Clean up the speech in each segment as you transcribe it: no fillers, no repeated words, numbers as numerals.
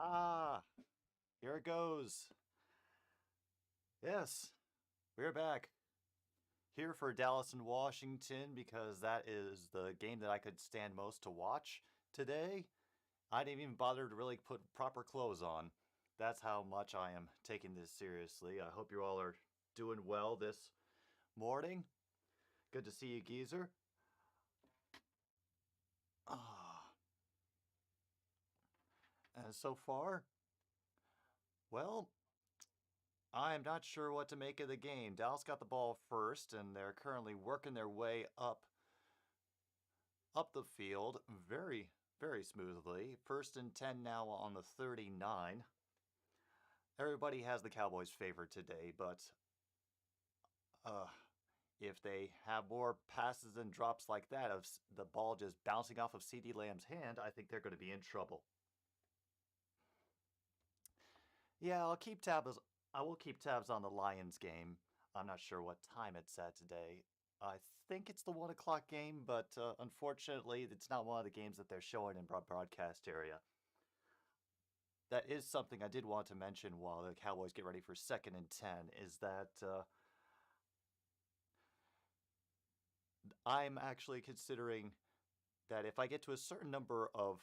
Ah, here it goes. Yes, we're back. Here for Dallas and Washington because that is the game that I could stand most to watch today. I didn't even bother to really put proper clothes on. That's how much I am taking this seriously. I hope you all are doing well this morning. Good to see you, geezer. Ah, and so far, well, I'm not sure what to make of the game. Dallas got the ball first, and they're currently working their way up the field very smoothly. First and 10 now on the 39. Everybody has the Cowboys favored today, but uh, if they have more passes and drops like that of the ball just bouncing off of CD Lamb's hand, I think they're going to be in trouble. Yeah, I will keep tabs on the Lions game. I'm not sure what time it's at today. I think it's the 1 o'clock game, but unfortunately, it's not one of the games that they're showing in broadcast area. That is something I did want to mention while the Cowboys get ready for second and 10 is that I'm actually considering that if I get to a certain number of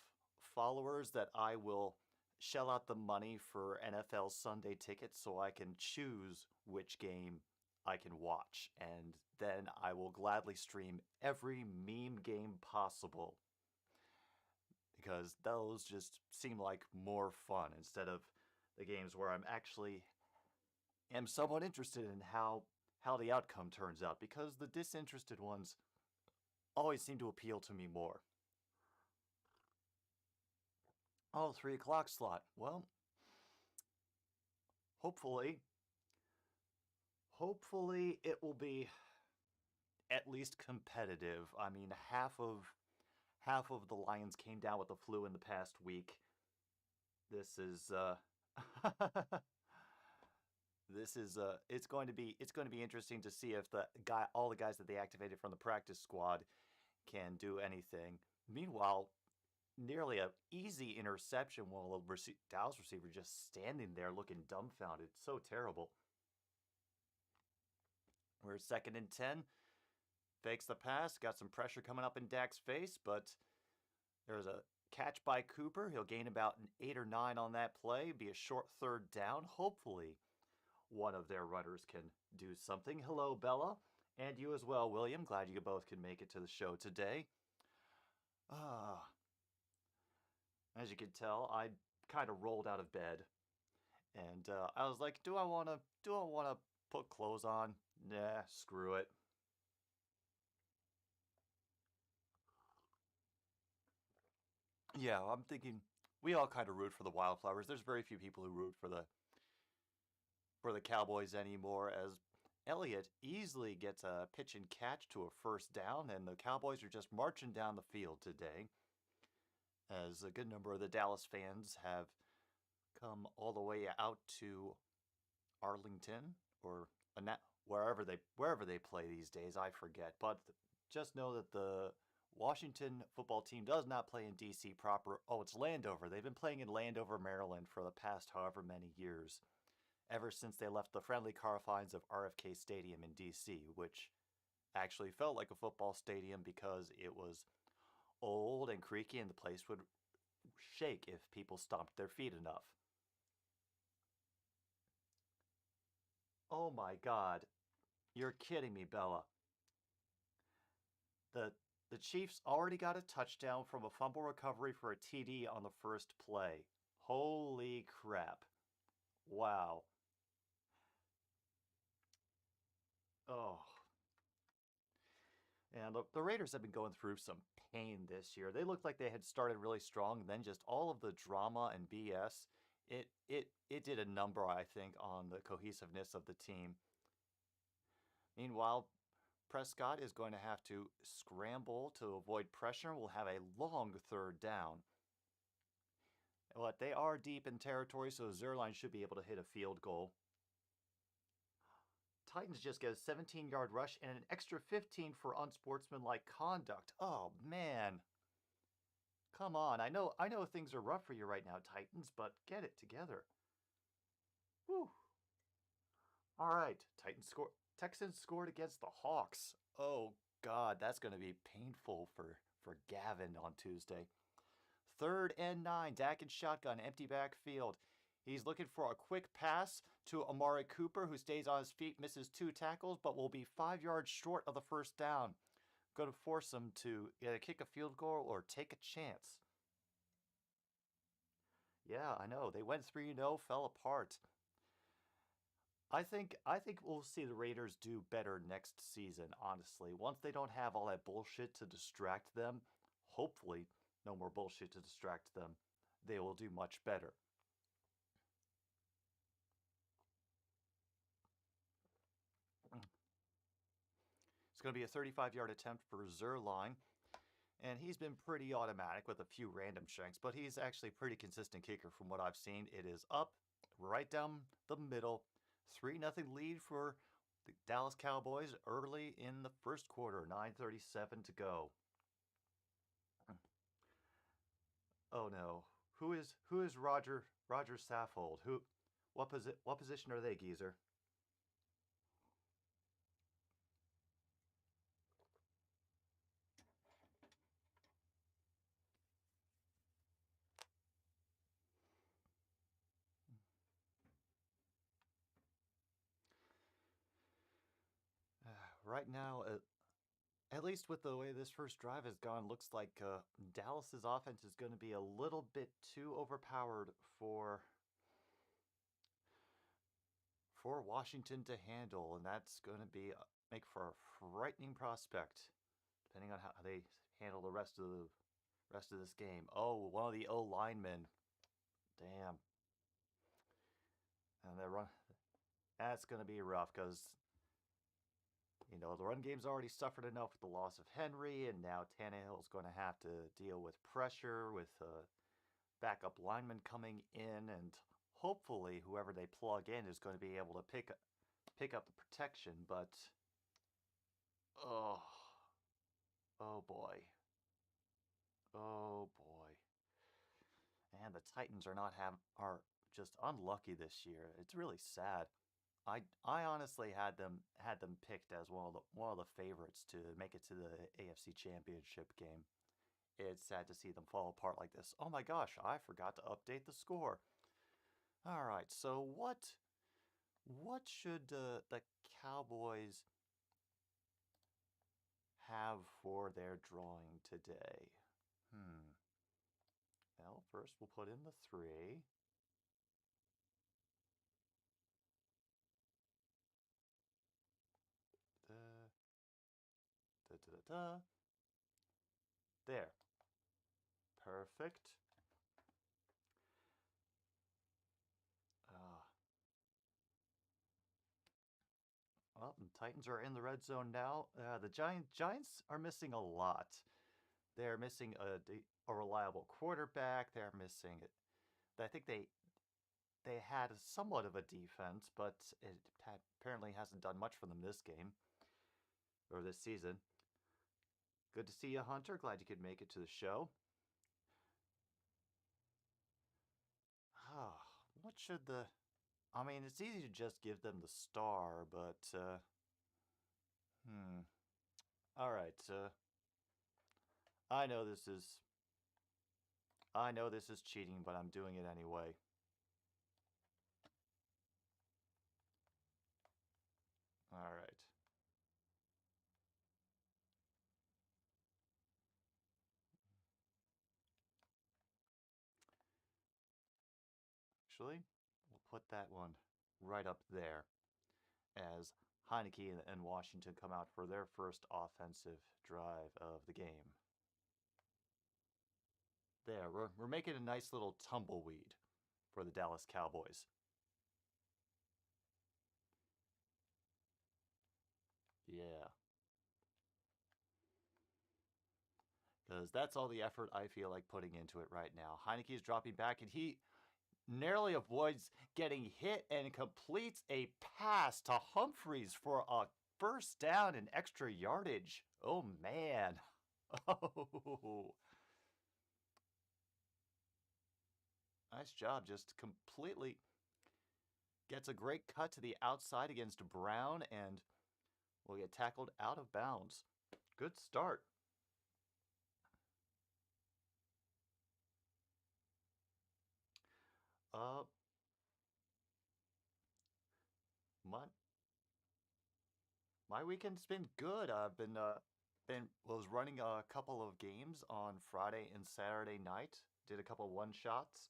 followers that I will shell out the money for NFL Sunday tickets so I can choose which game I can watch. And then I will gladly stream every meme game possible because those just seem like more fun instead of the games where I'm actually am somewhat interested in how the outcome turns out because the disinterested ones always seem to appeal to me more. Oh, 3 o'clock slot. Well, hopefully, hopefully it will be at least competitive. I mean, half of the Lions came down with the flu in the past week. This is it's going to be interesting to see if all the guys that they activated from the practice squad can do anything. Meanwhile, nearly a easy interception while a Dallas receiver just standing there looking dumbfounded. So terrible. We're second and 10. Fakes the pass. Got some pressure coming up in Dak's face, but there's a catch by Cooper. He'll gain about an 8 or 9 on that play. Be a short third down. Hopefully, one of their runners can do something. Hello, Bella. And you as well, William. Glad you both can make it to the show today. Ah, as you can tell, I kind of rolled out of bed, and I was like, do I wanna put clothes on? Nah, screw it. Yeah, I'm thinking we all kind of root for the Wildflowers. There's very few people who root for the Cowboys anymore, as Elliott easily gets a pitch and catch to a first down, and the Cowboys are just marching down the field today, as a good number of the Dallas fans have come all the way out to Arlington or wherever they play these days. I forget, but just know that the Washington football team does not play in DC proper. Oh, it's Landover. They've been playing in Landover, Maryland for the past however many years, ever since they left the friendly confines of RFK Stadium in DC, which actually felt like a football stadium because it was old and creaky and the place would shake if people stomped their feet enough. Oh my God. You're kidding me, Bella. The the Chiefs already got a touchdown from a fumble recovery for a TD on the first play. Holy crap. Wow. Oh. And the Raiders have been going through some pain this year. They looked like they had started really strong, then just all of the drama and BS. It did a number, I think, on the cohesiveness of the team. Meanwhile, Prescott is going to have to scramble to avoid pressure. We'll have a long third down. But they are deep in territory, so Zerline should be able to hit a field goal. Titans just get a 17-yard rush and an extra 15 for unsportsmanlike conduct. Oh, man. Come on, I know things are rough for you right now, Titans, but get it together. Whew. All right, Texans scored against the Hawks. Oh God, that's going to be painful for Gavin on Tuesday. 3rd and 9, Dak and shotgun, empty backfield. He's looking for a quick pass to Amari Cooper, who stays on his feet, misses 2 tackles, but will be 5 yards short of the first down. Going to force him to either kick a field goal or take a chance. Yeah, I know. They went 3-0, fell apart. I think we'll see the Raiders do better next season, honestly. Once they don't have all that bullshit to distract them, hopefully no more bullshit to distract them, they will do much better. It's going to be a 35-yard attempt for Zerline, and he's been pretty automatic with a few random shanks, but he's actually a pretty consistent kicker from what I've seen. It is up, right down the middle, 3-0 lead for the Dallas Cowboys early in the first quarter, 9:37 to go. Oh no. Who is Roger Saffold? What position are they, geezer? Right now, at least with the way this first drive has gone, looks like Dallas's offense is going to be a little bit too overpowered for Washington to handle, and that's going to be make for a frightening prospect, depending on how they handle the rest of this game. Oh, one of the O linemen, damn, and they run. That's going to be rough because the run game's already suffered enough with the loss of Henry, and now Tannehill's going to have to deal with pressure with backup linemen coming in, and hopefully whoever they plug in is going to be able to pick up the protection. But oh, oh boy, oh boy, and the Titans are just unlucky this year. It's really sad. I honestly had them picked as one of the favorites to make it to the AFC Championship game. It's sad to see them fall apart like this. Oh my gosh, I forgot to update the score. All right, so what should the Cowboys have for their drawing today? Hmm. Well, first we'll put in the 3. Da, da, da, da, da. There. Perfect. Uh, well, the Titans are in the red zone now. The Giants are missing a lot. They're missing a reliable quarterback. They're missing it. I think they had somewhat of a defense, but apparently hasn't done much for them this game or this season. Good to see you, Hunter. Glad you could make it to the show. Ah, what should the? I mean, it's easy to just give them the star, but hmm. All right. I know this is I know this is cheating, but I'm doing it anyway. All right. Actually, we'll put that one right up there as Heineke and Washington come out for their first offensive drive of the game. There, we're making a nice little tumbleweed for the Dallas Cowboys. Yeah, because that's all the effort I feel like putting into it right now. Heineke is dropping back, and he narrowly avoids getting hit and completes a pass to Humphreys for a first down and extra yardage. Oh man. Oh. Nice job. Just completely gets a great cut to the outside against Brown and will get tackled out of bounds. Good start. Uh, my my weekend's been good. I've been was running a couple of games on Friday and Saturday night. Did a couple one shots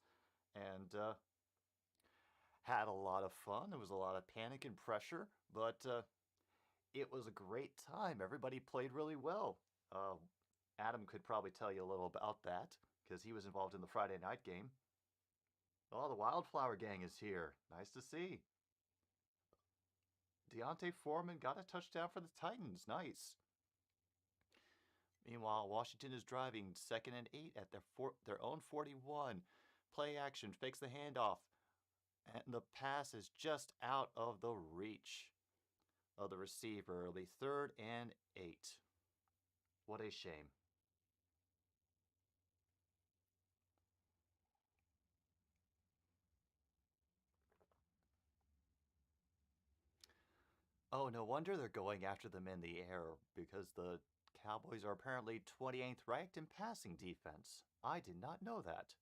and had a lot of fun. There was a lot of panic and pressure, but it was a great time. Everybody played really well. Uh, Adam could probably tell you a little about that because he was involved in the Friday night game. Oh, the Wildflower Gang is here. Nice to see. Deontay Foreman got a touchdown for the Titans. Nice. Meanwhile, Washington is driving 2nd and 8 at their own 41. Play action, fakes the handoff, and the pass is just out of the reach of the receiver. It'll be 3rd and 8. What a shame. Oh, no wonder they're going after them in the air because the Cowboys are apparently 28th ranked in passing defense. I did not know that.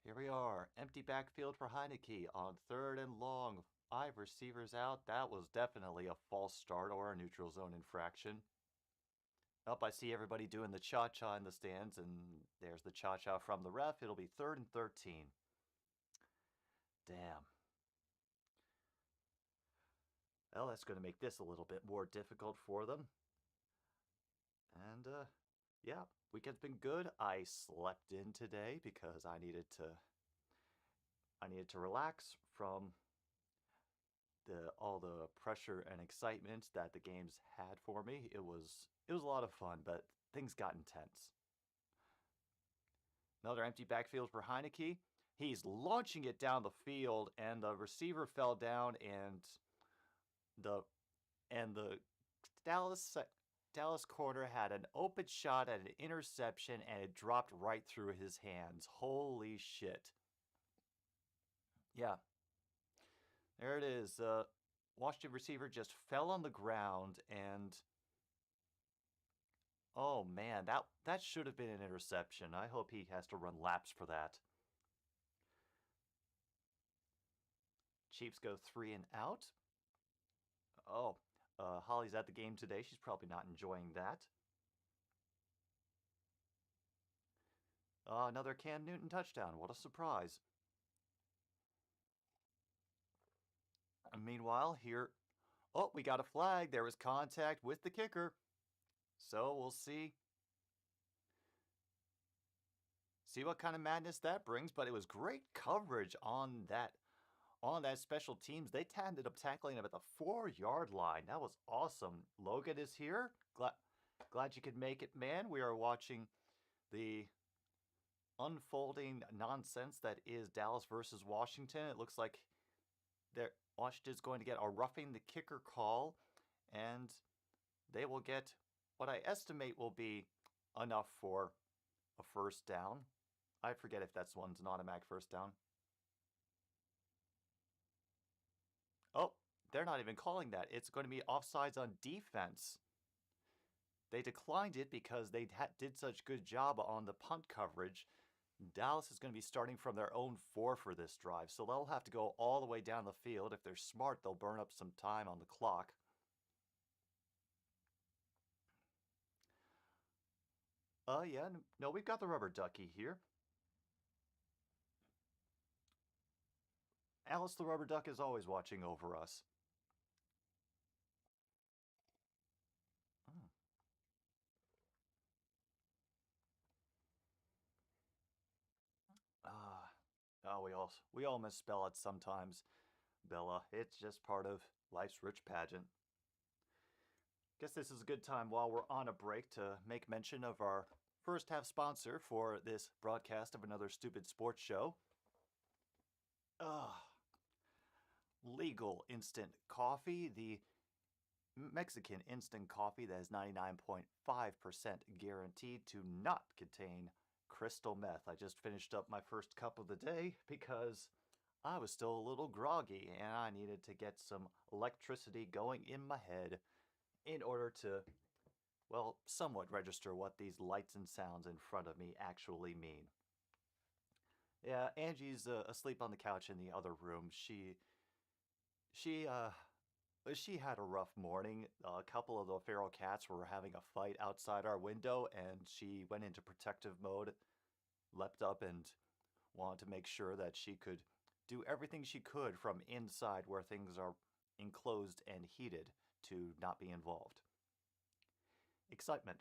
Here we are. Empty backfield for Heineke on 3rd and long. 5 receivers out. That was definitely a false start or a neutral zone infraction. Up, I see everybody doing the cha-cha in the stands, and there's the cha-cha from the ref. It'll be 3rd and 13. Damn. Well, that's going to make this a little bit more difficult for them. And, yeah, weekend's been good. I slept in today because I needed to relax from all the pressure and excitement that the games had for me. It was a lot of fun, but things got intense. Another empty backfield for Heineke. He's launching it down the field, and the receiver fell down, and the Dallas corner had an open shot at an interception, and it dropped right through his hands. Holy shit! Yeah, there it is. Washington receiver just fell on the ground, and oh man, that should have been an interception. I hope he has to run laps for that. Chiefs go 3 and out. Oh, Holly's at the game today. She's probably not enjoying that. Another Cam Newton touchdown. What a surprise. And meanwhile, here, oh, we got a flag. There was contact with the kicker. So we'll see what kind of madness that brings. But it was great coverage on that special teams. They ended up tackling him at the 4-yard line. That was awesome. Logan is here. Glad you could make it, man. We are watching the unfolding nonsense that is Dallas versus Washington. It looks like Washington's going to get a roughing the kicker call, and they will get what I estimate will be enough for a first down. I forget if that's one's an automatic first down. Oh, they're not even calling that. It's going to be offsides on defense. They declined it because they did such good job on the punt coverage. Dallas is going to be starting from their own 4 for this drive, so they'll have to go all the way down the field. If they're smart, they'll burn up some time on the clock. Yeah, no, we've got the rubber ducky here. Alice the rubber duck is always watching over us. Mm. Ah, oh, we all misspell it sometimes, Bella. It's just part of life's rich pageant. Guess this is a good time while we're on a break to make mention of our first half sponsor for this broadcast of another stupid sports show. Ugh. Legal instant coffee, the Mexican instant coffee that is 99.5% guaranteed to not contain crystal meth. I just finished up my first cup of the day because I was still a little groggy and I needed to get some electricity going in my head in order to, well, somewhat register what these lights and sounds in front of me actually mean. Yeah, Angie's asleep on the couch in the other room. She uh she had a rough morning. A couple of the feral cats were having a fight outside our window, and she went into protective mode, leapt up, and wanted to make sure that she could do everything she could from inside where things are enclosed and heated to not be involved. Excitement.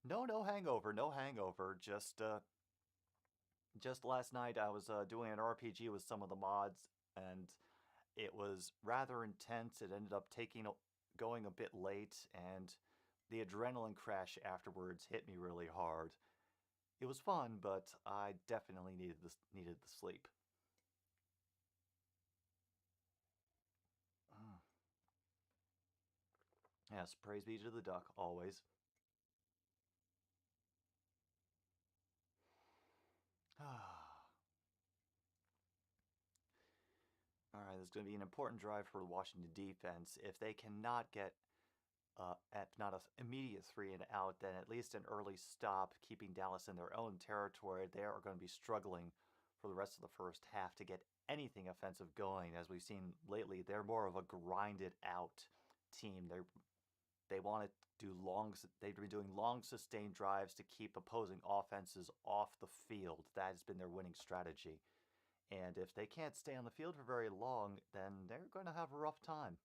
No, no hangover, no hangover. Just last night I was doing an RPG with some of the mods, and it was rather intense. It ended up going a bit late, and the adrenaline crash afterwards hit me really hard. It was fun, but I definitely needed the sleep. Mm. Yes, praise be to the duck always. All right, this is going to be an important drive for the Washington defense. If they cannot get at not an immediate three and out, then at least an early stop, keeping Dallas in their own territory, they are going to be struggling for the rest of the first half to get anything offensive going. As we've seen lately, they're more of a grinded out team. They want to do they've been doing long sustained drives to keep opposing offenses off the field. That has been their winning strategy. And if they can't stay on the field for very long, then they're going to have a rough time.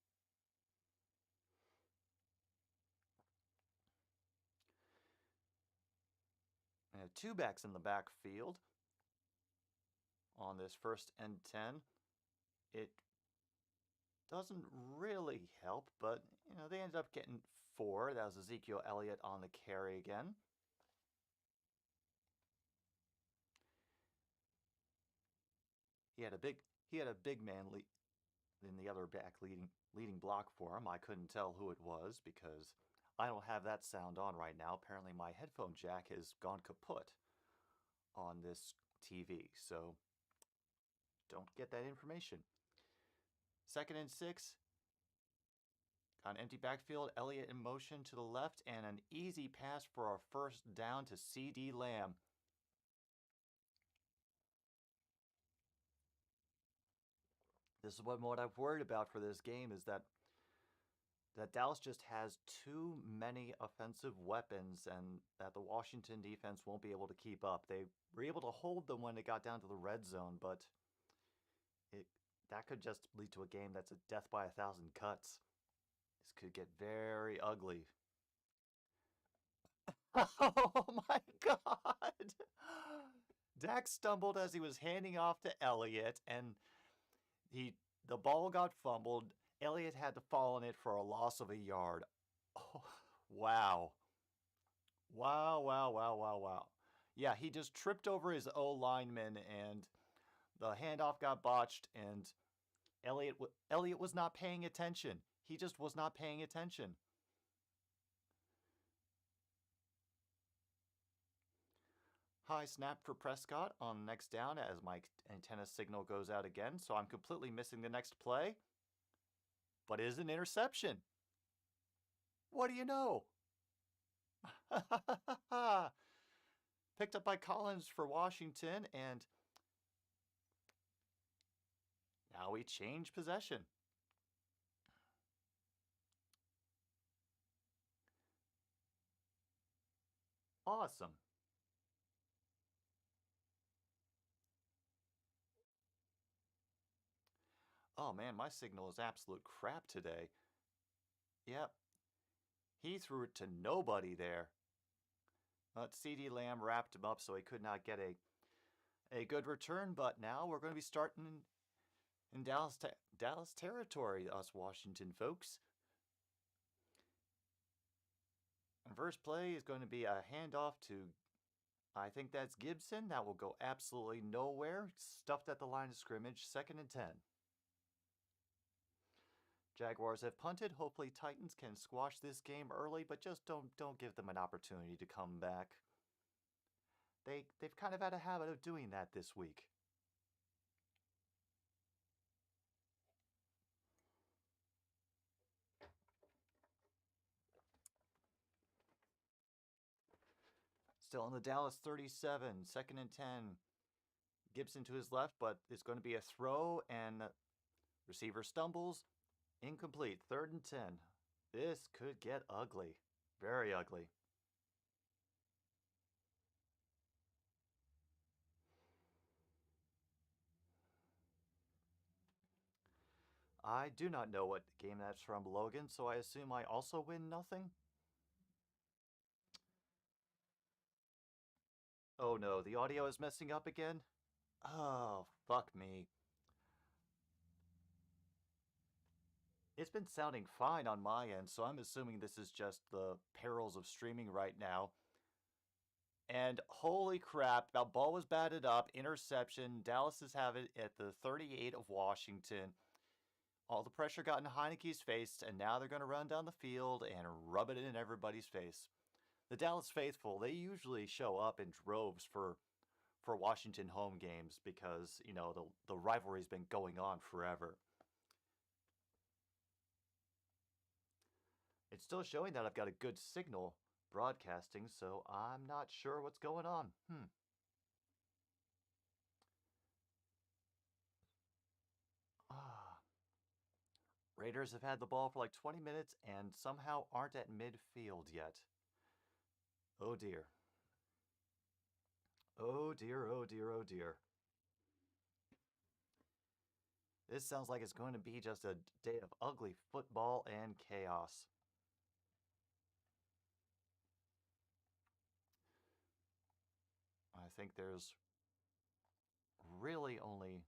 Two backs in the backfield on this first and 10. It doesn't really help, but they ended up getting four. That was Ezekiel Elliott on the carry again. He had a big he had a big man in the other back leading block for him. I couldn't tell who it was because I don't have that sound on right now. Apparently my headphone jack has gone kaput on this TV, so don't get that information. Second and 6, got an empty backfield, Elliott in motion to the left, and an easy pass for our first down to C.D. Lamb. This is what I've worried about for this game is that Dallas just has too many offensive weapons and that the Washington defense won't be able to keep up. They were able to hold them when it got down to the red zone, but it that could just lead to a game that's a death by a thousand cuts. This could get very ugly. Oh my God! Dak stumbled as he was handing off to Elliott, and the ball got fumbled. Elliott had to fall in it for a loss of a yard. Oh, wow. Wow, wow, wow, wow, wow. Yeah, he just tripped over his O lineman and the handoff got botched and Elliott was not paying attention. He just was not paying attention. High snap for Prescott on next down as my antenna signal goes out again, so I'm completely missing the next play. But it is an interception. What do you know? Picked up by Collins for Washington, and now we change possession. Awesome. Oh man, my signal is absolute crap today. Yep, he threw it to nobody there. But C.D. Lamb wrapped him up so he could not get a good return, but now we're going to be starting in Dallas territory, us Washington folks. And first play is going to be a handoff to, I think that's Gibson. That will go absolutely nowhere. Stuffed at the line of scrimmage, second and 10. Jaguars have punted. Hopefully Titans can squash this game early, but just don't give them an opportunity to come back. They've kind of had a habit of doing that this week. Still on the Dallas 37, second and 10. Gibson to his left, but it's going to be a throw, and receiver stumbles. Incomplete. Third and 10. This could get ugly. Very ugly. I do not know what game that's from, Logan, so I assume I also win nothing? Oh no, the audio is messing up again? Oh, fuck me. It's been sounding fine on my end, so I'm assuming this is just the perils of streaming right now. And holy crap, that ball was batted up, interception. Dallas has have it at the 38 of Washington. All the pressure got in Heineke's face, and now they're going to run down the field and rub it in everybody's face. The Dallas faithful, they usually show up in droves for Washington home games because, you know, the rivalry's been going on forever. It's still showing that I've got a good signal broadcasting, so I'm not sure what's going on. Ah. Raiders have had the ball for like 20 minutes and somehow aren't at midfield yet. Oh dear. Oh dear, oh dear, oh dear. This sounds like it's going to be just a day of ugly football and chaos. I think there's really only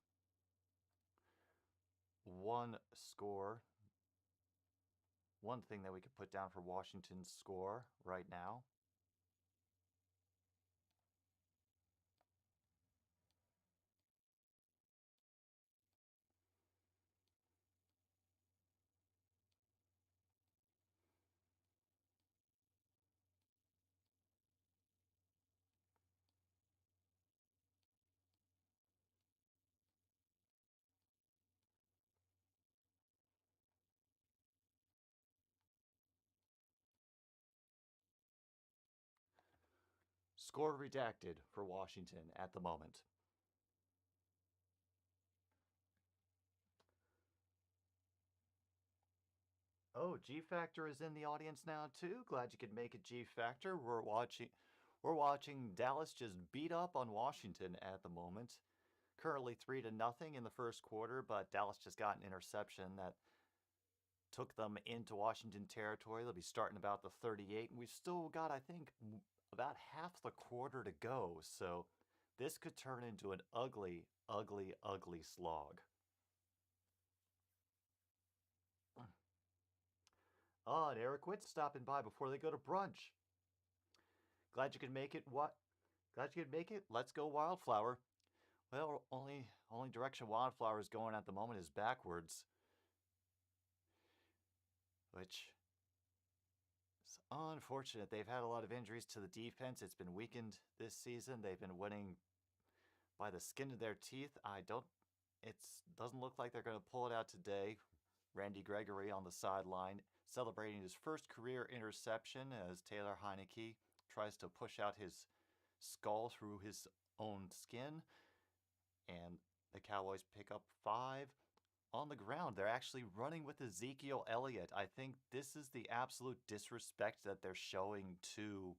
one score, one thing that we could put down for Washington's score right now. Score redacted for Washington at the moment. Oh, G Factor is in the audience now too. Glad you could make it, G Factor. We're watching Dallas just beat up on Washington at the moment. Currently 3-0 in the first quarter, but Dallas just got an interception that took them into Washington territory. They'll be starting about the 38, and we've still got, I think, about half the quarter to go. So this could turn into an ugly, ugly, ugly slog. Oh, and Eric Witt's stopping by before they go to brunch. Glad you could make it. What? Glad you could make it. Let's go Wildflower. Well, only direction Wildflower is going at the moment is backwards, which is unfortunate. They've had a lot of injuries to the defense. It's been weakened this season. They've been winning by the skin of their teeth. It doesn't look like they're going to pull it out today. Randy Gregory on the sideline celebrating his first career interception as Taylor Heineke tries to push out his skull through his own skin. And the Cowboys pick up 5 on the ground. They're actually running with Ezekiel Elliott. I think this is the absolute disrespect that they're showing to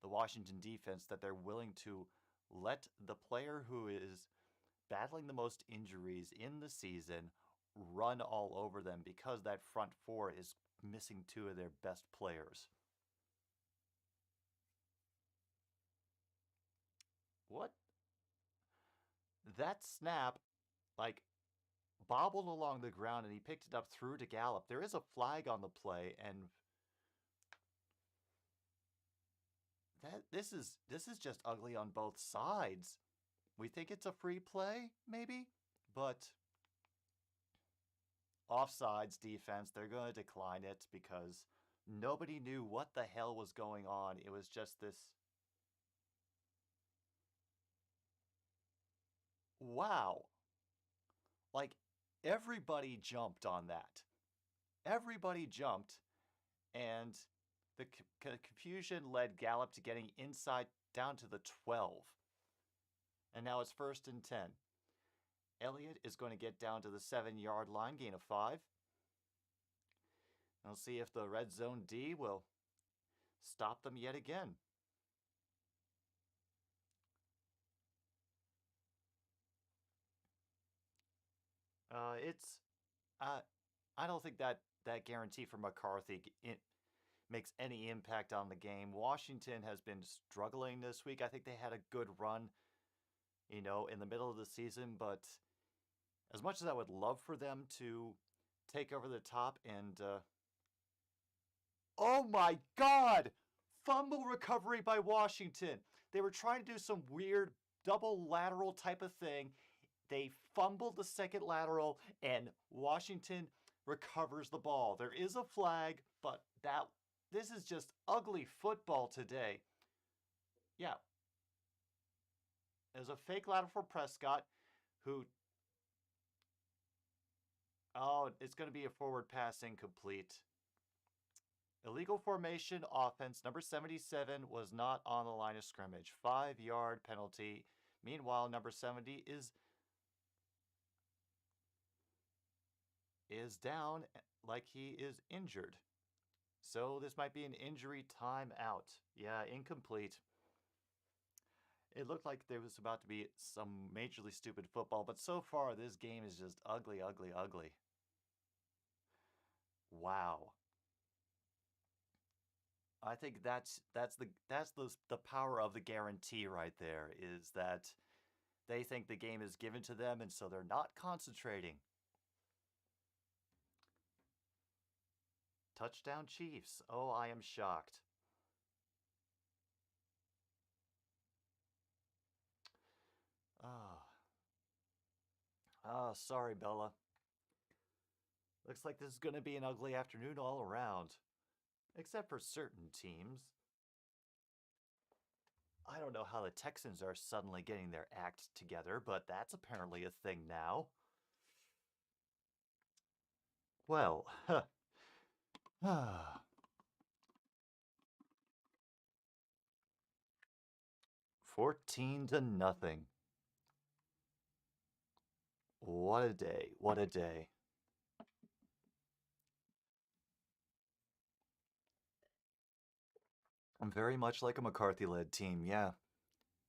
the Washington defense, that they're willing to let the player who is battling the most injuries in the season run all over them because that front four is missing 2 of their best players. What? That snap, like, bobbled along the ground and he picked it up through to Gallup. There is a flag on the play, and this is just ugly on both sides. We think it's a free play, maybe, but offsides defense. They're going to decline it because nobody knew what the hell was going on. It was just this, wow. Like, everybody jumped on that. Everybody jumped, and the confusion led Gallup to getting inside down to the 12. And now it's 1st and 10. Elliott is going to get down to the 7-yard line, gain of 5. We'll see if the red zone D will stop them yet again. It's I don't think that guarantee for McCarthy makes any impact on the game. Washington has been struggling this week. I think they had a good run, in the middle of the season, but as much as I would love for them to take over the top and oh my God! Fumble recovery by Washington. They were trying to do some weird double lateral type of thing. They fumbled the second lateral, and Washington recovers the ball. There is a flag, but this is just ugly football today. Yeah. There's a fake lateral for Prescott, who... Oh, it's going to be a forward pass incomplete. Illegal formation offense, number 77, was not on the line of scrimmage. 5-yard penalty. Meanwhile, number 70 is down like he is injured. So this might be an injury timeout. Yeah, incomplete. It looked like there was about to be some majorly stupid football, but so far this game is just ugly, ugly, ugly. Wow. I think that's the power of the guarantee right there, is that they think the game is given to them, and so they're not concentrating. Touchdown Chiefs. Oh, I am shocked. Oh. Oh, sorry, Bella. Looks like this is going to be an ugly afternoon all around. Except for certain teams. I don't know how the Texans are suddenly getting their act together, but that's apparently a thing now. Well, 14-0. What a day. What a day. I'm very much like a McCarthy-led team, yeah.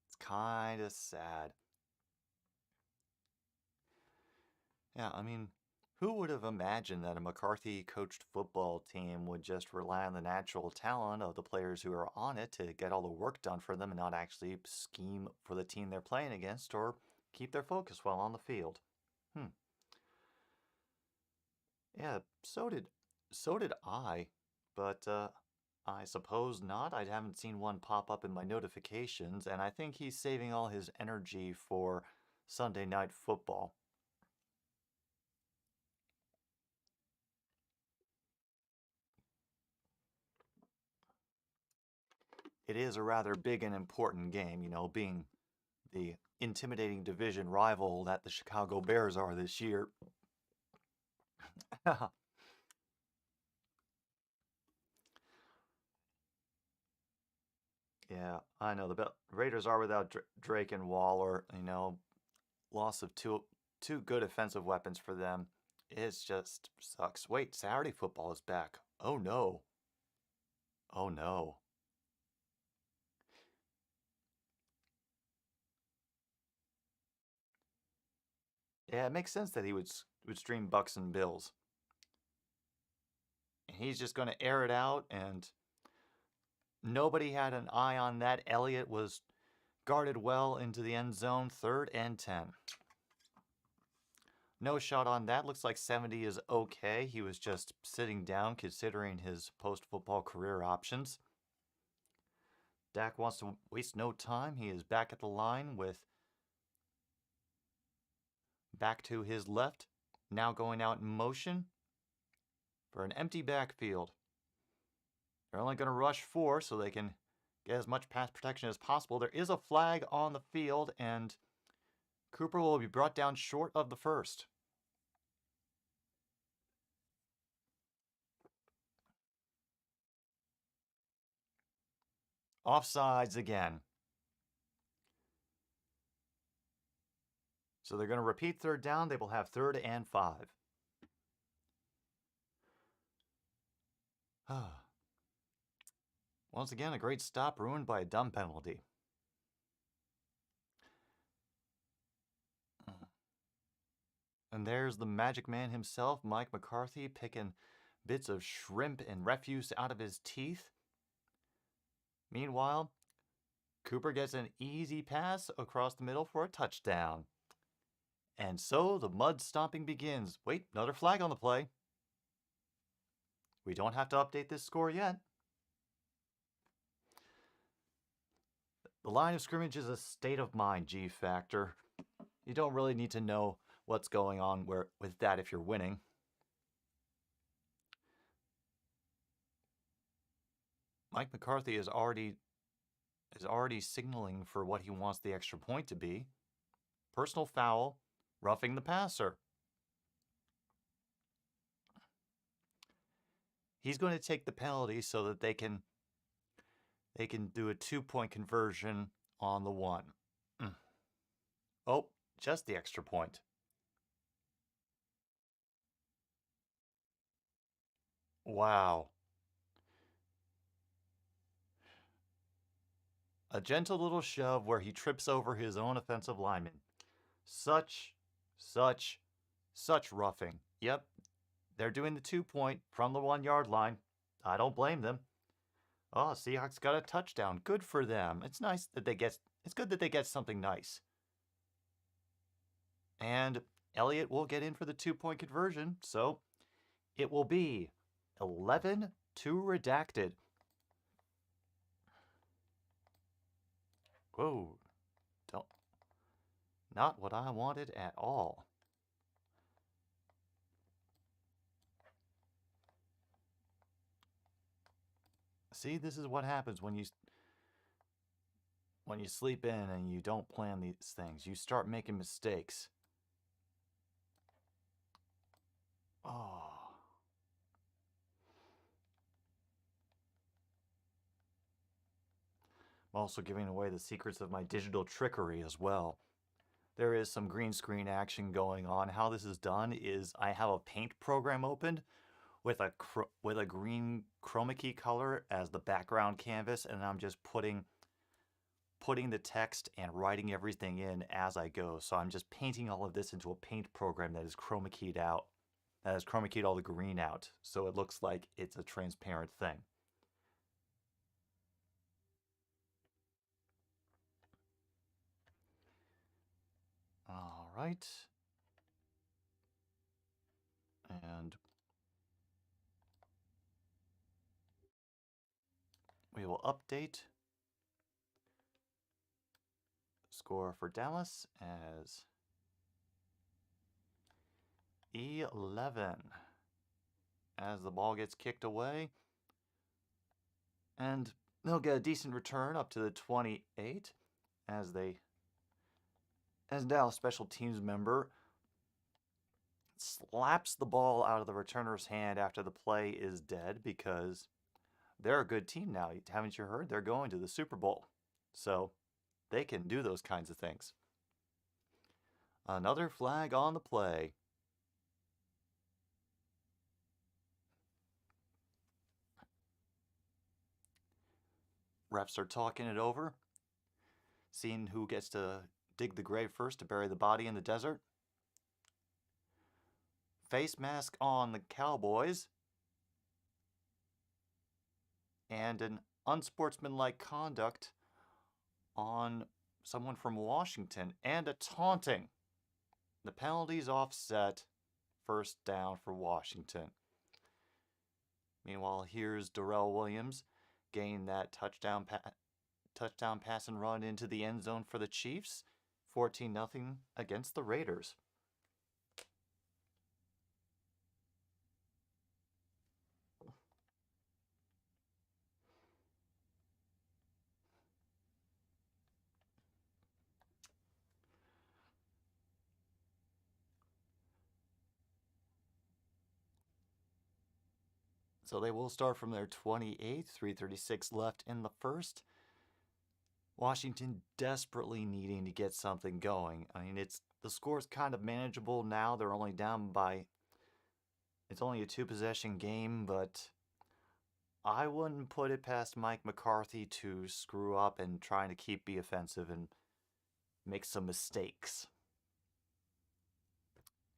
It's kind of sad. Yeah, I mean, who would have imagined that a McCarthy-coached football team would just rely on the natural talent of the players who are on it to get all the work done for them and not actually scheme for the team they're playing against or keep their focus while on the field? Hmm. Yeah, so did I, but I suppose not. I haven't seen one pop up in my notifications, and I think he's saving all his energy for Sunday Night Football. It is a rather big and important game, being the intimidating division rival that the Chicago Bears are this year. Yeah, I know. The Raiders are without Drake and Waller, loss of two good offensive weapons for them. It just sucks. Wait, Saturday football is back. Oh no. Oh no. Yeah, it makes sense that he would stream Bucks and Bills. And he's just going to air it out, and nobody had an eye on that. Elliott was guarded well into the end zone, 3rd and 10. No shot on that. Looks like 70 is okay. He was just sitting down considering his post-football career options. Dak wants to waste no time. He is back at the line with back to his left. now going out in motion for an empty backfield. They're only going to rush 4 so they can get as much pass protection as possible. There is a flag on the field, and Cooper will be brought down short of the first. Offsides again. So they're going to repeat third down. They will have 3rd and 5. Once again, a great stop ruined by a dumb penalty. And there's the magic man himself, Mike McCarthy, picking bits of shrimp and refuse out of his teeth. Meanwhile, Cooper gets an easy pass across the middle for a touchdown. And so the mud stomping begins. Wait, another flag on the play. We don't have to update this score yet. The line of scrimmage is a state of mind G factor. You don't really need to know what's going on with that if you're winning. Mike McCarthy is already signaling for what he wants the extra point to be. Personal foul, roughing the passer. He's going to take the penalty so that they can do a 2-point conversion on the 1. Oh, just the extra point. Wow. A gentle little shove where he trips over his own offensive lineman. Such roughing. Yep, they're doing the 2-point from the 1-yard line. I don't blame them. Oh, Seahawks got a touchdown. Good for them. It's nice that it's good that they get something nice. And Elliott will get in for the 2-point conversion, so it will be 11-2 redacted. Whoa. Not what I wanted at all. See, this is what happens when you sleep in and you don't plan these things. You start making mistakes. Oh. I'm also giving away the secrets of my digital trickery as well. There is some green screen action going on. How this is done is I have a paint program opened with a green chroma key color as the background canvas, and I'm just putting the text and writing everything in as I go. So I'm just painting all of this into a paint program that is chroma keyed out, that has chroma keyed all the green out, so it looks like it's a transparent thing. All right. And we will update score for Dallas as 11 as the ball gets kicked away. And they'll get a decent return up to the 28 as Dallas special teams member slaps the ball out of the returner's hand after the play is dead, because they're a good team now. Haven't you heard? They're going to the Super Bowl. So they can do those kinds of things. Another flag on the play. Refs are talking it over, seeing who gets to dig the grave first to bury the body in the desert. Face mask on the Cowboys. And an unsportsmanlike conduct on someone from Washington, and a taunting. The penalty's offset. First down for Washington. Meanwhile, here's Darrell Williams gaining that touchdown pass and run into the end zone for the Chiefs. 14-0 against the Raiders. So they will start from their 28th, 3:36 left in the first. Washington desperately needing to get something going. I mean, the score's kind of manageable now. They're only down by, it's only a 2-possession game, but I wouldn't put it past Mike McCarthy to screw up and trying to be offensive and make some mistakes.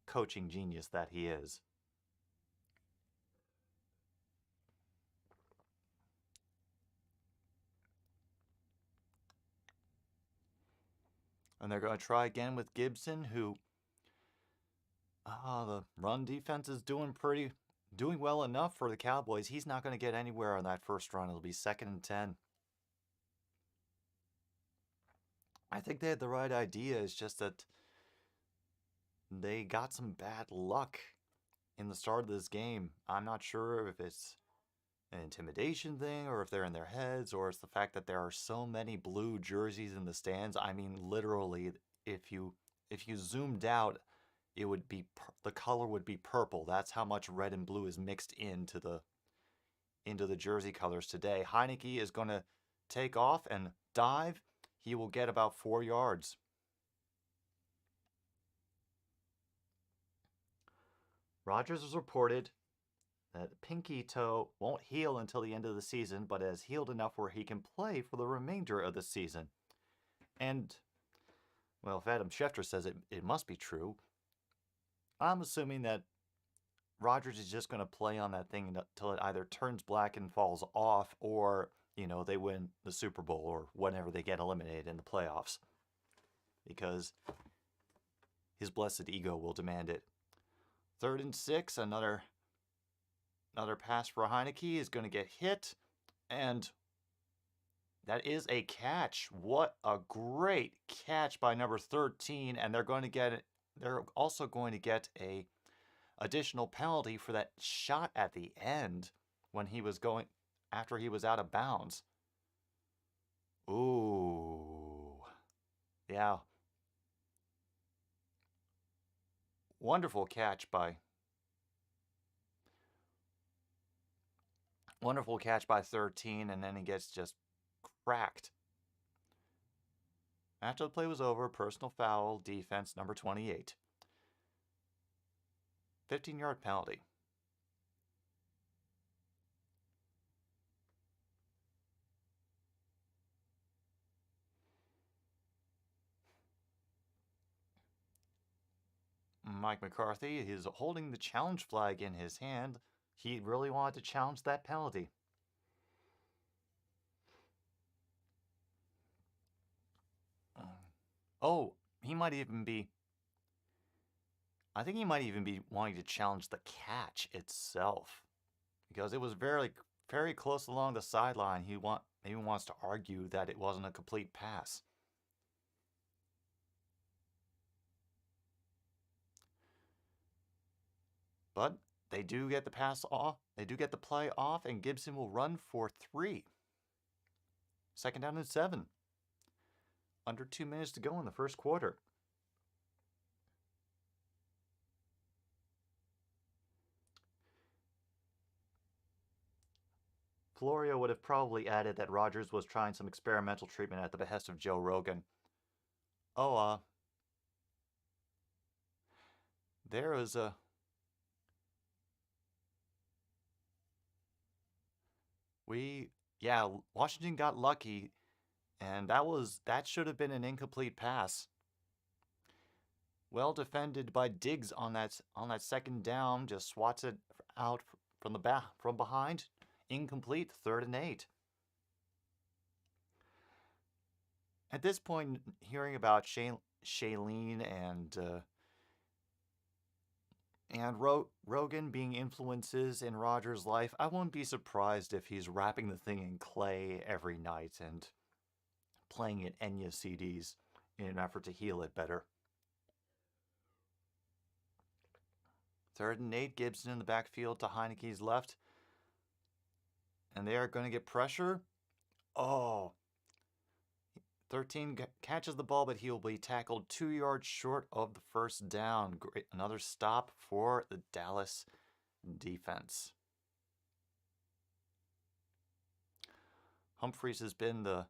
Coaching genius that he is. And they're going to try again with Gibson, who the run defense is doing well enough for the Cowboys. He's not going to get anywhere on that first run. It'll be 2nd and 10. I think they had the right idea. It's just that they got some bad luck in the start of this game. I'm not sure if it's an intimidation thing or if they're in their heads or it's the fact that there are so many blue jerseys in the stands. I mean, literally, if you zoomed out, it would be the color would be purple. That's how much red and blue is mixed into the jersey colors today. Heineke is going to take off and dive. He will get about 4 yards. Rodgers has reported that pinky toe won't heal until the end of the season, but has healed enough where he can play for the remainder of the season. And, well, if Adam Schefter says it must be true. I'm assuming that Rodgers is just going to play on that thing until it either turns black and falls off or, they win the Super Bowl or whenever they get eliminated in the playoffs. Because his blessed ego will demand it. 3rd and 6, another pass for Heineke is going to get hit, and that is a catch. What a great catch by number 13, and they're also going to get a additional penalty for that shot at the end when after he was out of bounds. Ooh. Yeah. Wonderful catch by 13, and then he gets just cracked. After the play was over, personal foul, defense number 28. 15-yard penalty. Mike McCarthy is holding the challenge flag in his hand. He really wanted to challenge that penalty. Oh, he might even be... I think he might even be wanting to challenge the catch itself. Because it was very, very close along the sideline. He maybe wants to argue that it wasn't a complete pass. But they do get the pass off. They do get the play off, and Gibson will run for 3. 2nd down and 7. Under 2 minutes to go in the first quarter. Florio would have probably added that Rodgers was trying some experimental treatment at the behest of Joe Rogan. There was a... Washington got lucky, and that should have been an incomplete pass. Well defended by Diggs on that 2nd down, just swats it out from behind. Incomplete, 3rd and 8. At this point, hearing about Shailene and Rogan being influences in Rodgers' life, I won't be surprised if he's wrapping the thing in clay every night and playing it Enya CDs in an effort to heal it better. 3rd and 8, Gibson in the backfield to Heineke's left. And they are going to get pressure. 13 catches the ball, but he will be tackled 2 yards short of the first down. Great. Another stop for the Dallas defense. Humphreys has been the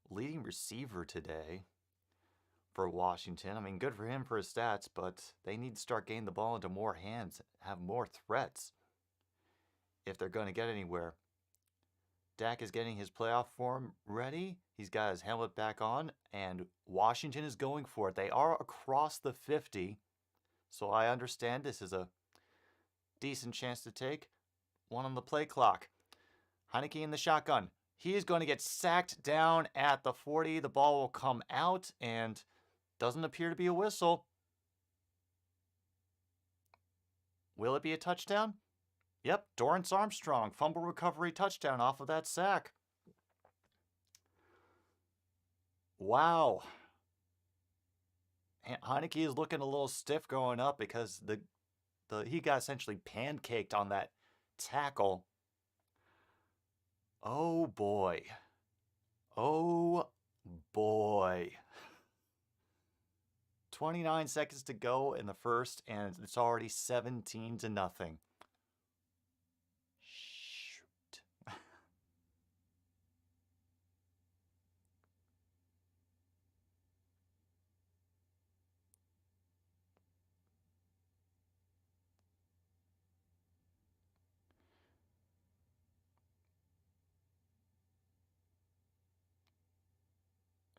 leading receiver today for Washington. I mean, good for him for his stats, but they need to start getting the ball into more hands, have more threats if they're going to get anywhere. Dak is getting his playoff form ready. He's got his helmet back on, and Washington is going for it. They are across the 50, so I understand this is a decent chance to take. One on the play clock. Heineke in the shotgun. He is going to get sacked down at the 40. The ball will come out, and doesn't appear to be a whistle. Will it be a touchdown? Yep, Dorrance Armstrong, fumble recovery touchdown off of that sack. Wow. Heineke is looking a little stiff going up because he got essentially pancaked on that tackle. Oh boy. Oh boy. 29 seconds to go in the first, and it's already 17-0. Shoot.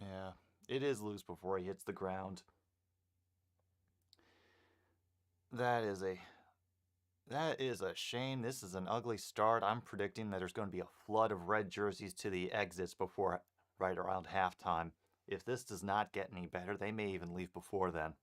Yeah, it is loose before he hits the ground. That is a shame. This is an ugly start. I'm predicting that there's going to be a flood of red jerseys to the exits before right around halftime. If this does not get any better, they may even leave before then.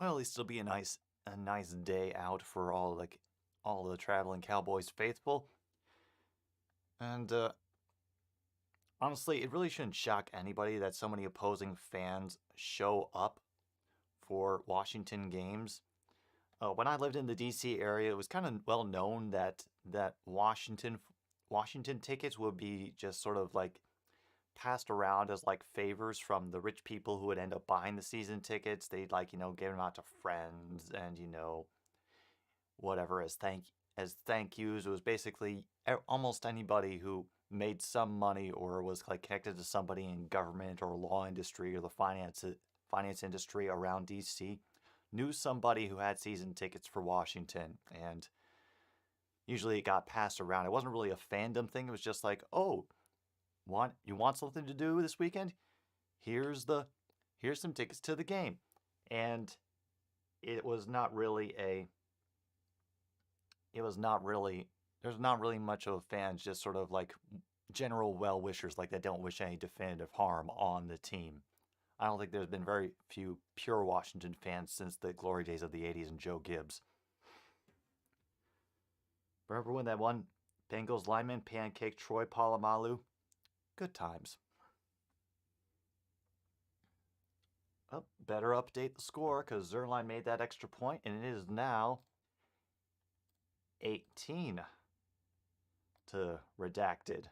Well, at least it'll be a nice day out for all the traveling Cowboys faithful. And honestly, it really shouldn't shock anybody that so many opposing fans show up for Washington games. When I lived in the D.C. area, it was kind of well known that Washington tickets would be just sort of like passed around as like favors from the rich people who would end up buying the season tickets. They'd give them out to friends and whatever as thank yous. It was basically almost anybody who made some money or was like connected to somebody in government or law industry or the finance industry around DC knew somebody who had season tickets for Washington, and usually it got passed around. It wasn't really a fandom thing. It was just like, oh, you want something to do this weekend? Here's some tickets to the game. And there's not really much of fans, just sort of like general well-wishers, like that don't wish any definitive harm on the team. I don't think there's been very few pure Washington fans since the glory days of the 80s and Joe Gibbs. Remember when that one Bengals lineman pancaked Troy Polamalu? Good times. Oh, better update the score because Zerline made that extra point, and it is now 18 to redacted.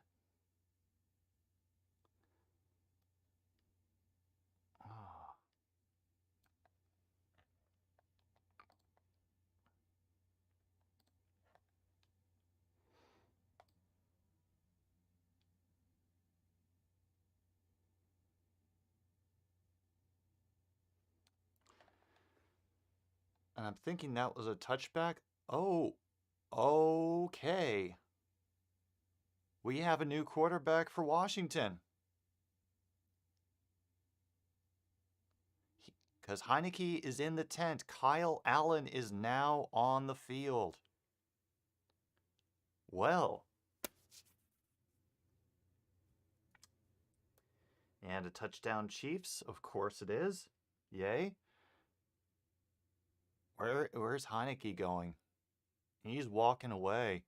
And I'm thinking that was a touchback. Oh, okay. We have a new quarterback for Washington. Because Heineke is in the tent. Kyle Allen is now on the field. Well. And a touchdown Chiefs. Of course it is. Yay. Where's Heineke going? He's walking away.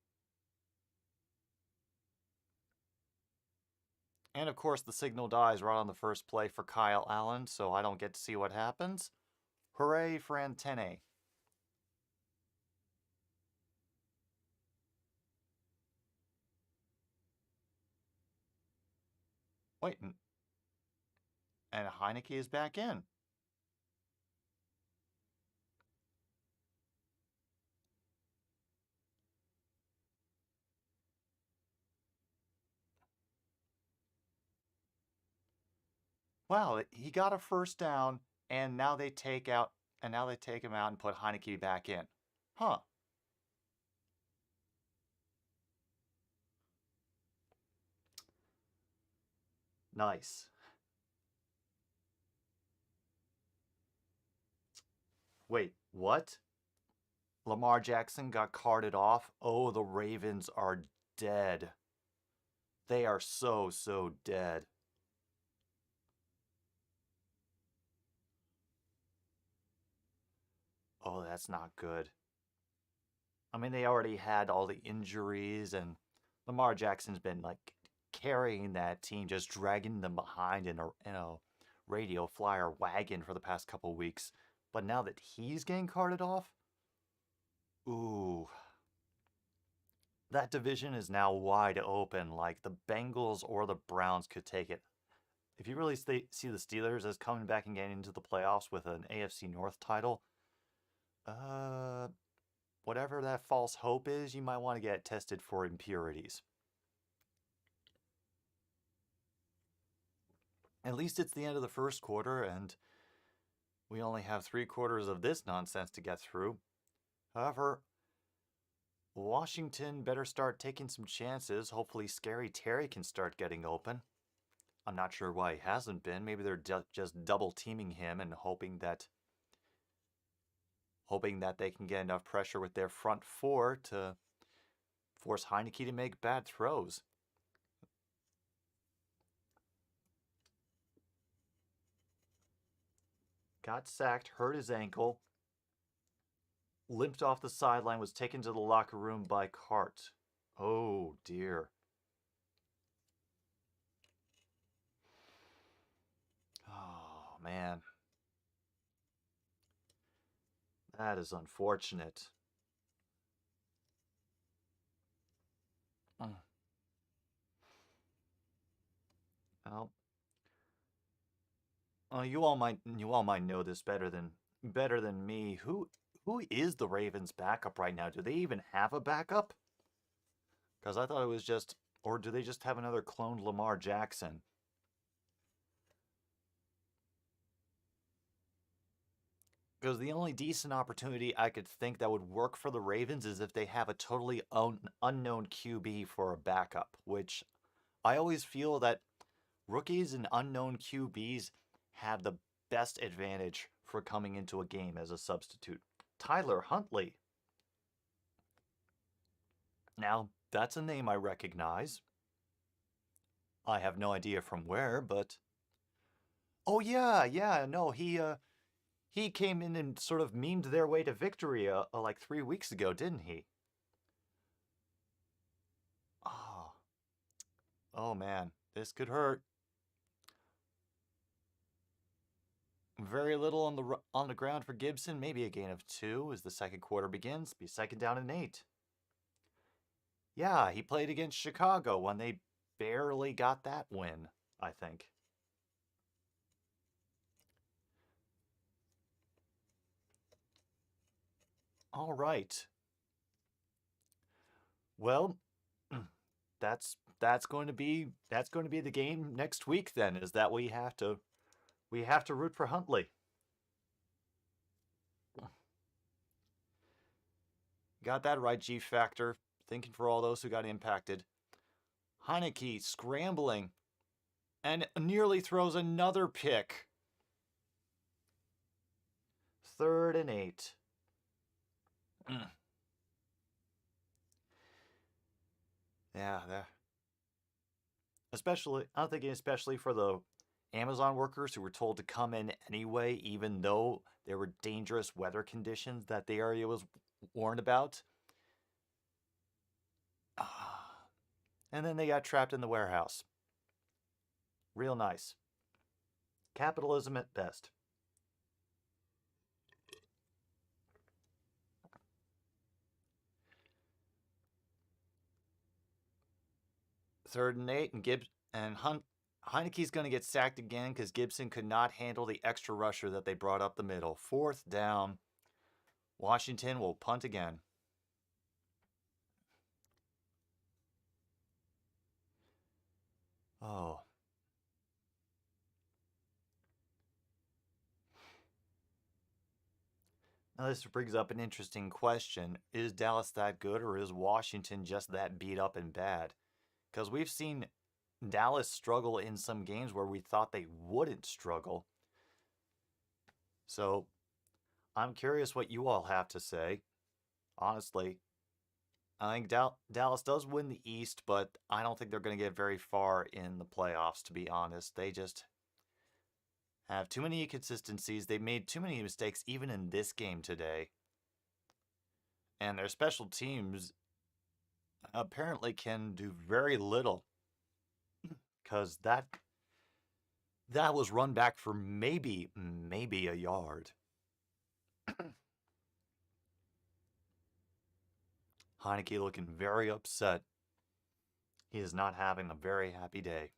And of course the signal dies right on the first play for Kyle Allen, so I don't get to see what happens. Hooray for Antenne. Wait, and Heineke is back in. Wow, he got a first down, and now they take out, and now they take him out and put Heineke back in. Huh. Nice. Wait, what? Lamar Jackson got carted off? Oh, the Ravens are dead. They are so, so dead. Oh, that's not good. I mean, they already had all the injuries, and Lamar Jackson's been like carrying that team, just dragging them behind in a radio flyer wagon for the past couple weeks. But now that he's getting carted off, ooh, that division is now wide open. Like the Bengals or the Browns could take it. If you really see the Steelers as coming back and getting into the playoffs with an AFC North title, uh, whatever that false hope is, you might want to get tested for impurities. At least it's the end of the first quarter, and we only have 3 quarters of this nonsense to get through. However, Washington better start taking some chances. Hopefully, Scary Terry can start getting open. I'm not sure why he hasn't been. Maybe they're just double teaming him and hoping that they can get enough pressure with their front four to force Heineke to make bad throws. Got sacked, hurt his ankle, limped off the sideline, was taken to the locker room by cart. Oh dear. Oh man. That is unfortunate. Mm. Well, you all might know this better than me. Who is the Ravens' backup right now? Do they even have a backup? Because I thought it was just, or do they just have another cloned Lamar Jackson? Because the only decent opportunity I could think that would work for the Ravens is if they have a totally unknown QB for a backup, which I always feel that rookies and unknown QBs have the best advantage for coming into a game as a substitute. Tyler Huntley. Now, that's a name I recognize. I have no idea from where, but oh yeah, yeah, no, he came in and sort of memed their way to victory like 3 weeks ago, didn't he? Oh, oh man, this could hurt. Very little on the ground for Gibson. Maybe a gain of 2 as the second quarter begins. Be second down and 8. Yeah, he played against Chicago when they barely got that win, I think. All right. Well, that's going to be the game next week then, is that we have to root for Huntley. Got that right, G Factor. Thinking for all those who got impacted. Heineke scrambling and nearly throws another pick. 3rd and 8. Yeah, I'm thinking especially for the Amazon workers who were told to come in anyway, even though there were dangerous weather conditions that the area was warned about. And then they got trapped in the warehouse. Real nice. Capitalism at best. 3rd and 8, and Gibbs and Heineke's going to get sacked again because Gibson could not handle the extra rusher that they brought up the middle. 4th down. Washington will punt again. Oh. Now this brings up an interesting question. Is Dallas that good or is Washington just that beat up and bad? Because we've seen Dallas struggle in some games where we thought they wouldn't struggle. So I'm curious what you all have to say. Honestly, I think Dallas does win the East, but I don't think they're going to get very far in the playoffs, to be honest. They just have too many inconsistencies. They made too many mistakes even in this game today. And their special teams apparently can do very little because that was run back for maybe a yard. Heineke looking very upset. He is not having a very happy day.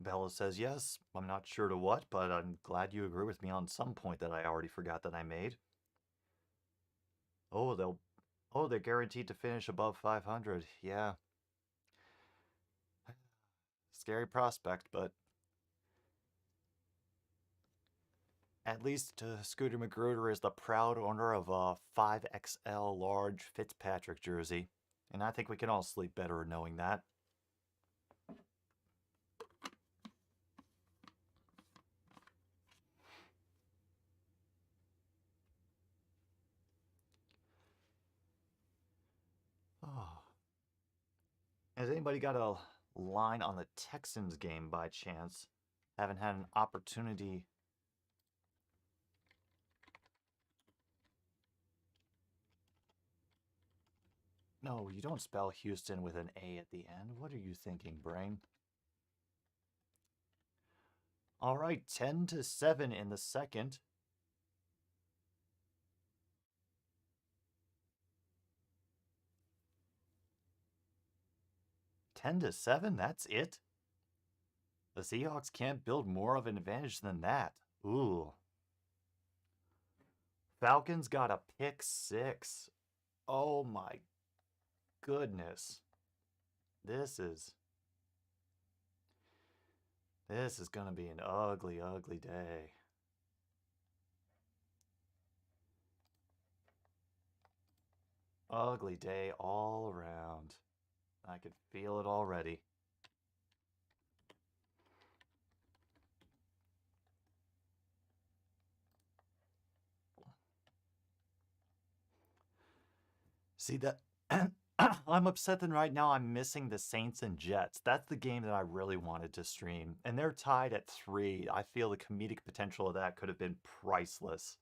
Bella says yes. I'm not sure to what, but I'm glad you agree with me on some point that I already forgot that I made. They're guaranteed to finish above 500. Yeah. Scary prospect, but at least Scooter Magruder is the proud owner of a 5XL large Fitzpatrick jersey. And I think we can all sleep better knowing that. Oh. Has anybody got a line on the Texans game by chance? Haven't had an opportunity. No, you don't spell Houston with an A at the end. What are you thinking, brain? All right, 10-7 in the second. Ten to 7, that's it? The Seahawks can't build more of an advantage than that. Ooh. Falcons got a pick 6. Oh my goodness. This is going to be an ugly, ugly day. Ugly day all around. I could feel it already. See that? I'm upset that right now I'm missing the Saints and Jets. That's the game that I really wanted to stream. And they're tied at 3. I feel the comedic potential of that could have been priceless.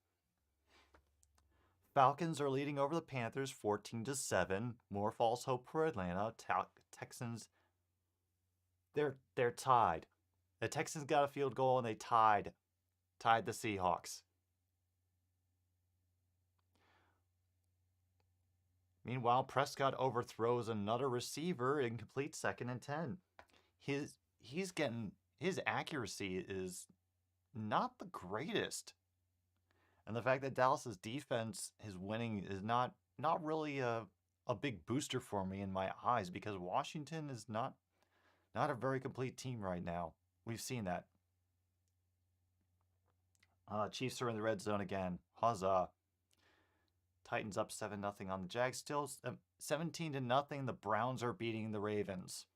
Falcons are leading over the Panthers 14-7. More false hope for Atlanta. Texans, they're tied. The Texans got a field goal and they tied the Seahawks. Meanwhile, Prescott overthrows another receiver and completes 2nd and 10. His accuracy is not the greatest. And the fact that Dallas's defense is winning is not really a big booster for me in my eyes because Washington is not a very complete team right now. We've seen that. Chiefs are in the red zone again. Huzzah. Titans up 7-0 on the Jags. Still 17-0. The Browns are beating the Ravens.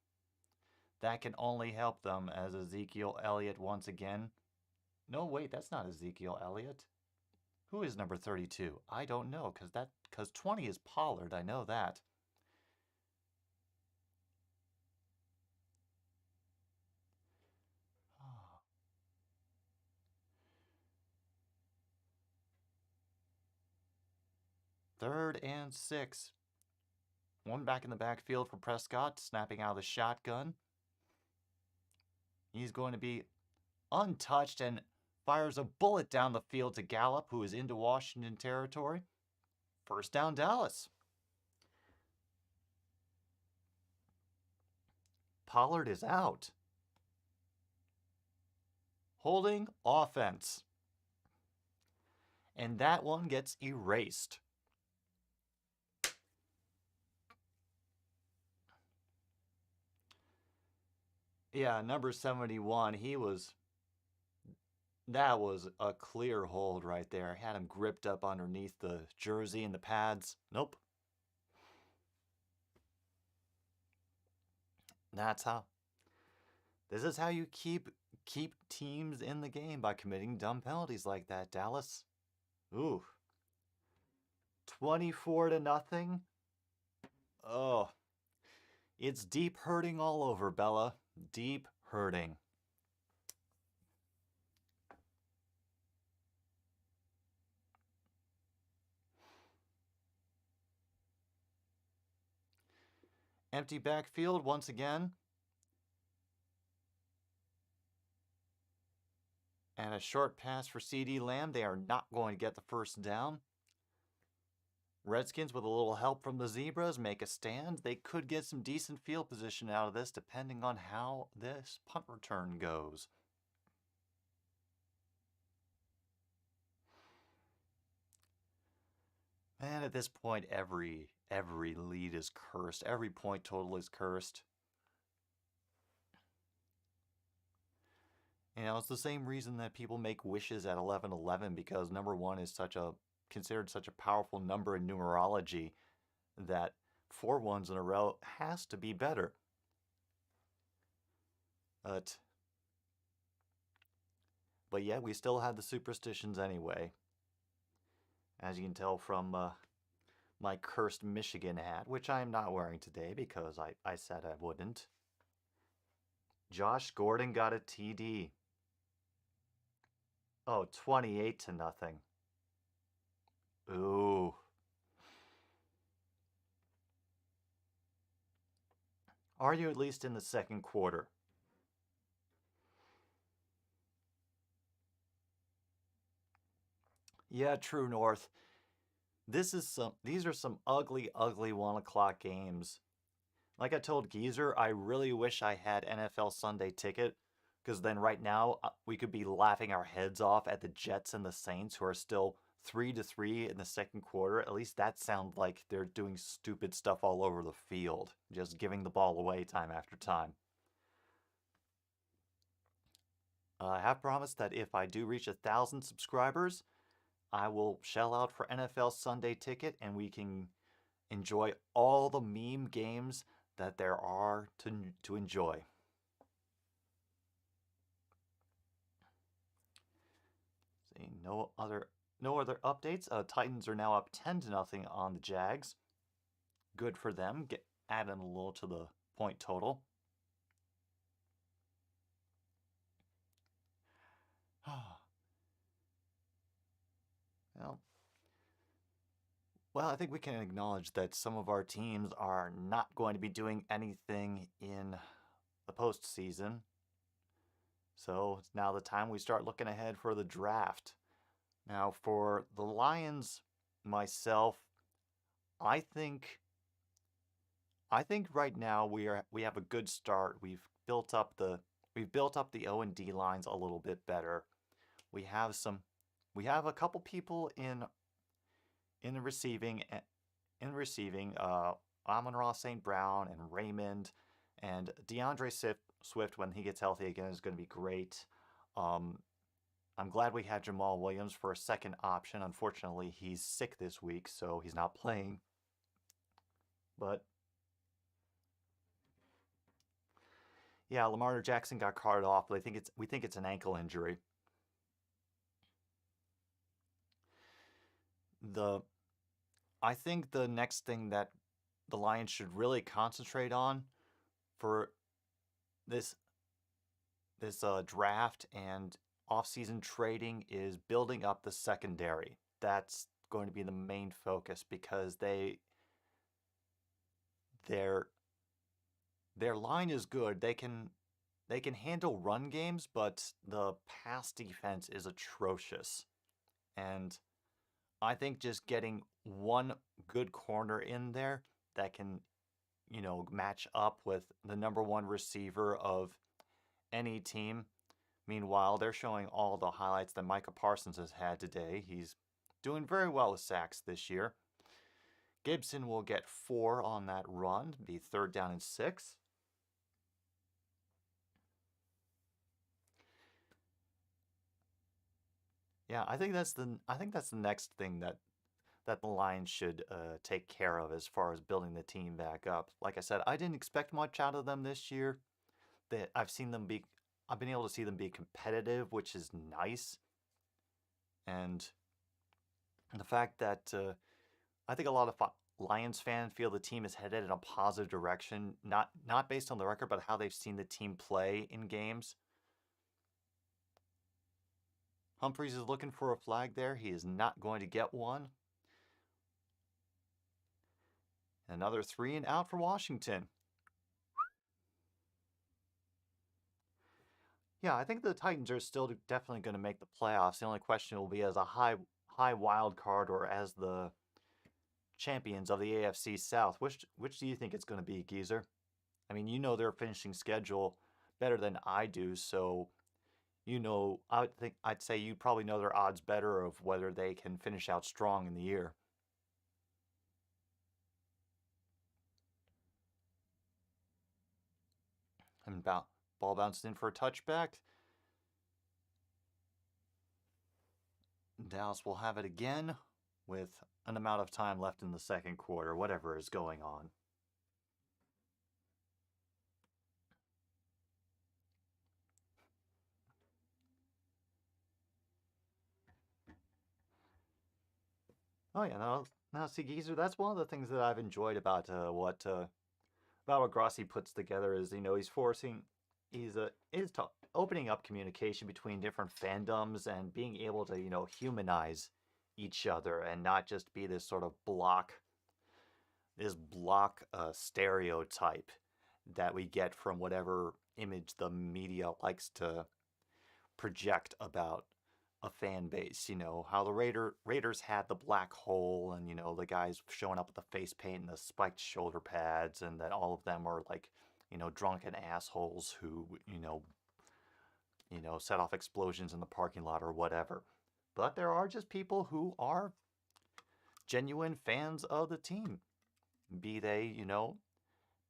That can only help them as Ezekiel Elliott once again. No, wait, that's not Ezekiel Elliott. Who is number 32? I don't know, because 20 is Pollard. I know that. Third and 6. One back in the backfield for Prescott, snapping out of the shotgun. He's going to be untouched, and fires a bullet down the field to Gallup, who is into Washington territory. First down, Dallas. Pollard is out. Holding offense. And that one gets erased. Yeah, number 71, that was a clear hold right there. Had him gripped up underneath the jersey and the pads. Nope. This is how you keep teams in the game, by committing dumb penalties like that, Dallas. Ooh. 24-0. Oh. It's deep hurting all over, Bella. Deep hurting. Empty backfield once again. And a short pass for CeeDee Lamb. They are not going to get the first down. Redskins, with a little help from the Zebras, make a stand. They could get some decent field position out of this, depending on how this punt return goes. And at this point, every lead is cursed. Every point total is cursed. You know, it's the same reason that people make wishes at 11-11, because number 1 is considered such a powerful number in numerology that 4 ones in a row has to be better. But yeah, we still have the superstitions anyway. As you can tell from my cursed Michigan hat, which I am not wearing today because I said I wouldn't. Josh Gordon got a TD. Oh, 28-0. Ooh. Are you at least in the second quarter? Yeah, true North. These are some ugly 1 o'clock games. Like I told Geezer, I really wish I had NFL Sunday Ticket, because then right now we could be laughing our heads off at the Jets and the Saints, who are still 3-3 in the second quarter. At least that sounds like they're doing stupid stuff all over the field, just giving the ball away time after time. I have promised that if I do reach 1,000 subscribers, I will shell out for NFL Sunday Ticket, and we can enjoy all the meme games that there are to enjoy. See, no other updates. Titans are now up 10-0 on the Jags. Good for them. Adding a little to the point total. Well, I think we can acknowledge that some of our teams are not going to be doing anything in the postseason. So it's now the time we start looking ahead for the draft. Now, for the Lions, myself, I think right now we have a good start. We've built up the O&D lines a little bit better. We have a couple people in receiving, Amon-Ra St. Brown and Raymond, and DeAndre Swift, when he gets healthy again, is going to be great. I'm glad we had Jamal Williams for a second option. Unfortunately, he's sick this week, so he's not playing. But yeah, Lamar Jackson got carted off, but we think it's an ankle injury. I think the next thing that the Lions should really concentrate on for this draft and off-season trading is building up the secondary. That's going to be the main focus, because their line is good. they can handle run games, but the pass defense is atrocious. And I think just getting one good corner in there that can, match up with the number one receiver of any team. Meanwhile, they're showing all the highlights that Micah Parsons has had today. He's doing very well with sacks this year. Gibson will get 4 on that run, be 3rd down and 6. Yeah, I think that's the next thing that the Lions should take care of as far as building the team back up. Like I said, I didn't expect much out of them this year. That I've been able to see them be competitive, which is nice. And the fact that I think a lot of Lions fans feel the team is headed in a positive direction, not based on the record, but how they've seen the team play in games. Humphreys is looking for a flag there. He is not going to get one. Another 3 and out for Washington. Yeah, I think the Titans are still definitely going to make the playoffs. The only question will be as a high wild card or as the champions of the AFC South. Which do you think it's going to be, Geezer? I mean, you know their finishing schedule better than I do, so I'd say you probably know their odds better of whether they can finish out strong in the year. And ball bounced in for a touchback. Dallas will have it again with an amount of time left in the second quarter, whatever is going on. Oh yeah, now see, Geezer, that's one of the things that I've enjoyed about what Grossi puts together is he's opening up communication between different fandoms and being able to humanize each other and not just be this sort of block stereotype that we get from whatever image the media likes to project about a fan base. How the Raiders had the black hole and the guys showing up with the face paint and the spiked shoulder pads, and that all of them are like drunken assholes who set off explosions in the parking lot or whatever. But there are just people who are genuine fans of the team, be they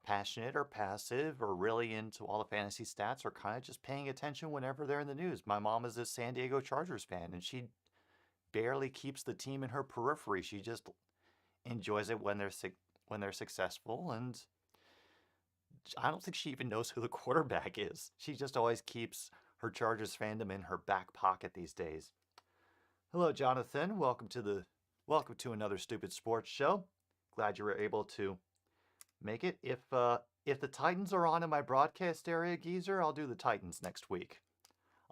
passionate or passive or really into all the fantasy stats or kind of just paying attention whenever they're in the news. My mom is a San Diego Chargers fan and she barely keeps the team in her periphery. She just enjoys it when they're successful, and I don't think she even knows who the quarterback is. She just always keeps her Chargers fandom in her back pocket these days. Hello, Jonathan. Welcome to another Stupid Sports Show. Glad you were able to make it. If the Titans are on in my broadcast area, Geezer, I'll do the Titans next week.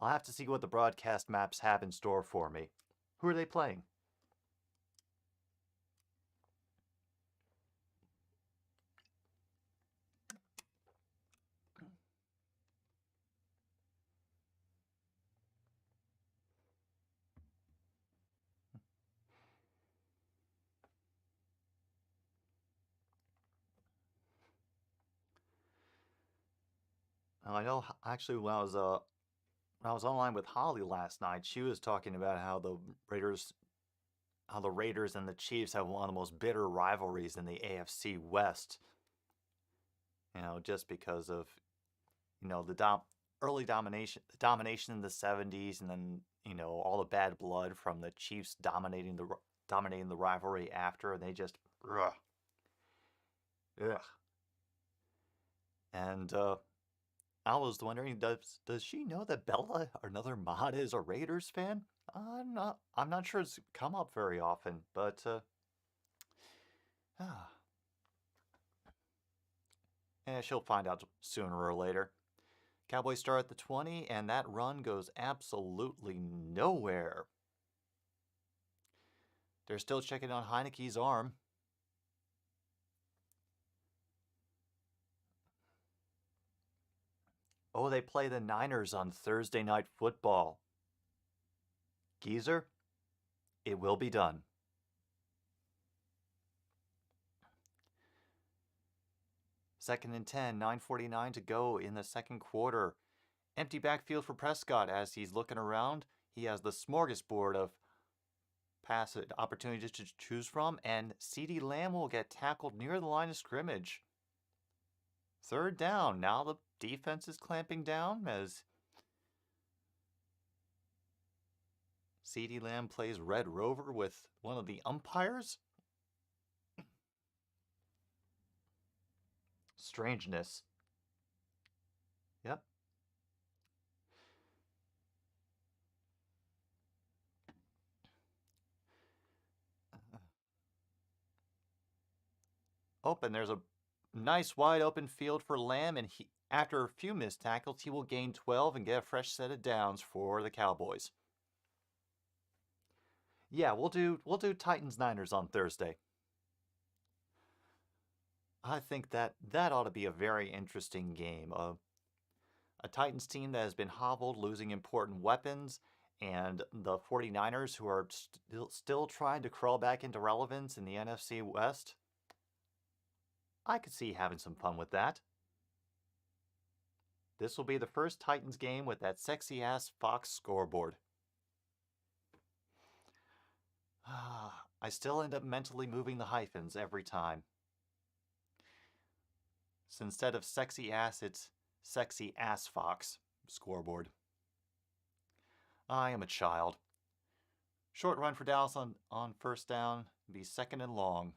I'll have to see what the broadcast maps have in store for me. Who are they playing? I know actually when I was online with Holly last night, she was talking about how the Raiders and the Chiefs have one of the most bitter rivalries in the AFC West. Just because of the early domination in the '70s, and then all the bad blood from the Chiefs dominating the rivalry after, and they just ugh, ugh. And I was wondering, does she know that Bella, another mod, is a Raiders fan? I'm not sure it's come up very often, but she'll find out sooner or later. Cowboys start at the 20, and that run goes absolutely nowhere. They're still checking on Heineke's arm. Oh, they play the Niners on Thursday Night Football. Geezer, it will be done. Second and 10, 9:49 to go in the second quarter. Empty backfield for Prescott as he's looking around. He has the smorgasbord of pass opportunities to choose from, and CeeDee Lamb will get tackled near the line of scrimmage. Third down. Now the defense is clamping down as CeeDee Lamb plays Red Rover with one of the umpires. Strangeness. Yep. Oh, and there's a nice wide open field for Lamb, and after a few missed tackles, he will gain 12 and get a fresh set of downs for the Cowboys. Yeah, we'll do Titans Niners on Thursday. I think that ought to be a very interesting game. A Titans team that has been hobbled, losing important weapons, and the 49ers who are still trying to crawl back into relevance in the NFC West. I could see having some fun with that. This will be the first Titans game with that sexy-ass Fox scoreboard. I still end up mentally moving the hyphens every time. So instead of sexy ass, it's sexy ass Fox scoreboard. I am a child. Short run for Dallas on first down. Be second and long.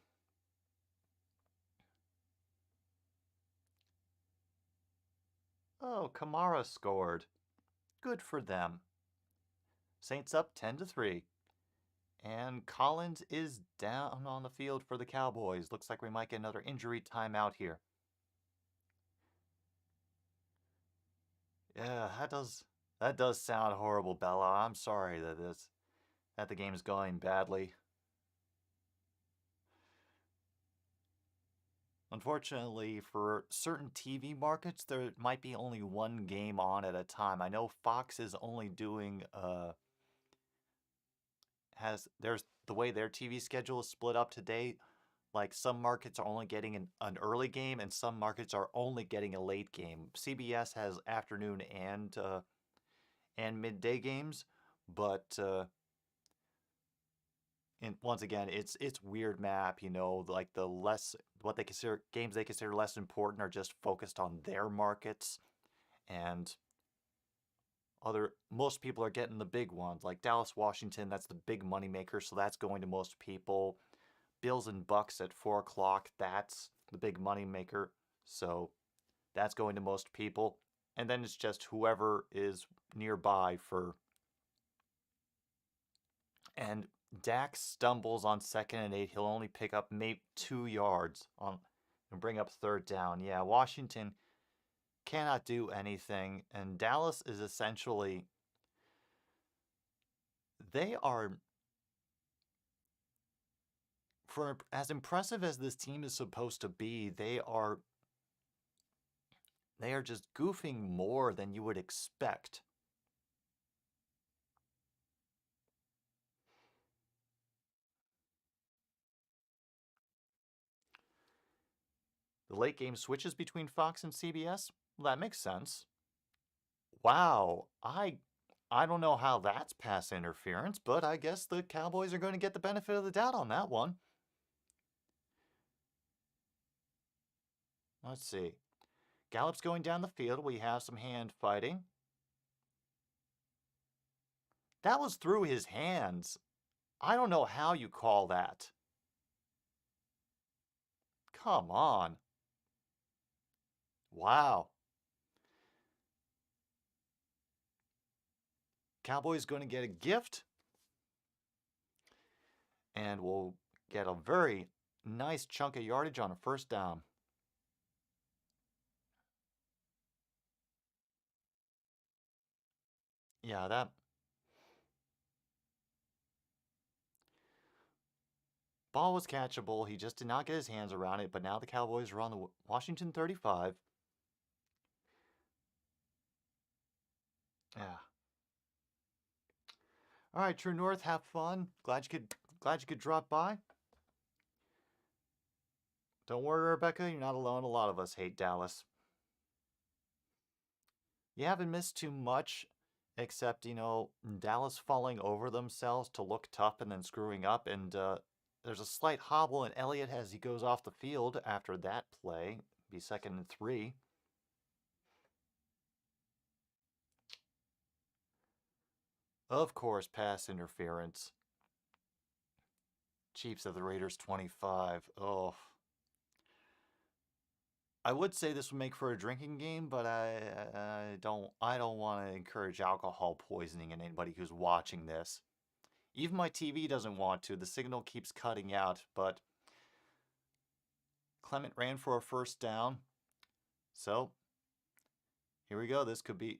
Oh, Kamara scored. Good for them. Saints up 10-3. And Collins is down on the field for the Cowboys. Looks like we might get another injury timeout here. Yeah, that does sound horrible, Bella. I'm sorry that the game's going badly. Unfortunately, for certain TV markets, there might be only one game on at a time. I know Fox is only doing there's the way their TV schedule is split up today. Like some markets are only getting an early game, and some markets are only getting a late game. CBS has afternoon and midday games, but and once again, it's weird map. Like the less what they consider games they consider less important are just focused on their markets, and most people are getting the big ones like Dallas, Washington. That's the big money maker, so that's going to most people. Bills and Bucks at 4 o'clock. That's the big money maker, so that's going to most people. And then it's just whoever is nearby for. And Dak stumbles on 2nd and 8. He'll only pick up maybe 2 yards on and bring up third down. Yeah, Washington cannot do anything, and Dallas is essentially they are for as impressive as this team is supposed to be, they are just goofing more than you would expect. The late game switches between Fox and CBS? Well, that makes sense. Wow, I don't know how that's pass interference, but I guess the Cowboys are going to get the benefit of the doubt on that one. Let's see. Gallup's going down the field. We have some hand fighting. That was through his hands. I don't know how you call that. Come on. Wow. Cowboys going to get a gift. And we'll get a very nice chunk of yardage on a first down. Yeah, that. Ball was catchable. He just did not get his hands around it, but now the Cowboys are on the Washington 35. Yeah. All right, True North, have fun. Glad you could drop by. Don't worry, Rebecca, you're not alone. A lot of us hate Dallas. You haven't missed too much, except, Dallas falling over themselves to look tough and then screwing up. And there's a slight hobble in Elliott as he goes off the field after that play. Be 2nd and 3. Of course, pass interference. Chiefs of the Raiders 25. Oh. I would say this would make for a drinking game, but I don't want to encourage alcohol poisoning in anybody who's watching this. Even my TV doesn't want to. The signal keeps cutting out, but Clement ran for a first down. So, here we go. This could be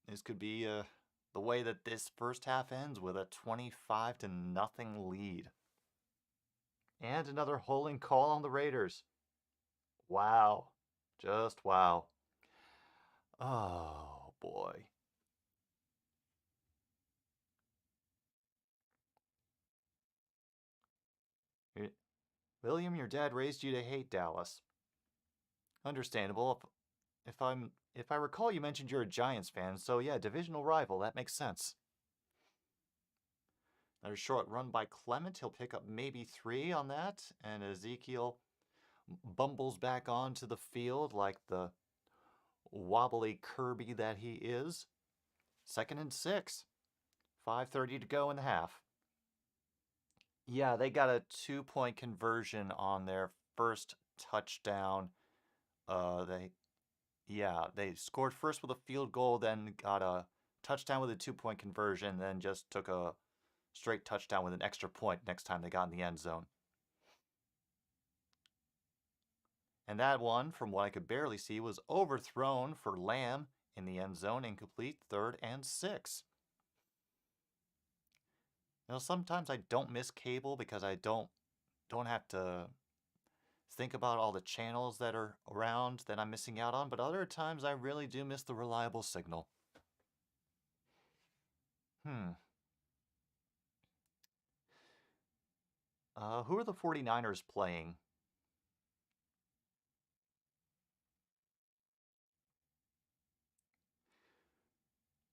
the way that this first half ends, with a 25-0 lead. And another holding call on the Raiders. Wow. Just wow. Oh, boy. William, your dad raised you to hate Dallas. Understandable. If I recall, you mentioned you're a Giants fan, so yeah, divisional rival. That makes sense. Another short run by Clement. He'll pick up maybe 3 on that, and Ezekiel bumbles back onto the field like the wobbly Kirby that he is. 2nd and 6. 5:30 to go in the half. Yeah, they got a 2-point conversion on their first touchdown. They scored first with a field goal, then got a touchdown with a 2-point conversion, then just took a straight touchdown with an extra point next time they got in the end zone. And that one, from what I could barely see, was overthrown for Lamb in the end zone, incomplete, 3rd and 6. Sometimes I don't miss cable because I don't have to think about all the channels that are around that I'm missing out on, but other times I really do miss the reliable signal. Hmm. Who are the 49ers playing?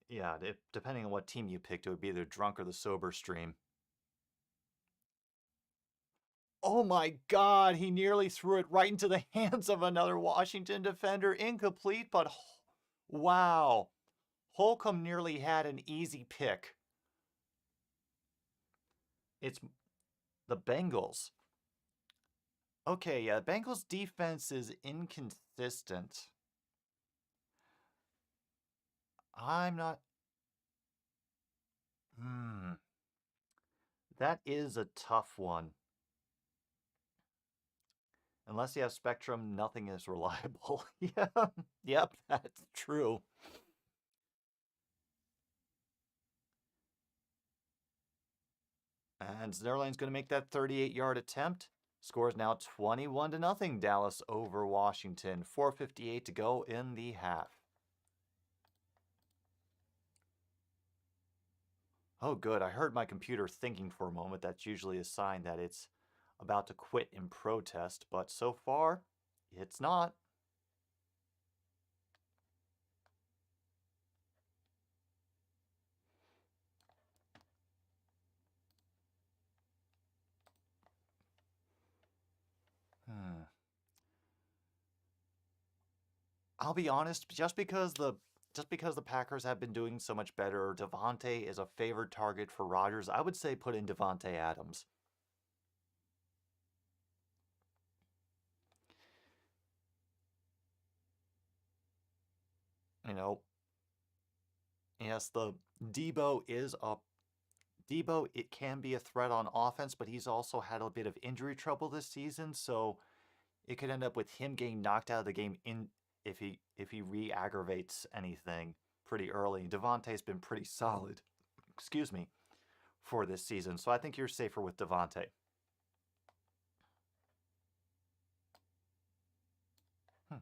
Yeah, depending on what team you picked, it would be the drunk or the sober stream. Oh my God, he nearly threw it right into the hands of another Washington defender. Incomplete, but wow. Holcomb nearly had an easy pick. It's the Bengals. Okay, yeah, Bengals defense is inconsistent. I'm not. Hmm. That is a tough one. Unless you have Spectrum, nothing is reliable. Yeah, yep, that's true. And Zerline's going to make that 38-yard attempt. Score is now 21-0, Dallas over Washington. 4:58 to go in the half. Oh, good. I heard my computer thinking for a moment. That's usually a sign that it's about to quit in protest, but so far, it's not. Hmm. I'll be honest, just because the Packers have been doing so much better, Devontae is a favored target for Rodgers. I would say put in Devontae Adams. You know, yes, the Debo is a Debo. It can be a threat on offense, but he's also had a bit of injury trouble this season, so it could end up with him getting knocked out of the game in if he re-aggravates anything pretty early. Devontae's been pretty solid, excuse me, for this season, so I think you're safer with Devontae. Hmm.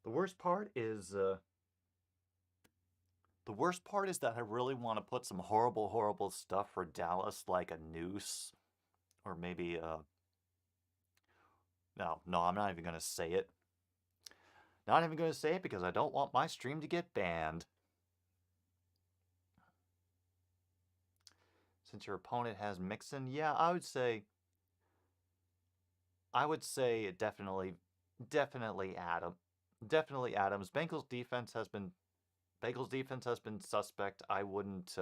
The worst part is that I really want to put some horrible, horrible stuff for Dallas, like a noose, or maybe no, I'm not even gonna say it. Not even gonna say it because I don't want my stream to get banned. Since your opponent has Mixon, yeah, I would say definitely Adam. Definitely Adams. Bengals defense has been suspect. I wouldn't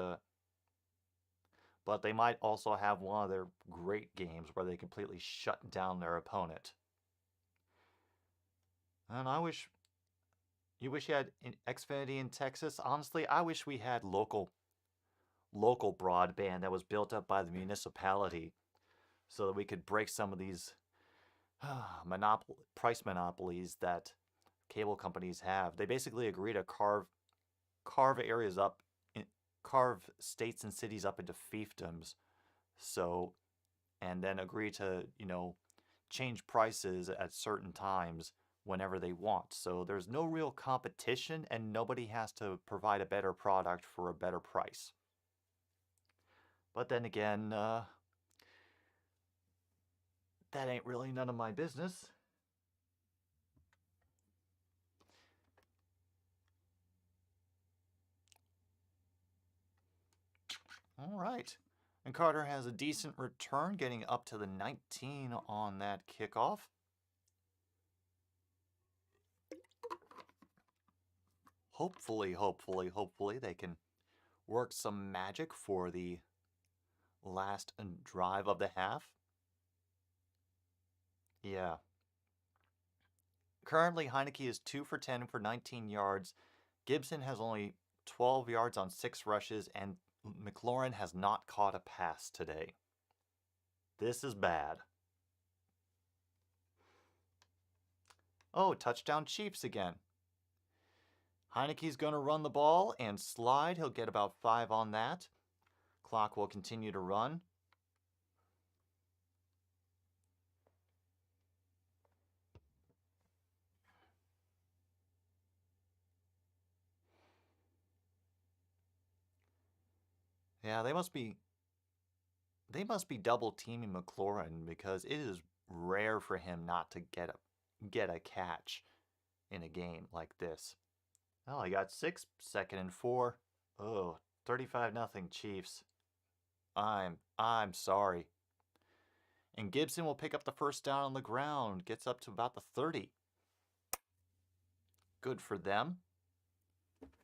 but they might also have one of their great games where they completely shut down their opponent. And you wish you had Xfinity in Texas. Honestly, I wish we had local broadband that was built up by the municipality so that we could break some of these price monopolies that cable companies have. They basically agree to carve areas up, carve states and cities up into fiefdoms. So, and then agree to, change prices at certain times whenever they want. So there's no real competition and nobody has to provide a better product for a better price. But then again, that ain't really none of my business. All right. And Carter has a decent return, getting up to the 19 on that kickoff. Hopefully, they can work some magic for the last drive of the half. Yeah. Currently, Heineke is 2 for 10 for 19 yards. Gibson has only 12 yards on 6 rushes, and McLaurin has not caught a pass today. This is bad. Oh, touchdown Chiefs again. Heineke's going to run the ball and slide. He'll get about 5 on that. Clock will continue to run. Yeah, they must be double teaming McLaurin because it is rare for him not to get a catch in a game like this. Oh, I got 6, 2nd and 4. Oh, 35-0 Chiefs. I'm sorry. And Gibson will pick up the first down on the ground, gets up to about the 30. Good for them.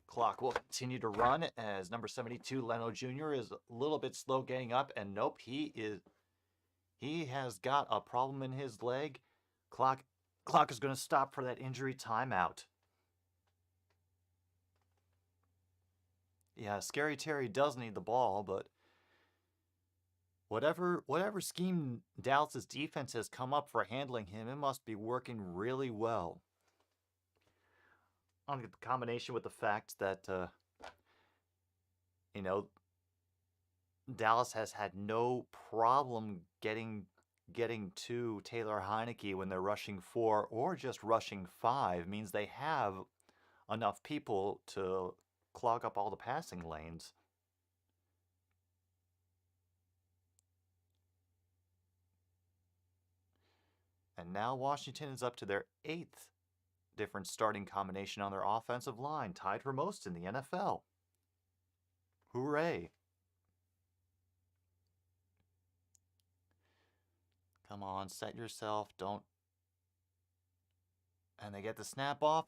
Clock will continue to run as number 72, Leno Jr. is a little bit slow getting up, and nope, he has got a problem in his leg. Clock is going to stop for that injury timeout. Yeah, Scary Terry does need the ball, but whatever scheme Dallas's defense has come up for handling him, it must be working really well. On the combination with the fact that Dallas has had no problem getting to Taylor Heineke when they're rushing 4 or just rushing 5 means they have enough people to clog up all the passing lanes. And now Washington is up to their 8th different starting combination on their offensive line, tied for most in the NFL. Hooray. Come on, set yourself, don't. And they get the snap off.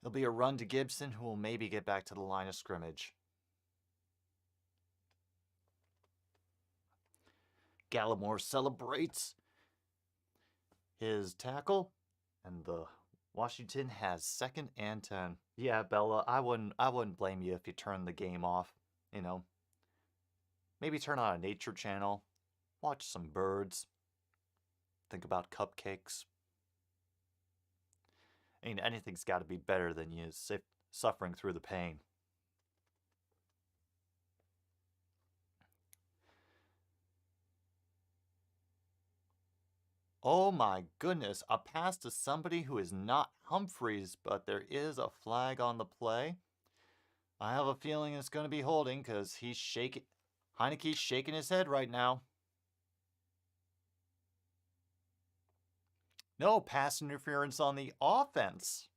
It'll be a run to Gibson, who will maybe get back to the line of scrimmage. Gallimore celebrates his tackle, and the Washington has 2nd and 10. Yeah, Bella, I wouldn't blame you if you turned the game off. Maybe turn on a nature channel, watch some birds, think about cupcakes. I mean, anything's got to be better than you suffering through the pain. Oh my goodness, a pass to somebody who is not Humphreys, but there is a flag on the play. I have a feeling it's going to be holding because he's shaking. Heineke's shaking his head right now. No pass interference on the offense.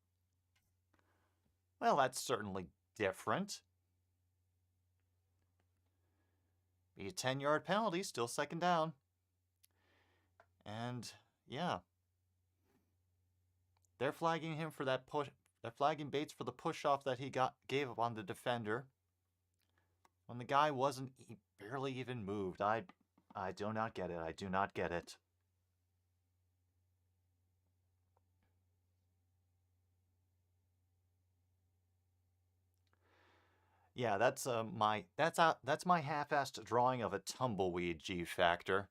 Well, that's certainly different. Be a 10-yard penalty, still second down. And yeah, they're flagging him for that push. They're flagging Bates for the push-off that he gave up on the defender when the guy wasn't barely even moved. I do not get it. I do not get it. Yeah, that's my half-assed drawing of a tumbleweed G factor.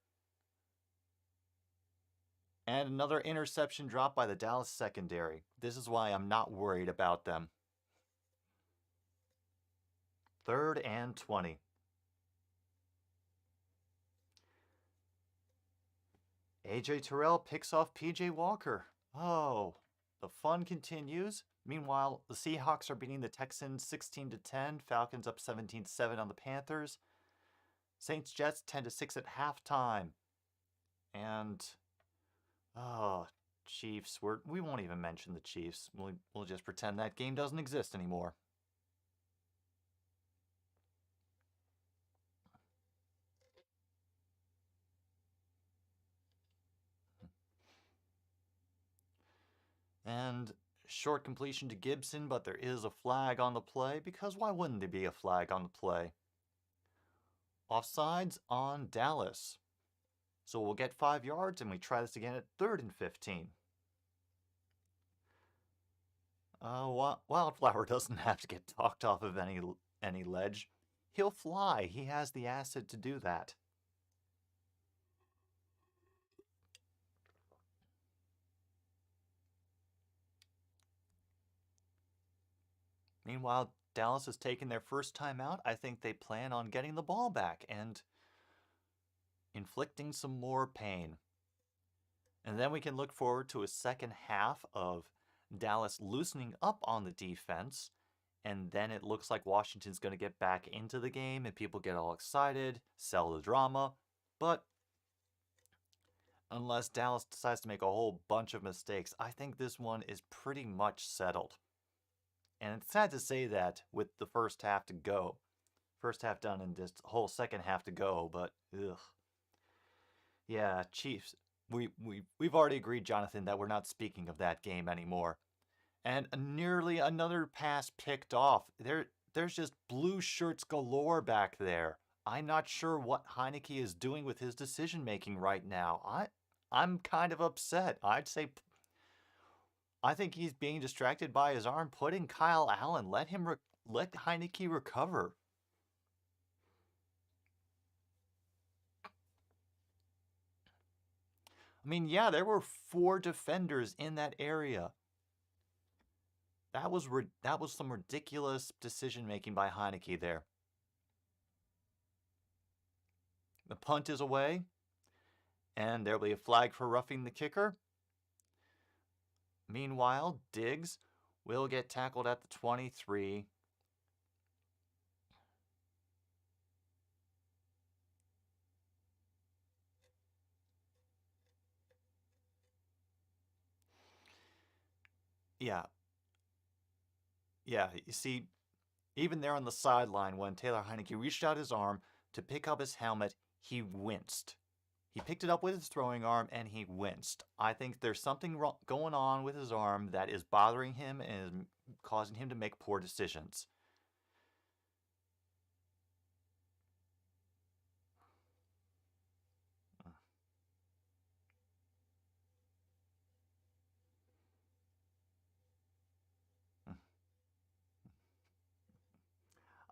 And another interception dropped by the Dallas secondary. This is why I'm not worried about them. 3rd and 20. AJ Terrell picks off PJ Walker. Oh, the fun continues. Meanwhile, the Seahawks are beating the Texans 16-10. Falcons up 17-7 on the Panthers. Saints Jets 10-6 at halftime. And Chiefs. We won't even mention the Chiefs. We'll just pretend that game doesn't exist anymore. And short completion to Gibson, but there is a flag on the play, because why wouldn't there be a flag on the play? Offsides on Dallas. So we'll get 5 yards, and we try this again at 3rd and 15. Wildflower doesn't have to get talked off of any ledge. He'll fly. He has the acid to do that. Meanwhile, Dallas has taken their first time out. I think they plan on getting the ball back and inflicting some more pain. And then we can look forward to a second half of Dallas loosening up on the defense. And then it looks like Washington's going to get back into the game and people get all excited, sell the drama. But unless Dallas decides to make a whole bunch of mistakes, I think this one is pretty much settled. And it's sad to say that with the first half to go. First half done and this whole second half to go, but ugh. Yeah, Chiefs. We've already agreed, Jonathan, that we're not speaking of that game anymore. And nearly another pass picked off. There's just blue shirts galore back there. I'm not sure what Heineke is doing with his decision making right now. I'm kind of upset. I think he's being distracted by his arm. Put in Kyle Allen. Let Heineke recover. I mean, yeah, there were 4 defenders in that area. That was some ridiculous decision making by Heineke there. The punt is away, and there'll be a flag for roughing the kicker. Meanwhile, Diggs will get tackled at the 23. Yeah. Yeah, you see, even there on the sideline when Taylor Heineke reached out his arm to pick up his helmet, he winced. He picked it up with his throwing arm and he winced. I think there's something going on with his arm that is bothering him and causing him to make poor decisions.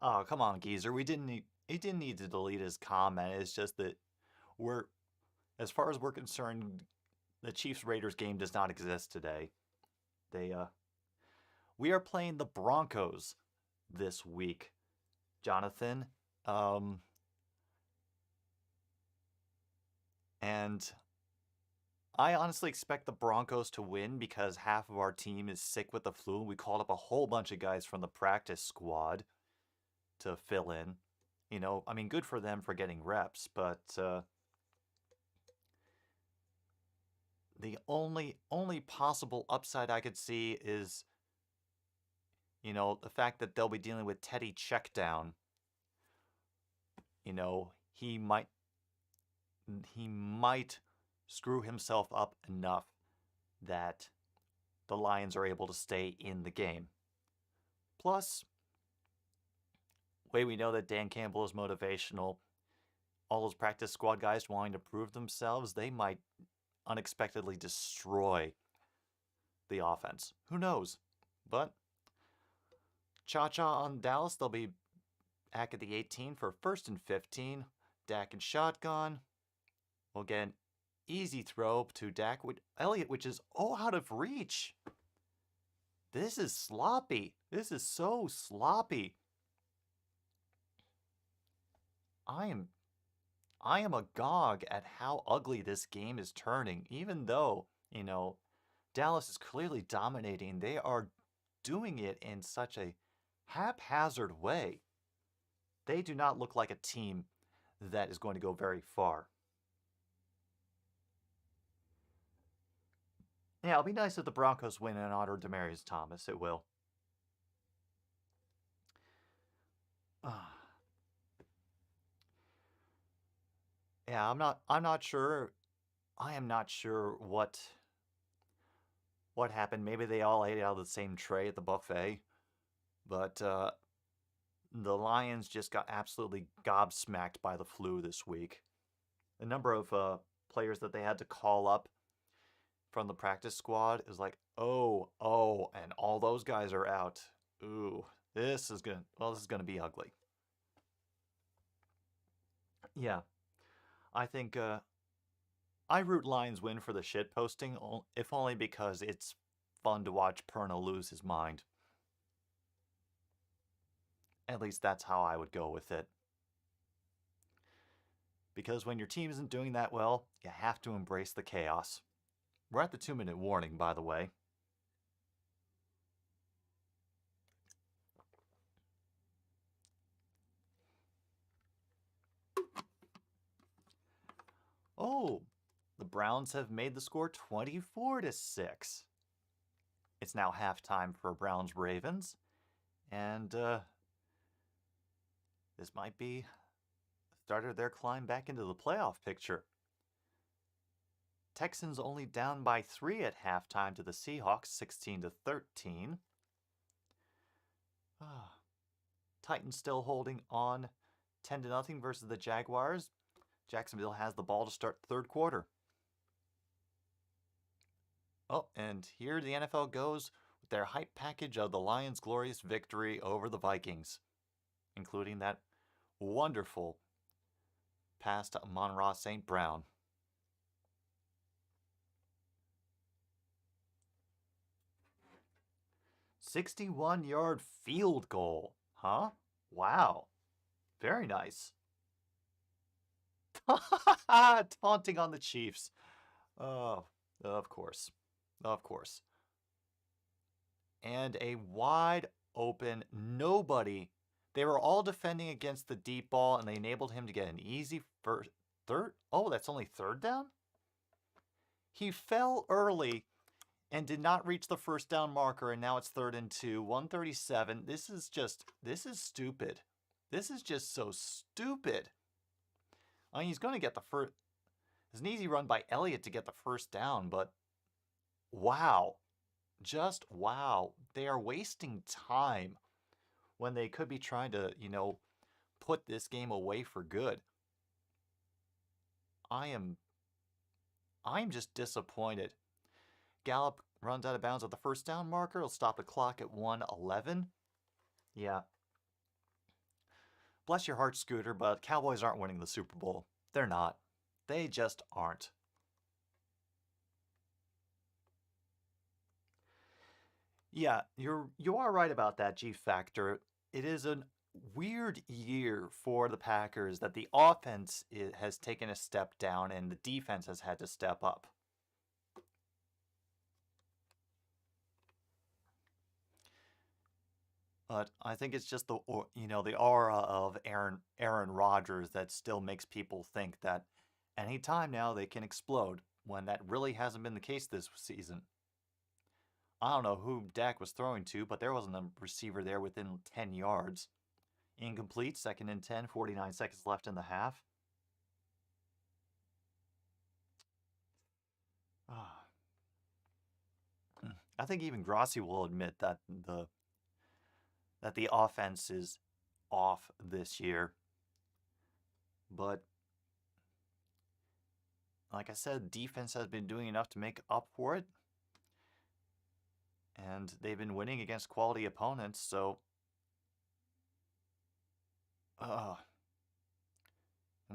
Oh, come on, Geezer. He didn't need to delete his comment. It's just that as far as we're concerned, the Chiefs Raiders game does not exist today. We are playing the Broncos this week, Jonathan. And I honestly expect the Broncos to win because half of our team is sick with the flu. We called up a whole bunch of guys from the practice squad to fill in. You know, I mean, good for them for getting reps, but the only possible upside I could see is, you know, the fact that they'll be dealing with Teddy Checkdown. You know, he might screw himself up enough that the Lions are able to stay in the game. Plus, way we know that Dan Campbell is motivational, all those practice squad guys wanting to prove themselves, they might unexpectedly destroy the offense. Who knows? But cha-cha on Dallas, they'll be back at the 18 for 1st and 15. Dak and shotgun. We'll get an easy throw to Dak with Elliott, which is out of reach. This is sloppy. This is so sloppy. I am agog at how ugly this game is turning, even though, you know, Dallas is clearly dominating. They are doing it in such a haphazard way. They do not look like a team that is going to go very far. Yeah, it'll be nice if the Broncos win in honor of Demaryius Thomas. It will. Yeah, I'm not sure. I am not sure what happened. Maybe they all ate out of the same tray at the buffet. But the Lions just got absolutely gobsmacked by the flu this week. The number of players that they had to call up from the practice squad is like, oh, and all those guys are out. Ooh, this is gonna be ugly. Yeah, I think I root Lions win for the shit posting, if only because it's fun to watch Perna lose his mind. At least that's how I would go with it. Because when your team isn't doing that well, you have to embrace the chaos. We're at the 2-minute warning, by the way. Oh, the Browns have made the score 24-6. It's now halftime for Browns-Ravens, and this might be the start of their climb back into the playoff picture. Texans only down by 3 at halftime to the Seahawks, 16-13. Titans still holding on 10-0 versus the Jaguars. Jacksonville has the ball to start the third quarter. Oh, and here the NFL goes with their hype package of the Lions' glorious victory over the Vikings, including that wonderful pass to Amon-Ra St. Brown. 61-yard field goal. Huh? Wow. Very nice. Taunting on the Chiefs. Oh, of course. Of course. And a wide open nobody. They were all defending against the deep ball, and they enabled him to get an easy third. Oh, that's only third down? He fell early and did not reach the first down marker, and now it's 3rd and 2, 137. This is stupid. This is just so stupid. I mean, he's going to get the first. It's an easy run by Elliott to get the first down, but wow. Just wow. They are wasting time when they could be trying to, put this game away for good. I'm just disappointed. Gallup runs out of bounds at the first down marker. He'll stop the clock at 1:11. Yeah. Bless your heart, Scooter, but Cowboys aren't winning the Super Bowl. They're not. They just aren't. Yeah, you are right about that, G Factor. It is a weird year for the Packers that the offense has taken a step down and the defense has had to step up. But I think it's just the aura of Aaron Rodgers that still makes people think that any time now they can explode when that really hasn't been the case this season. I don't know who Dak was throwing to, but there wasn't a receiver there within 10 yards. Incomplete, 2nd and 10, 49 seconds left in the half. Ah, I think even Grossi will admit that the offense is off this year. But like I said, defense has been doing enough to make up for it. And they've been winning against quality opponents, so and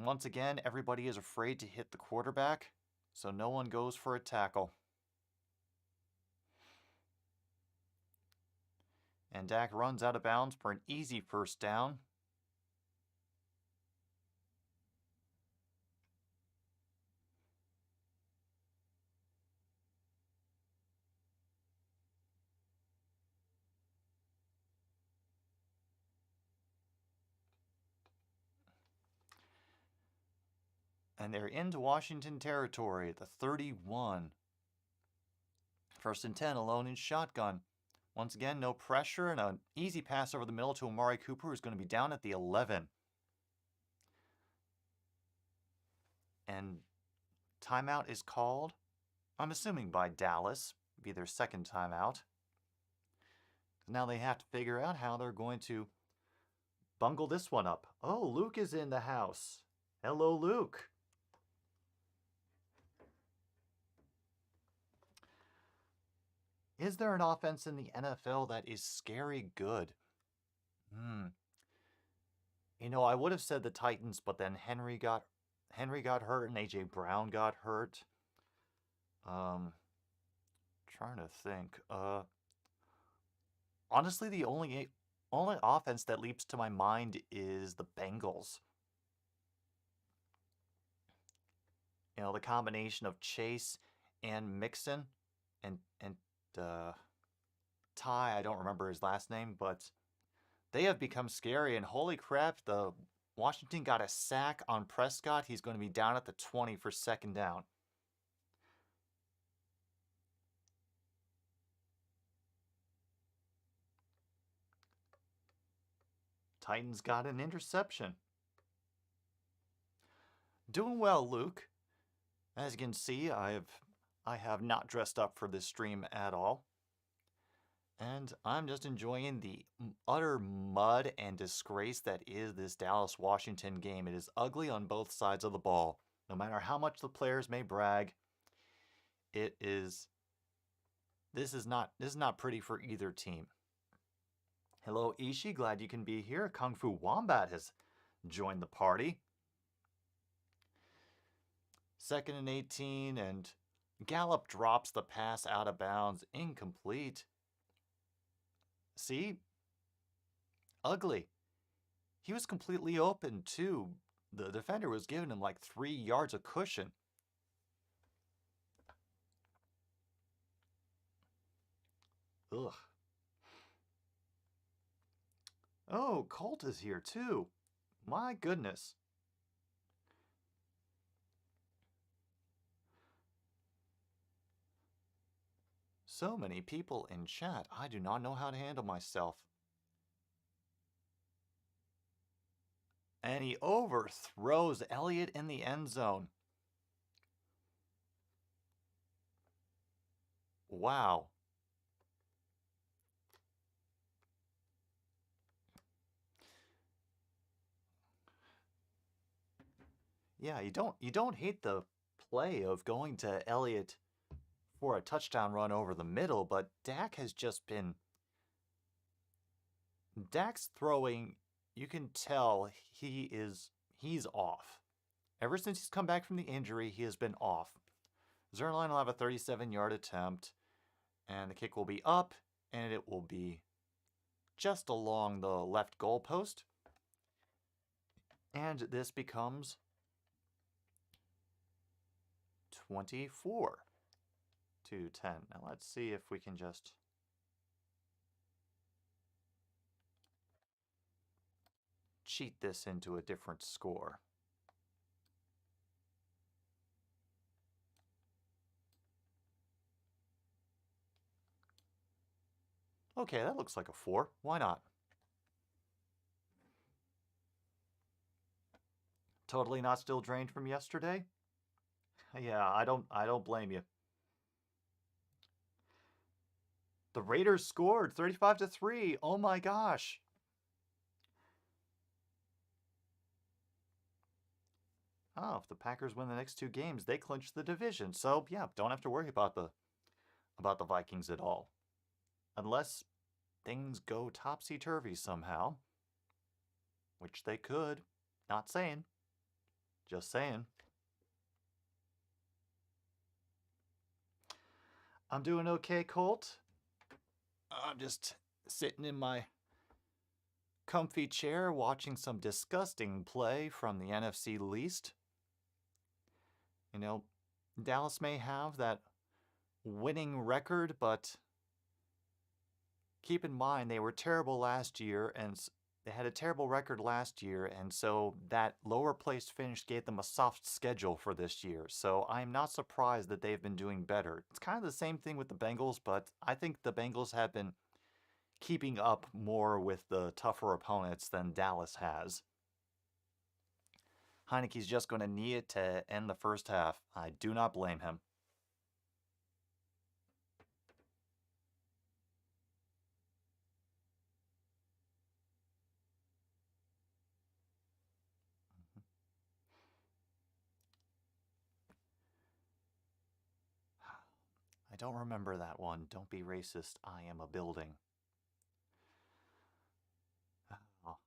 once again, everybody is afraid to hit the quarterback, so no one goes for a tackle. And Dak runs out of bounds for an easy first down. And they're into Washington territory at the 31. 1st and 10, alone in shotgun. Once again, no pressure and an easy pass over the middle to Amari Cooper, who's going to be down at the 11. And timeout is called, I'm assuming by Dallas, be their second timeout. Now they have to figure out how they're going to bungle this one up. Oh, Luke is in the house. Hello, Luke. Is there an offense in the NFL that is scary good? I would have said the Titans, but then Henry got hurt and AJ Brown got hurt. Trying to think. Honestly, the only offense that leaps to my mind is the Bengals. The combination of Chase and Mixon and Ty, I don't remember his last name, but they have become scary. And holy crap, the Washington got a sack on Prescott. He's going to be down at the 20 for 2nd down. Titans got an interception. Doing well, Luke. As you can see, I have not dressed up for this stream at all. And I'm just enjoying the utter mud and disgrace that is this Dallas-Washington game. It is ugly on both sides of the ball. No matter how much the players may brag, this is not pretty for either team. Hello, Ishii. Glad you can be here. Kung Fu Wombat has joined the party. 2nd and 18, and Gallup drops the pass out of bounds. Incomplete. See? Ugly. He was completely open, too. The defender was giving him like 3 yards of cushion. Ugh. Oh, Colt is here, too. My goodness. So many people in chat. I do not know how to handle myself. And he overthrows Elliott in the end zone. Wow. Yeah, you don't hate the play of going to Elliott for a touchdown run over the middle, but Dak's throwing, you can tell he's off. Ever since he's come back from the injury, he has been off. Zerline will have a 37-yard attempt, and the kick will be up, and it will be just along the left goalpost. And this becomes 24 to 10. Now let's see if we can just... cheat this into a different score. Okay, that looks like a 4. Why not? Totally not still drained from yesterday? Yeah, I don't blame you. The Raiders scored 35-3. Oh my gosh. Oh, if the Packers win the next 2 games, they clinch the division. So, yeah, don't have to worry about the Vikings at all. Unless things go topsy-turvy somehow, which they could. Not saying. Just saying. I'm doing okay, Colt. I'm just sitting in my comfy chair watching some disgusting play from the NFC least. You know, Dallas may have that winning record, but keep in mind they were terrible last year, and they had a terrible record last year, and so that lower place finish gave them a soft schedule for this year. So I'm not surprised that they've been doing better. It's kind of the same thing with the Bengals, but I think the Bengals have been keeping up more with the tougher opponents than Dallas has. Heineke's just going to need it to end the first half. I do not blame him. I don't remember that one. Don't be racist. I am a building.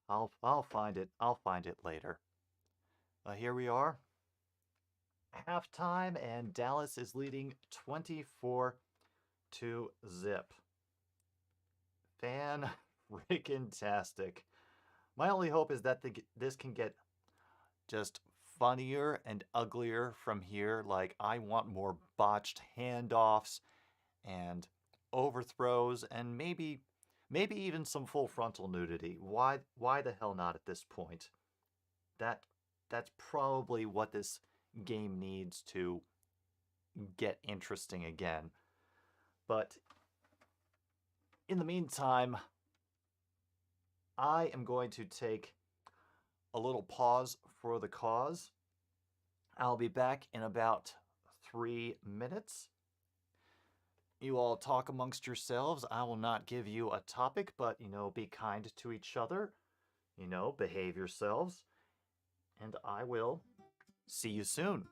I'll find it. I'll find it later. Here we are. Halftime, and Dallas is leading 24 to zip. Fan freaking tastic. My only hope is that this can get just funnier and uglier from here. Like, I want more botched handoffs and overthrows and maybe even some full frontal nudity. Why the hell not at this point? That's probably what this game needs to get interesting again. But in the meantime, I am going to take a little pause for the cause. I'll be back in about 3 minutes. You all talk amongst yourselves. I will not give you a topic, but, be kind to each other. Behave yourselves. And I will see you soon.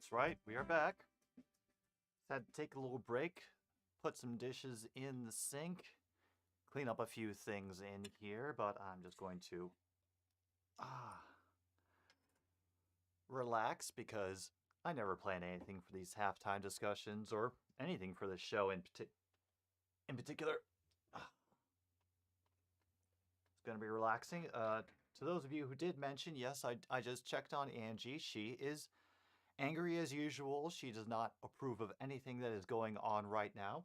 That's right, we are back. Had to take a little break, put some dishes in the sink, clean up a few things in here, but I'm just going to ah relax because I never plan anything for these halftime discussions or anything for the show in particular. Ah, it's going to be relaxing. To those of you who did mention, yes, I just checked on Angie. She is angry as usual. She does not approve of anything that is going on right now.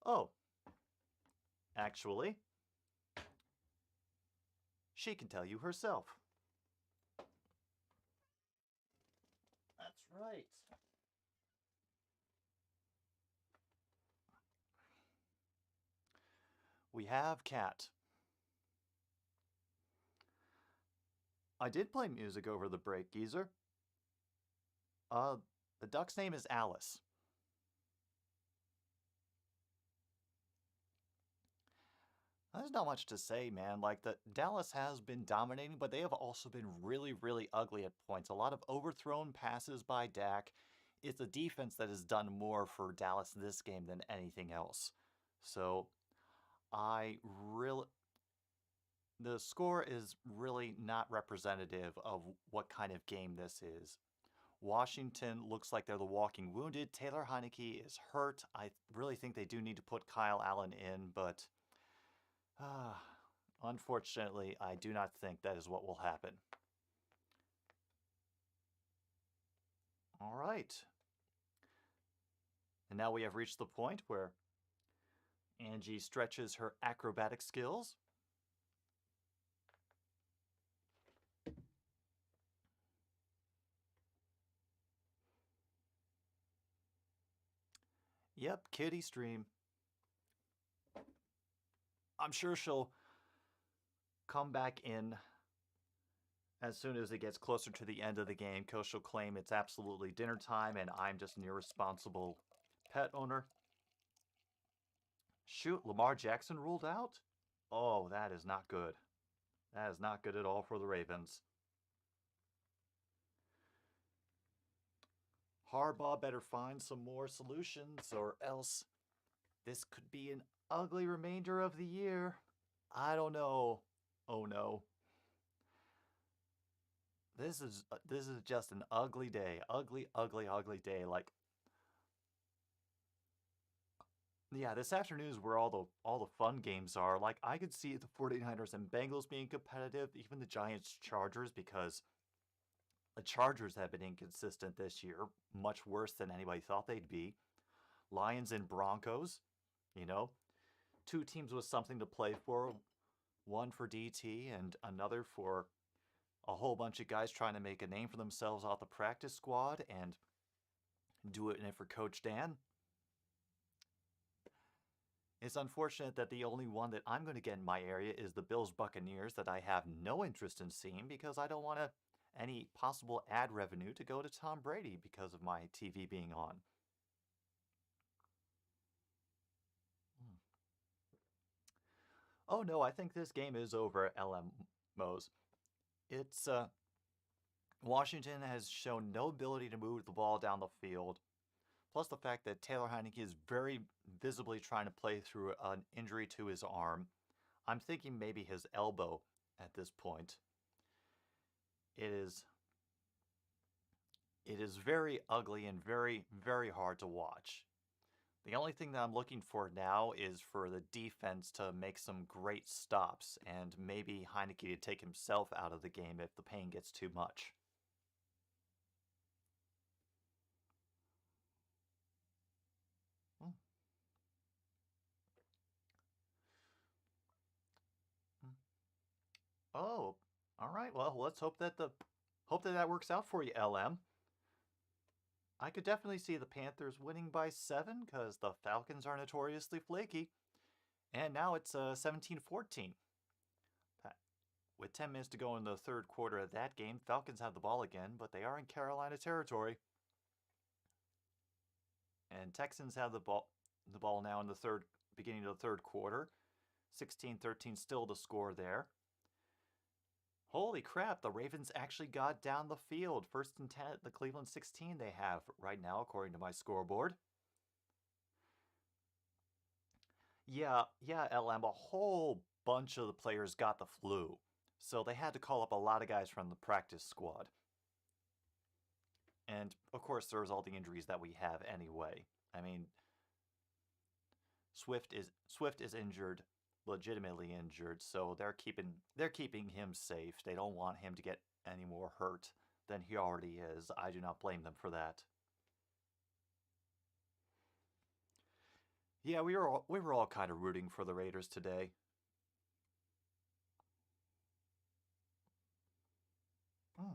Oh, actually, she can tell you herself. That's right. We have Cat. I did play music over the break, Geezer. Uh, the duck's name is Alice. There's not much to say, man. Like, the Dallas has been dominating, but they have also been really, really ugly at points. A lot of overthrown passes by Dak. It's a defense that has done more for Dallas this game than anything else. So, I really... The score is really not representative of what kind of game this is. Washington looks like they're the walking wounded. Taylor Heineke is hurt. I really think they do need to put Kyle Allen in, but uh, unfortunately, I do not think that is what will happen. All right. And now we have reached the point where Angie stretches her acrobatic skills. Yep, kitty stream. I'm sure she'll come back in as soon as it gets closer to the end of the game. Because she'll claim it's absolutely dinner time and I'm just an irresponsible pet owner. Shoot, Lamar Jackson ruled out? Oh, that is not good. That is not good at all for the Ravens. Harbaugh better find some more solutions or else this could be an ugly remainder of the year. I don't know. Oh no. This is just an ugly day. Ugly, ugly, ugly day. Like, yeah, this afternoon is where all the fun games are. Like, I could see the 49ers and Bengals being competitive, even the Giants Chargers, because the Chargers have been inconsistent this year, much worse than anybody thought they'd be. Lions and Broncos, you know, two teams with something to play for, one for DT and another for a whole bunch of guys trying to make a name for themselves off the practice squad and do it in it for Coach Dan. It's unfortunate that the only one that I'm going to get in my area is the Bills Buccaneers that I have no interest in seeing because I don't want any possible ad revenue to go to Tom Brady because of my TV being on. Hmm. Oh no, I think this game is over, LMOs. It's Washington has shown no ability to move the ball down the field. Plus the fact that Taylor Heineke is very visibly trying to play through an injury to his arm. I'm thinking maybe his elbow at this point. It is very ugly and very, very hard to watch. The only thing that I'm looking for now is for the defense to make some great stops and maybe Heineke to take himself out of the game if the pain gets too much. Hmm. Hmm. Oh, all right. Well, let's hope that that works out for you, LM. I could definitely see the Panthers winning by 7 because the Falcons are notoriously flaky. And now it's 17-14. With 10 minutes to go in the third quarter of that game, Falcons have the ball again, but they are in Carolina territory. And Texans have the ball now in the beginning of the third quarter. 16-13 still the score there. Holy crap, the Ravens actually got down the field. First and 10 at the Cleveland 16 they have right now, according to my scoreboard. Yeah, LM, a whole bunch of the players got the flu. So they had to call up a lot of guys from the practice squad. And of course, there's all the injuries that we have anyway. I mean, Swift is injured, legitimately injured, so they're keeping him safe. They don't want him to get any more hurt than he already is. I do not blame them for that. Yeah, we were all kind of rooting for the Raiders today. Hmm.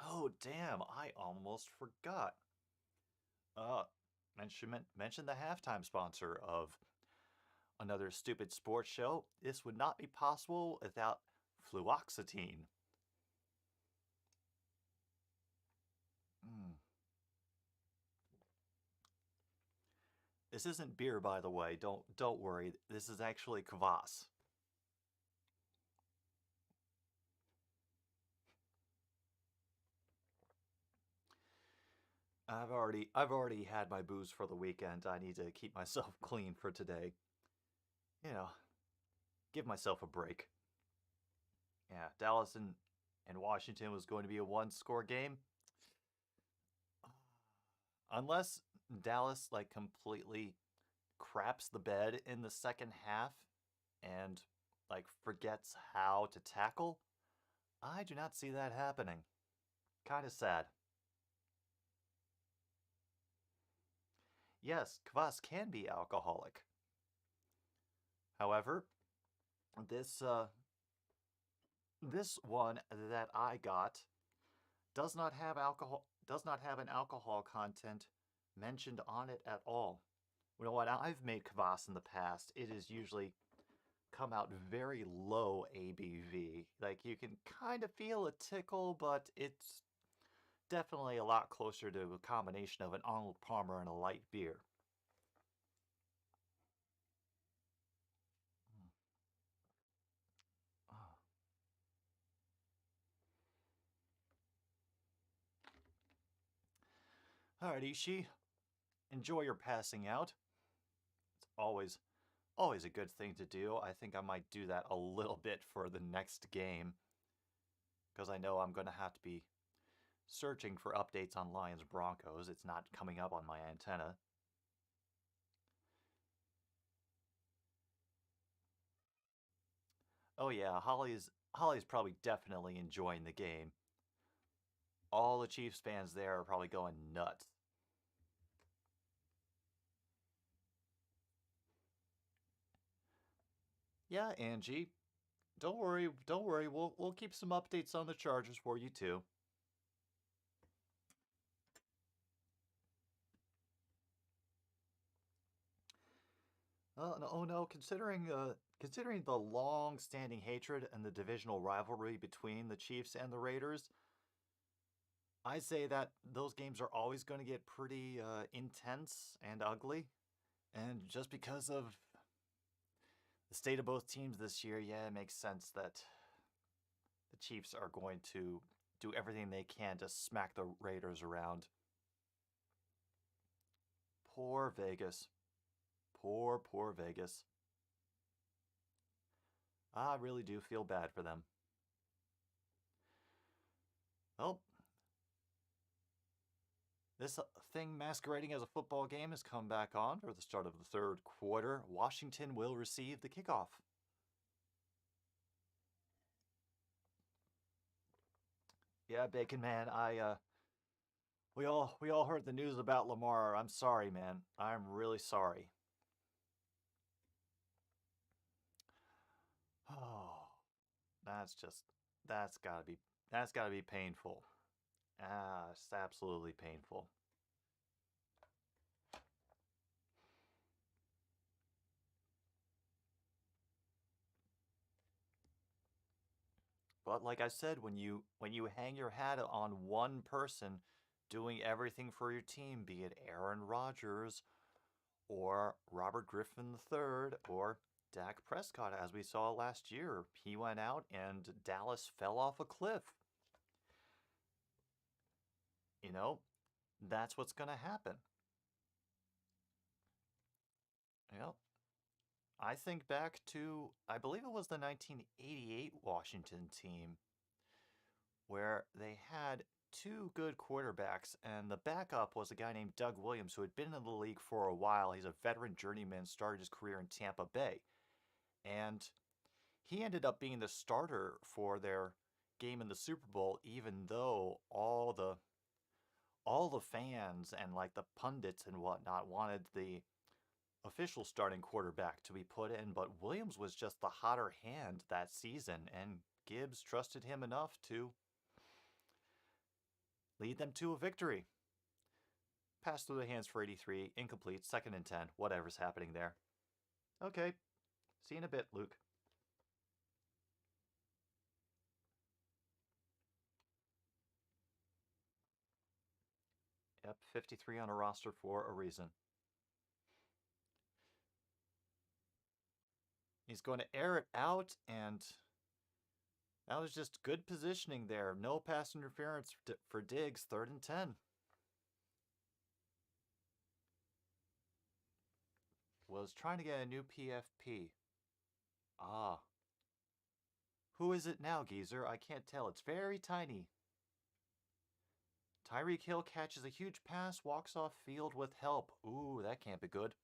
Oh damn! I almost forgot. Uh, mention the halftime sponsor of another stupid sports show. This would not be possible without fluoxetine. Mm. This isn't beer, by the way. Don't worry. This is actually kvass. I've already had my booze for the weekend. I need to keep myself clean for today. You know, give myself a break. Yeah, Dallas and Washington was going to be a one-score game. Unless Dallas like completely craps the bed in the second half and like forgets how to tackle, I do not see that happening. Kind of sad. Yes, kvass can be alcoholic. However, this this one that I got does not have an alcohol content mentioned on it at all. You know what? I've made kvass in the past. It has usually come out very low ABV. Like you can kind of feel a tickle, but it's definitely a lot closer to a combination of an Arnold Palmer and a light beer. Mm. Ah. All right, Ishi, enjoy your passing out. It's always a good thing to do. I think I might do that a little bit for the next game because I know I'm going to have to be searching for updates on Lions Broncos. It's not coming up on my antenna. Oh yeah, Holly's probably definitely enjoying the game. All the Chiefs fans there are probably going nuts. Yeah, Angie, don't worry. We'll keep some updates on the Chargers for you too. No, oh no, considering the long-standing hatred and the divisional rivalry between the Chiefs and the Raiders, I say that those games are always going to get pretty intense and ugly. And just because of the state of both teams this year, yeah, it makes sense that the Chiefs are going to do everything they can to smack the Raiders around. Poor Vegas. Poor Vegas. I really do feel bad for them. Well, this thing masquerading as a football game has come back on for the start of the third quarter. Washington will receive the kickoff. Yeah, Bacon Man, we all heard the news about Lamar. I'm sorry, man. I'm really sorry. Oh, that's just that's gotta be painful. Ah, it's absolutely painful. But like I said, when you hang your hat on one person doing everything for your team, be it Aaron Rodgers or Robert Griffin III, or Dak Prescott, as we saw last year. He went out and Dallas fell off a cliff. You know, that's what's going to happen. You know, I think back to, I believe it was the 1988 Washington team where they had two good quarterbacks, and the backup was a guy named Doug Williams, who had been in the league for a while. He's a veteran journeyman, started his career in Tampa Bay. And he ended up being the starter for their game in the Super Bowl, even though all the fans and like the pundits and whatnot wanted the official starting quarterback to be put in, but Williams was just the hotter hand that season, and Gibbs trusted him enough to lead them to a victory. Pass through the hands for 83, incomplete, 2nd and 10, whatever's happening there. Okay, see you in a bit, Luke. Yep, 53 on a roster for a reason. He's going to air it out, and that was just good positioning there. No pass interference for Diggs, 3rd and 10. Was trying to get a new PFP. Ah. Who is it now, Geezer? I can't tell. It's very tiny. Tyreek Hill catches a huge pass, walks off field with help. Ooh, that can't be good.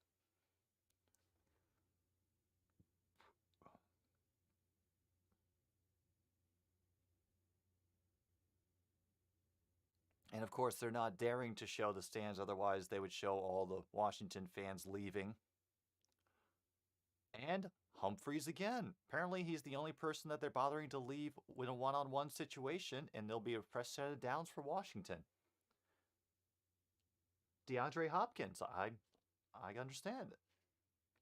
And of course, they're not daring to show the stands, otherwise, they would show all the Washington fans leaving. And Humphreys again. Apparently, he's the only person that they're bothering to leave in a one-on-one situation, and there'll be a fresh set of downs for Washington. DeAndre Hopkins, I understand.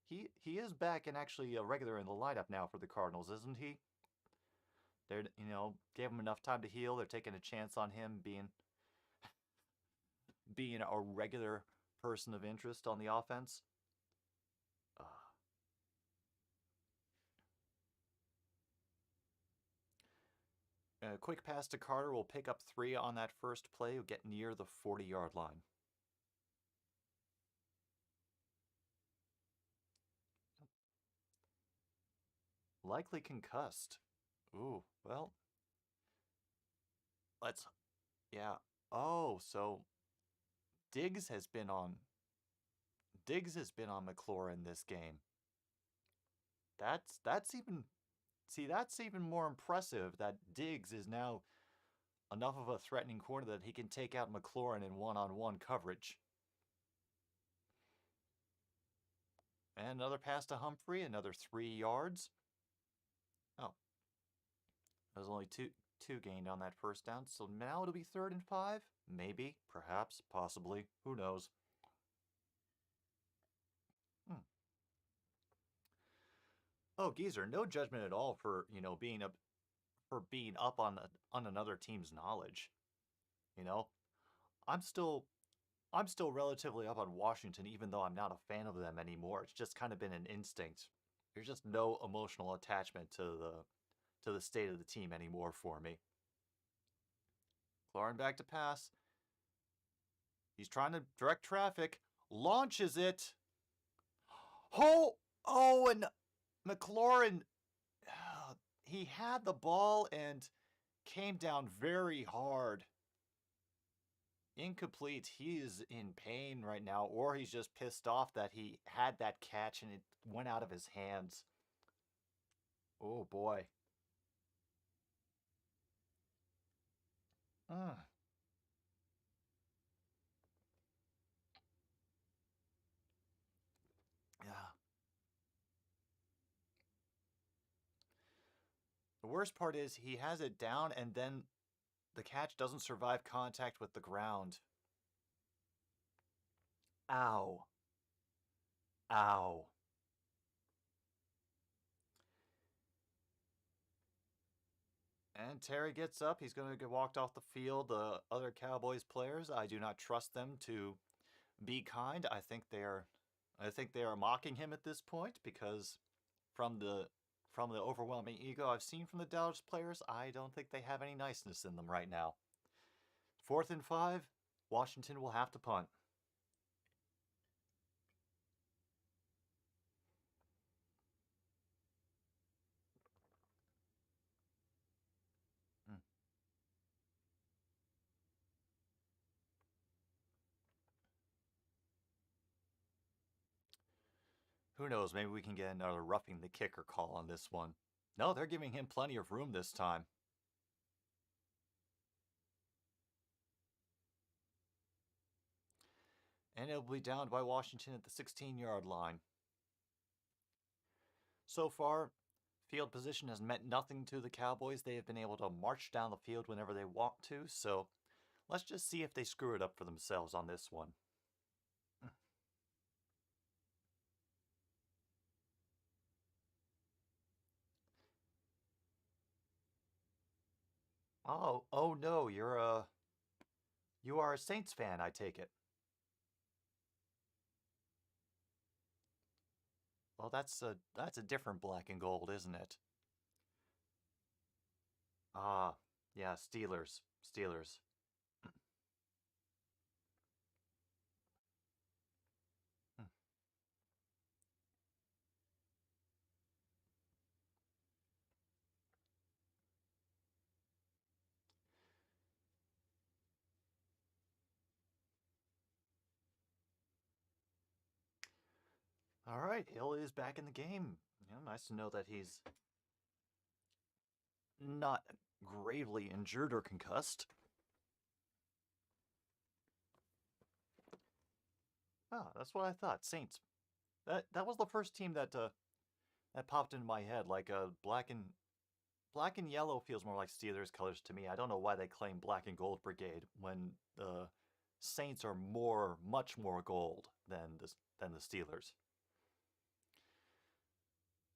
He is back and actually a regular in the lineup now for the Cardinals, isn't he? They're gave him enough time to heal. They're taking a chance on him being a regular person of interest on the offense. A quick pass to Carter will pick up 3 on that first play. Will get near the 40-yard line. Likely concussed. Ooh, well, yeah. Oh, so Diggs has been on McLaurin this game. That's even more impressive that Diggs is now enough of a threatening corner that he can take out McLaurin in one-on-one coverage. And another pass to Humphrey, another 3 yards. Oh, there's only two gained on that first down, so now it'll be 3rd and 5? Maybe, perhaps, possibly, who knows. Oh, Geezer, no judgment at all for, being up on another team's knowledge. You know, I'm still I'm still relatively up on Washington, even though I'm not a fan of them anymore. It's just kind of been an instinct. There's just no emotional attachment to the state of the team anymore for me. Clarin back to pass. He's trying to direct traffic. Launches it. And McLaurin, he had the ball and came down very hard. Incomplete. He is in pain right now, or he's just pissed off that he had that catch and it went out of his hands. Oh boy. Uh, yeah. The worst part is he has it down and then the catch doesn't survive contact with the ground. Ow. Ow. And Terry gets up. He's going to get walked off the field. The other Cowboys players, I do not trust them to be kind. I think they're I think they are mocking him at this point because from the from the overwhelming ego I've seen from the Dallas players, I don't think they have any niceness in them right now. 4th and 5, Washington will have to punt. Hmm. Who knows, maybe we can get another roughing the kicker call on this one. No, they're giving him plenty of room this time. And it'll be downed by Washington at the 16-yard line. So far, field position has meant nothing to the Cowboys. They have been able to march down the field whenever they want to, so let's just see if they screw it up for themselves on this one. Oh no, you are a Saints fan, I take it. Well, that's a different black and gold, isn't it? Ah, yeah, Steelers. Steelers. All right, Hill is back in the game. Nice to know that he's not gravely injured or concussed. Ah, that's what I thought. Saints. That was the first team that popped into my head. Like black and yellow feels more like Steelers colors to me. I don't know why they claim black and gold brigade when the Saints are much more gold than the Steelers.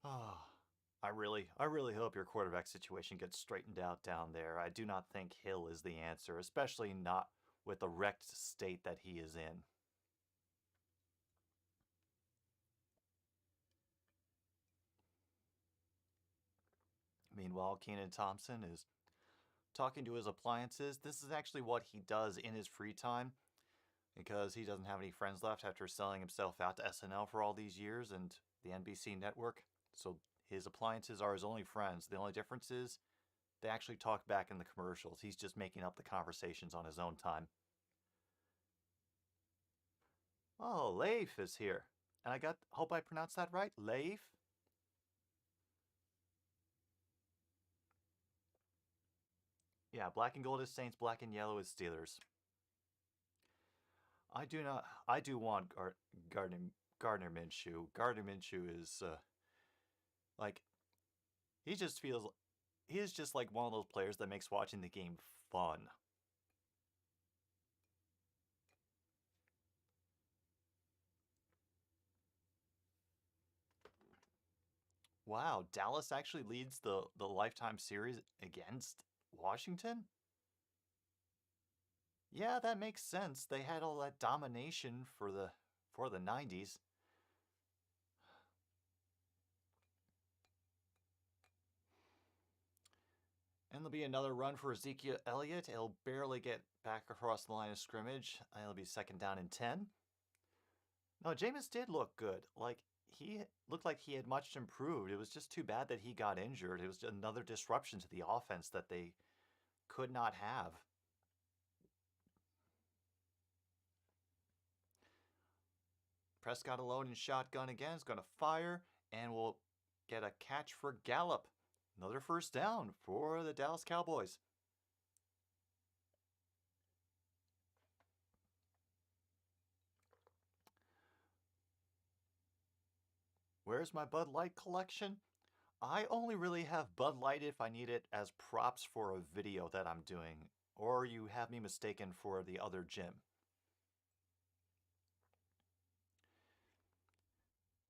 Ah, I really hope your quarterback situation gets straightened out down there. I do not think Hill is the answer, especially not with the wrecked state that he is in. Meanwhile, Keenan Thompson is talking to his appliances. This is actually what he does in his free time because he doesn't have any friends left after selling himself out to SNL for all these years and the NBC network. So his appliances are his only friends. The only difference is they actually talk back in the commercials. He's just making up the conversations on his own time. Oh, Leif is here. And hope I pronounced that right. Leif? Yeah, black and gold is Saints, black and yellow is Steelers. I do want Gardner Minshew. Gardner Minshew is, like, he just feels, he is just like one of those players that makes watching the game fun. Wow, Dallas actually leads the lifetime series against Washington? Yeah, that makes sense. They had all that domination for the 90s. And there'll be another run for Ezekiel Elliott. He'll barely get back across the line of scrimmage. It'll be 2nd down and 10. No, Jameis did look good. Like, he looked like he had much improved. It was just too bad that he got injured. It was another disruption to the offense that they could not have. Prescott alone in shotgun again is going to fire and will get a catch for Gallup. Another 1st down for the Dallas Cowboys. Where's my Bud Light collection? I only really have Bud Light if I need it as props for a video that I'm doing, or you have me mistaken for the other Jim.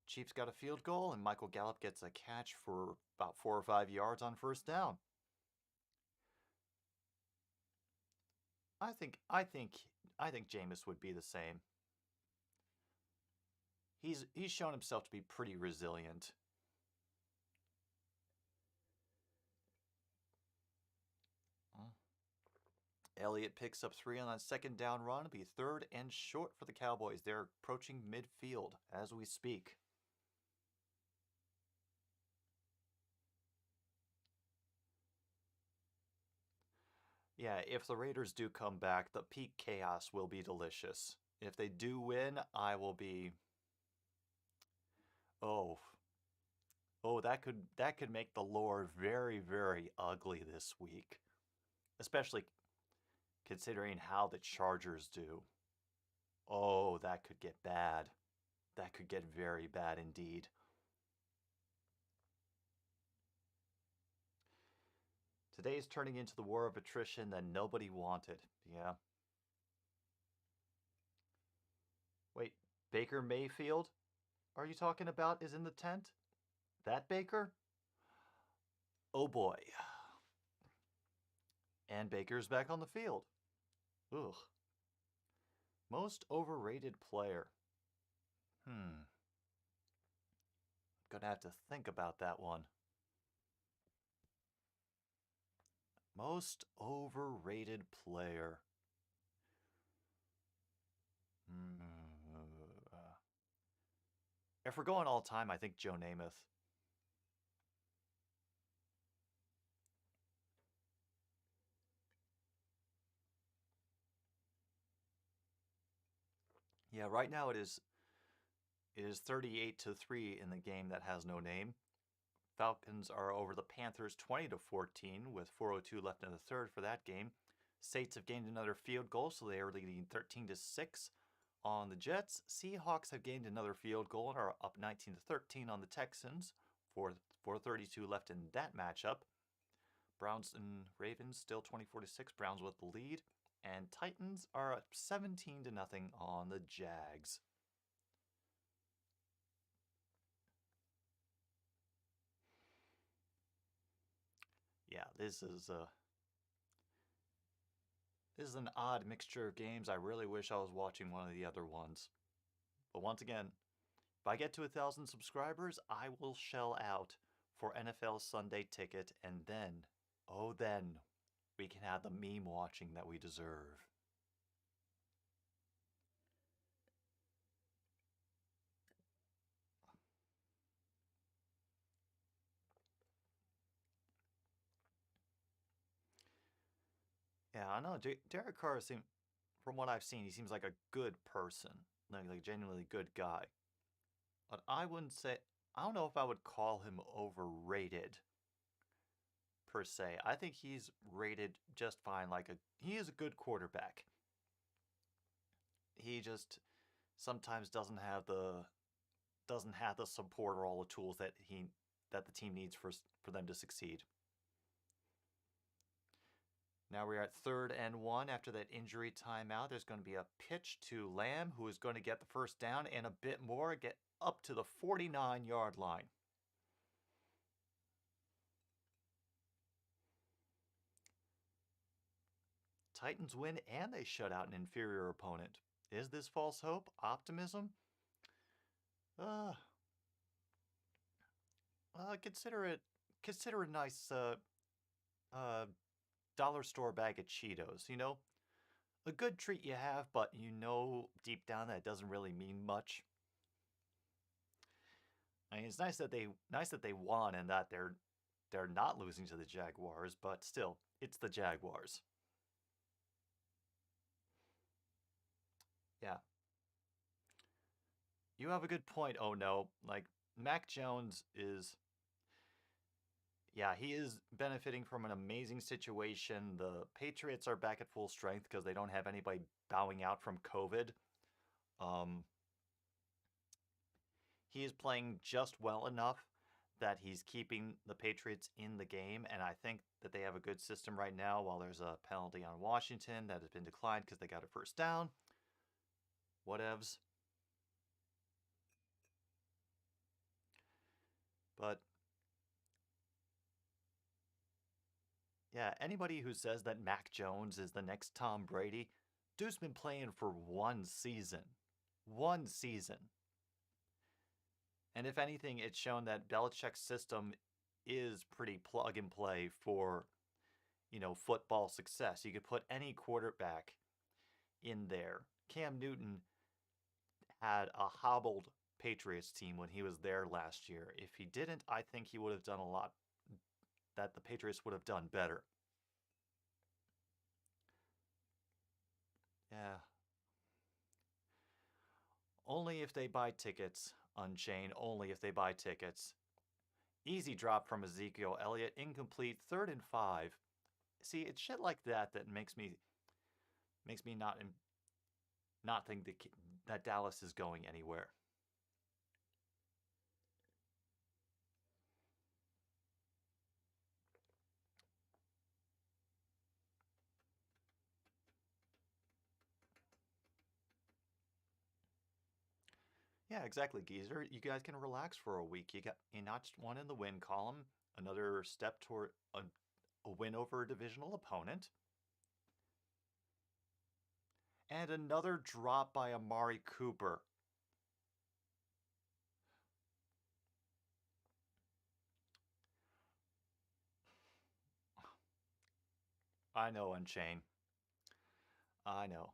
Chiefs got a field goal, and Michael Gallup gets a catch for about 4 or 5 yards on 1st down. I think I think I think Jameis would be the same. he's shown himself to be pretty resilient. Elliott picks up 3 on that second down run. It'll be third and short for the Cowboys. They're approaching midfield as we speak. Yeah, if the Raiders do come back, the peak chaos will be delicious. If they do win, I will be... Oh. Oh, that could make the lore very, very ugly this week. Especially considering how the Chargers do. Oh, that could get bad. That could get very bad indeed. Today's turning into the war of attrition that nobody wanted. Yeah. Wait, Baker Mayfield? Are you talking about is in the tent? That Baker? Oh boy. And Baker's back on the field. Ugh. Most overrated player. Gonna have to think about that one. Most overrated player. If we're going all time, I think Joe Namath. Yeah, right now it is 38-3 in the game that has no name. Falcons are over the Panthers 20-14 with 4:02 left in the third for that game. Saints have gained another field goal, so they are leading 13-6 on the Jets. Seahawks have gained another field goal and are up 19-13 on the Texans. 4:32 left in that matchup. Browns and Ravens still 24-6. Browns with the lead. And Titans are up 17-0 on the Jags. Yeah, this is an odd mixture of games. I really wish I was watching one of the other ones. But once again, if I get to 1,000 subscribers, I will shell out for NFL Sunday Ticket, and then, oh then, we can have the meme watching that we deserve. Yeah, I know. Derek Carr from what I've seen, he seems like a good person, like a genuinely good guy. But I wouldn't say, I don't know if I would call him overrated per se. I think he's rated just fine. He is a good quarterback. He just sometimes doesn't have the support or all the tools that the team needs for them to succeed. Now we're at 3rd and 1 after that injury timeout. There's going to be a pitch to Lamb, who is going to get the first down and a bit more, get up to the 49-yard line. Titans win and they shut out an inferior opponent. Is this false hope? Optimism? Consider a nice dollar store bag of Cheetos, you know? A good treat you have, but you know deep down that it doesn't really mean much. I mean, it's nice that they won and that they're not losing to the Jaguars, but still, it's the Jaguars. Yeah. You have a good point. Oh no, Mac Jones is yeah, he is benefiting from an amazing situation. The Patriots are back at full strength because they don't have anybody bowing out from COVID. Um, he is playing just well enough that he's keeping the Patriots in the game, and I think that they have a good system right now. While there's a penalty on Washington that has been declined because they got a first down. Whatevs. But yeah, anybody who says that Mac Jones is the next Tom Brady, dude's been playing for one season. One season. And if anything, it's shown that Belichick's system is pretty plug and play for, football success. You could put any quarterback in there. Cam Newton had a hobbled Patriots team when he was there last year. If he didn't, I think he would have done a lot that the Patriots would have done better. Yeah. Only if they buy tickets, Unchained. Only if they buy tickets. Easy drop from Ezekiel Elliott. Incomplete. 3rd and 5. See, it's shit like that that makes me not think that Dallas is going anywhere. Yeah, exactly, Geezer. You guys can relax for a week. You notched one in the win column, another step toward a win over a divisional opponent, and another drop by Amari Cooper. I know, Unchained. I know.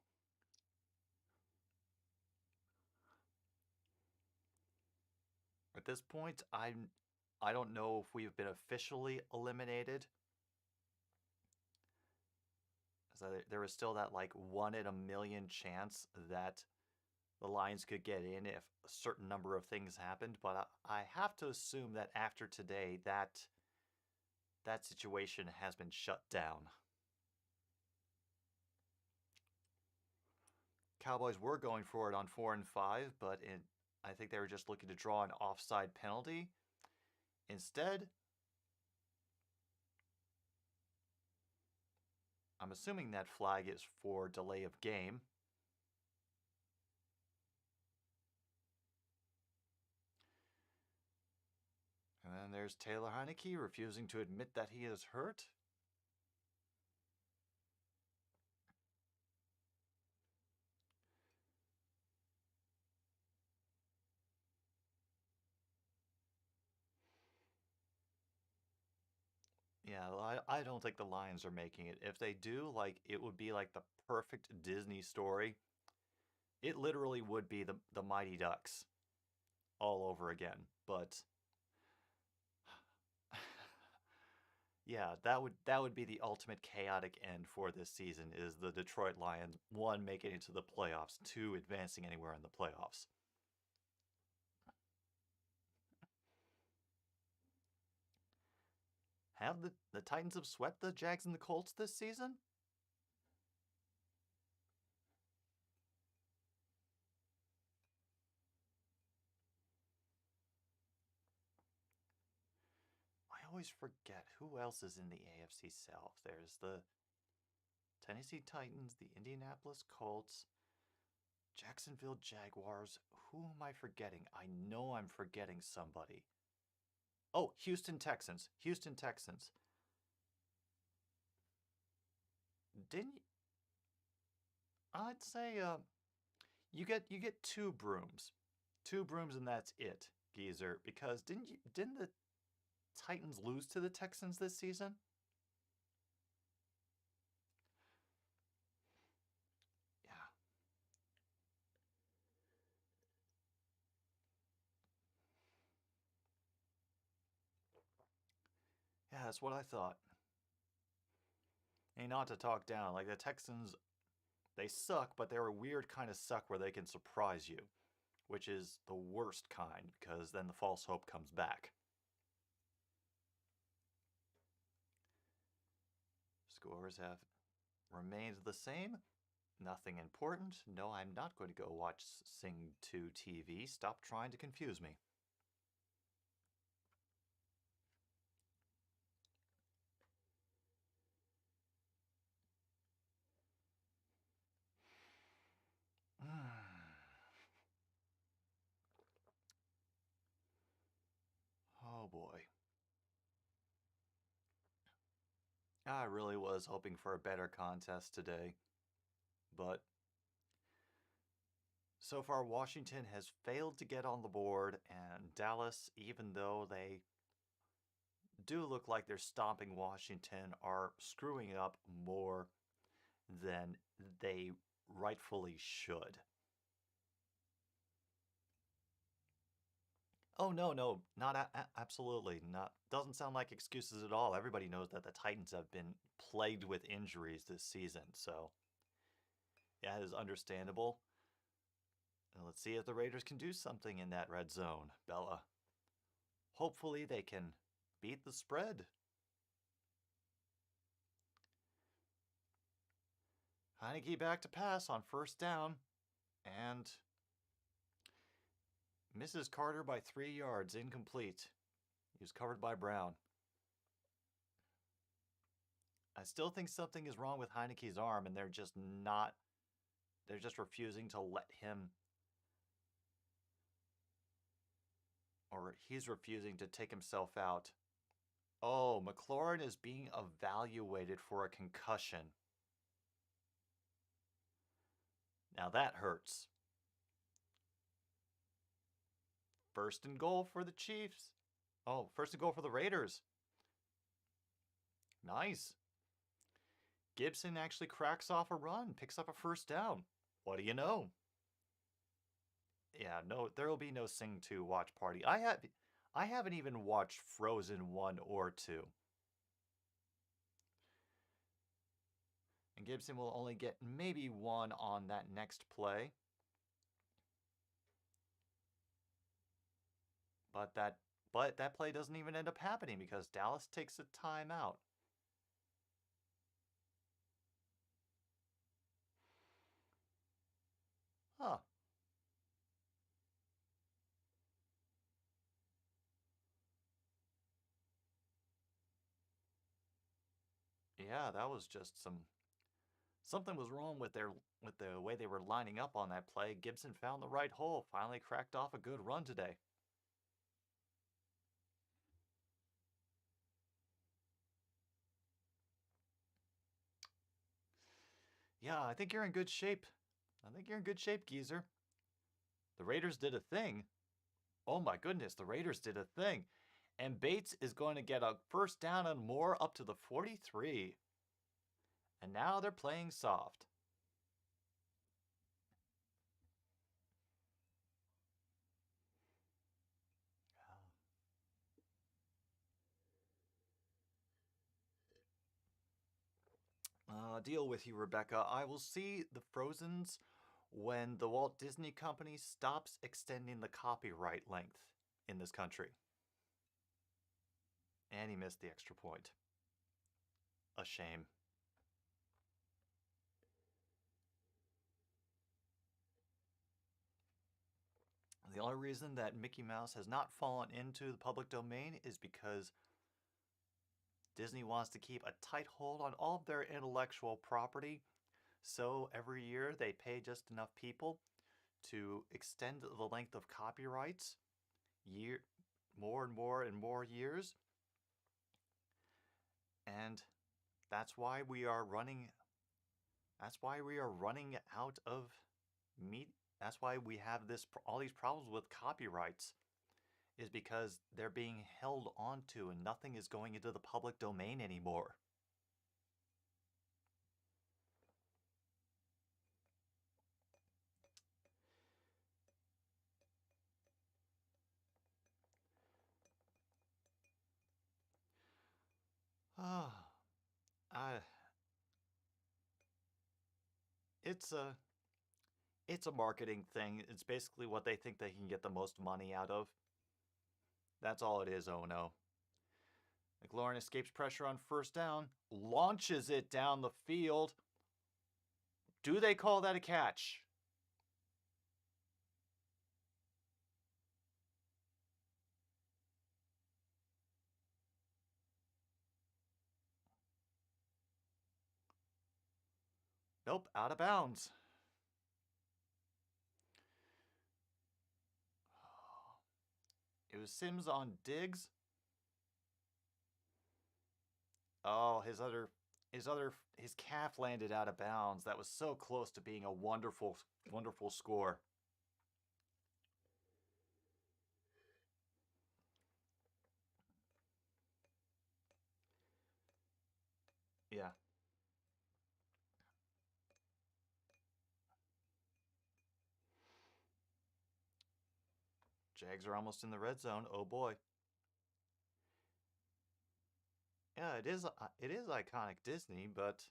At this point, I don't know if we've been officially eliminated. So there was still that like 1 in a million chance that the Lions could get in if a certain number of things happened, but I have to assume that after today, that situation has been shut down. Cowboys were going for it on 4-5, but I think they were just looking to draw an offside penalty. Instead, I'm assuming that flag is for delay of game. And then there's Taylor Heineke refusing to admit that he is hurt. Yeah, I don't think the Lions are making it. If they do, like, it would be like the perfect Disney story. It literally would be the Mighty Ducks all over again. But yeah, that would be the ultimate chaotic end for this season is the Detroit Lions, one, making it to the playoffs, two, advancing anywhere in the playoffs. Have the Titans have swept the Jags and the Colts this season? I always forget who else is in the AFC South. There's the Tennessee Titans, the Indianapolis Colts, Jacksonville Jaguars. Who am I forgetting? I know I'm forgetting somebody. Oh, Houston Texans. Houston Texans. Didn't I'd say you get two brooms, and that's it, geezer. Because didn't the Titans lose to the Texans this season? Yeah, yeah, that's what I thought. And not to talk down, like the Texans, they suck, but they're a weird kind of suck where they can surprise you, which is the worst kind because then the false hope comes back. Scores have remained the same. Nothing important. No, I'm not going to go watch Sing 2 TV. Stop trying to confuse me. Oh boy. I really was hoping for a better contest today, but So far, Washington has failed to get on the board, and Dallas, even though they do look like they're stomping Washington, are screwing up more than they rightfully should. Oh no, no, not absolutely not. Doesn't sound like excuses at all. Everybody knows that the Titans have been plagued with injuries this season, so yeah, it is understandable. And let's see if the Raiders can do something in that red zone, Bella. Hopefully they can beat the spread. Heineke back to pass on first down and misses Carter by 3 yards, incomplete. He was covered by Brown. I still think something is wrong with Heineke's arm, and they're just refusing to let him, or he's refusing to take himself out. Oh, McLaurin is being evaluated for a concussion. Now that hurts. First and goal for the Chiefs. Oh, first and goal for the Raiders. Nice. Gibson actually cracks off a run, picks up a first down. What do you know? Yeah, no, there will be no Sing 2 watch party. I haven't even watched Frozen 1 or 2. And Gibson will only get maybe one on that next play. But that play doesn't even end up happening because Dallas takes a timeout. Huh. Yeah, that was just something was wrong with the way they were lining up on that play. Gibson found the right hole, finally cracked off a good run today. Yeah, I think you're in good shape. I think you're in good shape, Geezer. The Raiders did a thing. Oh my goodness, the Raiders did a thing. And Bates is going to get a first down and more up to the 43. And now they're playing soft. Deal with you, Rebecca. I will see the Frozens when the Walt Disney Company stops extending the copyright length in this country. And he missed the extra point. A shame. The only reason that Mickey Mouse has not fallen into the public domain is because Disney wants to keep a tight hold on all of their intellectual property. So every year they pay just enough people to extend the length of copyrights more and more and more years. And that's why we are running out of meat. That's why we have all these problems with copyrights, is because they're being held onto and nothing is going into the public domain anymore. Ah, I it's a marketing thing. It's basically what they think they can get the most money out of. That's all it is, oh no. McLaurin escapes pressure on first down, launches it down the field. Do they call that a catch? Nope, out of bounds. It was Sims on Diggs. Oh, his calf landed out of bounds. That was so close to being a wonderful, wonderful score. Jags are almost in the red zone. Oh boy. Yeah, it is iconic Disney, but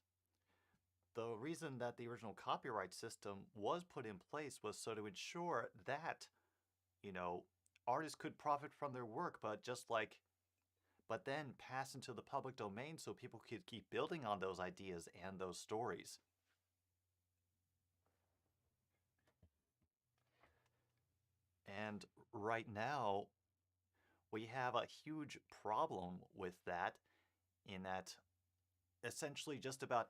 the reason that the original copyright system was put in place was so to ensure that, you know, artists could profit from their work, but then pass into the public domain so people could keep building on those ideas and those stories. And right now, we have a huge problem with that, in that essentially just about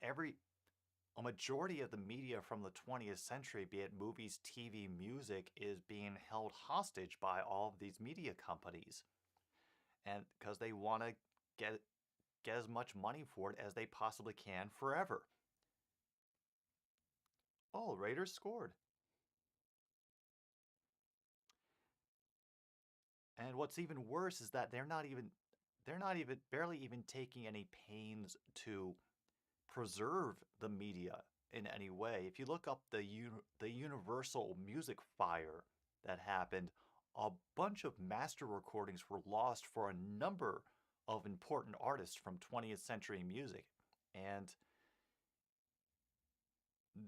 a majority of the media from the 20th century, be it movies, TV, music, is being held hostage by all of these media companies. And because they want to get get as much money for it as they possibly can forever. Oh, Raiders scored. And what's even worse is that they're not even barely even taking any pains to preserve the media in any way. If you look up the Universal music fire that happened, a bunch of master recordings were lost for a number of important artists from 20th century music. And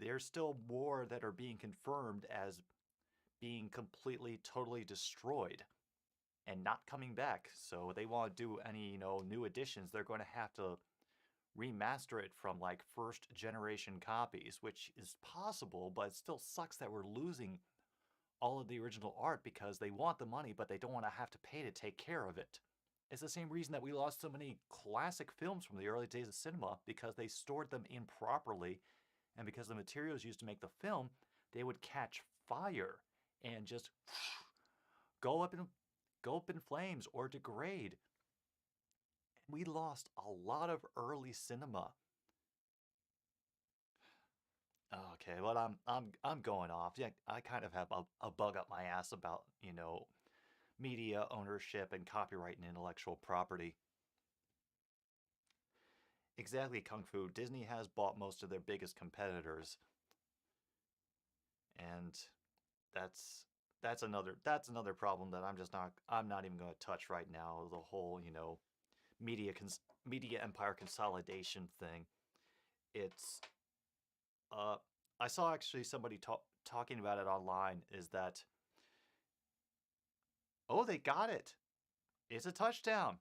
there's still more that are being confirmed as being completely, totally destroyed and not coming back. So they want to do any, new additions, they're going to have to remaster it from like first generation copies, which is possible, but it still sucks that we're losing all of the original art because they want the money, but they don't want to have to pay to take care of it. It's the same reason that we lost so many classic films from the early days of cinema, because they stored them improperly, and because the materials used to make the film, they would catch fire and just go up in go up in flames or degrade. We lost a lot of early cinema. Okay, well, I'm going off. Yeah, I kind of have a bug up my ass about, media ownership and copyright and intellectual property. Exactly, Kung Fu. Disney has bought most of their biggest competitors, and that's that's another problem that I'm not even going to touch right now. The whole, media empire consolidation thing. It's uh I saw actually somebody talking about it online, is that, oh, they got it. It's a touchdown.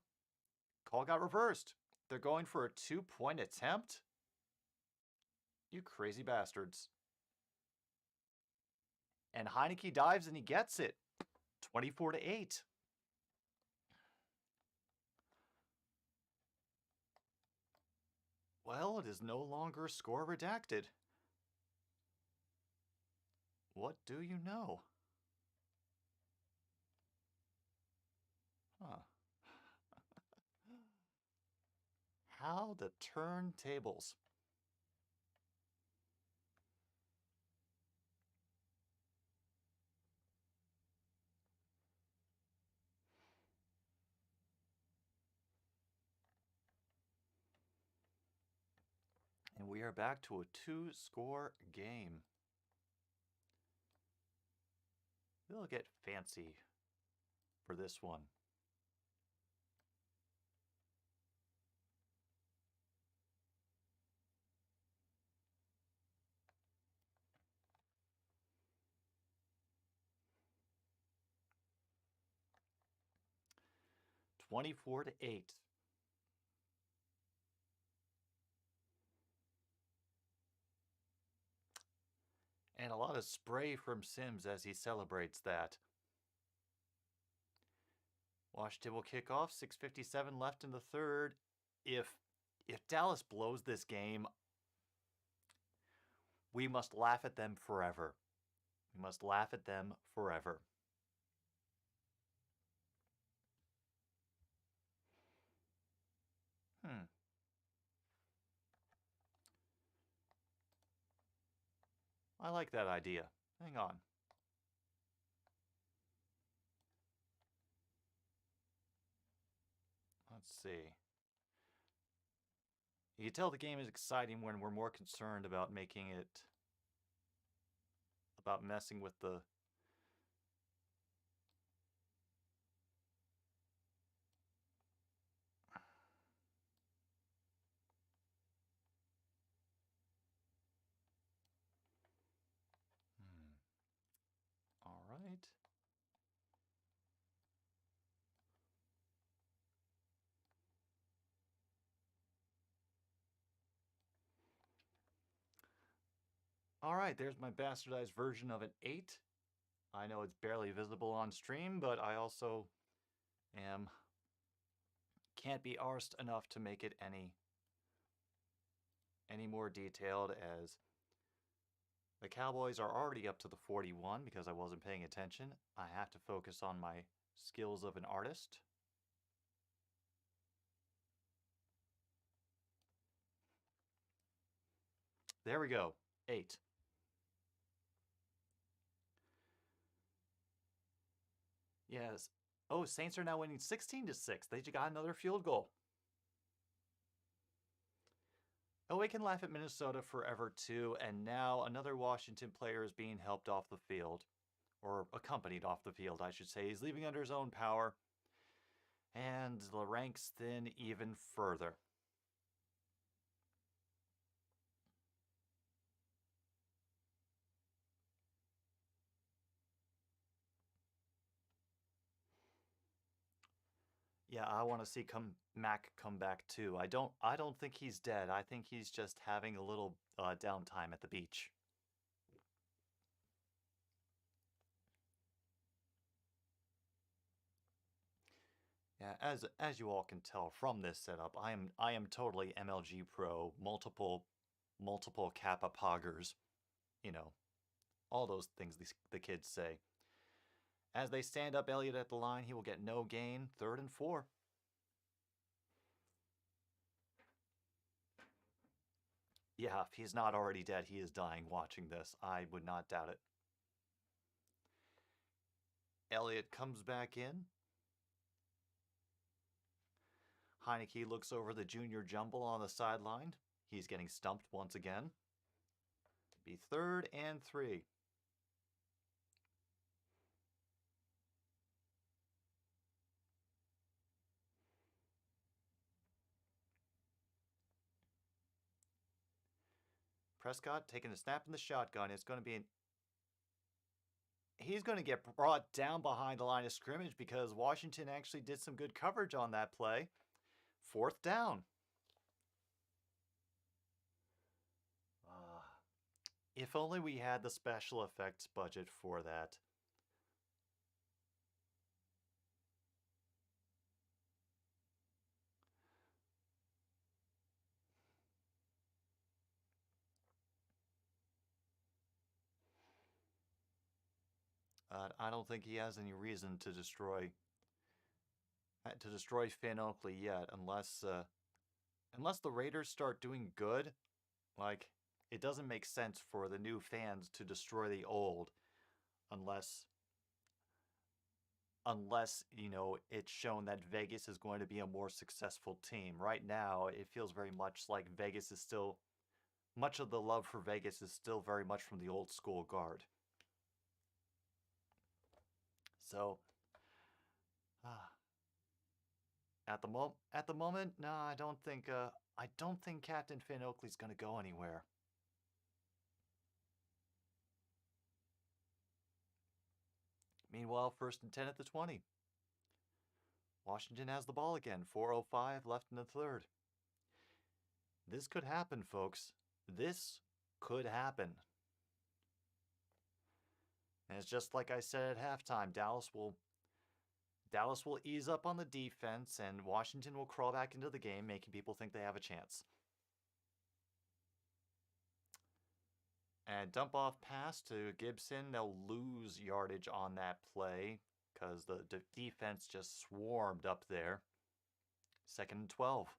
Call got reversed. They're going for a 2-point attempt? You crazy bastards. And Heineke dives and he gets it. 24-8. Well, it is no longer score redacted. What do you know? Huh. How the turntables. And we are back to a 2-score game. We'll get fancy for this one. $24-8. And a lot of spray from Sims as he celebrates that. Washington will kick off. 6:57 left in the third. If if Dallas blows this game, we must laugh at them forever. We must laugh at them forever. Hmm. I like that idea. Hang on. Let's see. You can tell the game is exciting when we're more concerned about making it, about messing with right. All right, there's my bastardized version of an 8. I know it's barely visible on stream, but I also am can't be arsed enough to make it any more detailed, as the Cowboys are already up to the 41 because I wasn't paying attention. I have to focus on my skills of an artist. There we go. 8. Yes. Oh, Saints are now winning 16-6. They just got another field goal. Oh, we can laugh at Minnesota forever too, and now another Washington player is being helped off the field, or accompanied off the field, I should say. He's leaving under his own power, and the ranks thin even further. Yeah, I want to see Mac come back too. I don't think he's dead. I think he's just having a little downtime at the beach. Yeah, as you all can tell from this setup, I am totally MLG Pro, multiple Kappa poggers, you know, all those things the kids say. As they stand up Elliott at the line, he will get no gain, 3rd and 4. Yeah, if he's not already dead, he is dying watching this. I would not doubt it. Elliott comes back in. Heineke looks over the junior jumble on the sideline. He's getting stumped once again. Be 3rd and 3. Prescott taking a snap in the shotgun. It's going to be he's going to get brought down behind the line of scrimmage because Washington actually did some good coverage on that play. 4th down. If only we had the special effects budget for that. I don't think he has any reason to destroy Finn Oakley yet, unless the Raiders start doing good. Like, it doesn't make sense for the new fans to destroy the old, unless it's shown that Vegas is going to be a more successful team. Right now, it feels very much like Vegas is still much of the love for Vegas is still very much from the old school guard. So, at the moment, no, I don't think Captain Finn Oakley's going to go anywhere. Meanwhile, 1st and 10 at the 20. Washington has the ball again. 4:05 left in the 3rd. This could happen, folks. This could happen. And it's just like I said at halftime. Dallas will ease up on the defense, and Washington will crawl back into the game, making people think they have a chance. And dump off pass to Gibson. They'll lose yardage on that play because the defense just swarmed up there. 2nd and 12.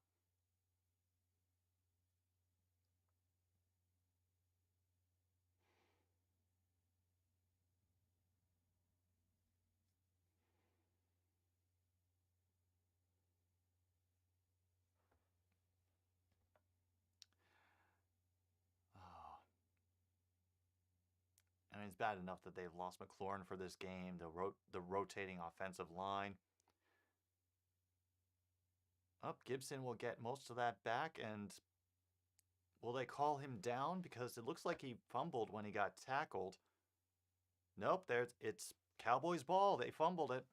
I mean, it's bad enough that they've lost McLaurin for this game, the rotating offensive line. Gibson will get most of that back, and will they call him down? Because it looks like he fumbled when he got tackled. Nope, it's Cowboys ball. They fumbled it.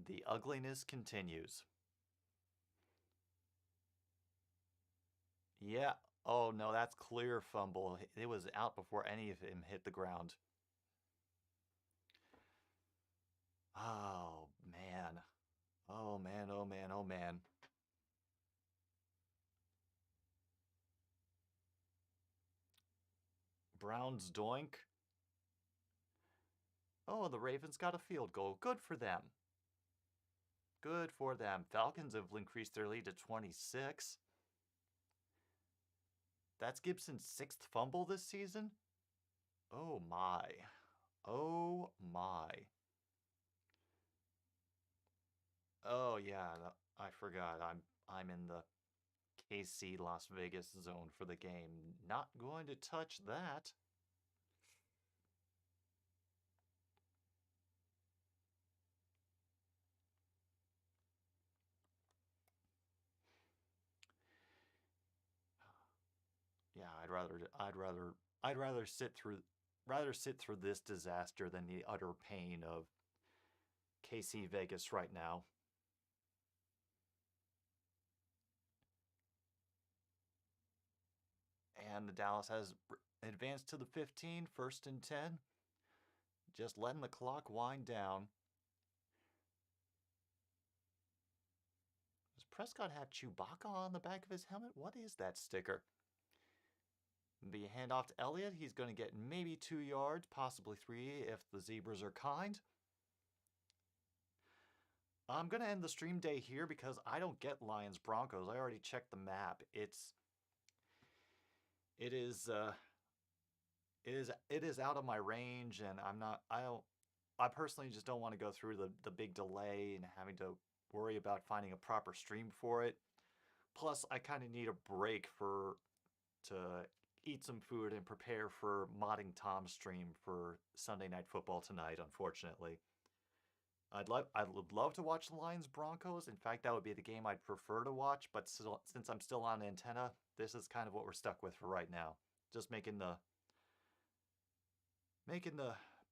The ugliness continues. Yeah. Oh, no, that's clear fumble. It was out before any of him hit the ground. Oh, man. Oh, man, oh, man, oh, man. Browns doink. Oh, the Ravens got a field goal. Good for them. Good for them. Falcons have increased their lead to 26. That's Gibson's 6th fumble this season? Oh my. Oh my. Oh yeah, I forgot. I'm in the KC Las Vegas zone for the game. Not going to touch that. Yeah, I'd rather sit through this disaster than the utter pain of KC Vegas right now. And the Dallas has advanced to the 15, 1st and 10. Just letting the clock wind down. Does Prescott have Chewbacca on the back of his helmet? What is that sticker? The handoff to Elliott. He's going to get maybe 2 yards, possibly 3 if the Zebras are kind. I'm going to end the stream day here because I don't get Lions Broncos. I already checked the map. It is out of my range, and I personally just don't want to go through the big delay and having to worry about finding a proper stream for it. Plus, I kind of need a break to eat some food and prepare for modding Tom's stream for Sunday Night Football tonight, unfortunately. I would love to watch the Lions Broncos. In fact, that would be the game I'd prefer to watch, but since I'm still on antenna, this is kind of what we're stuck with for right now. Just making the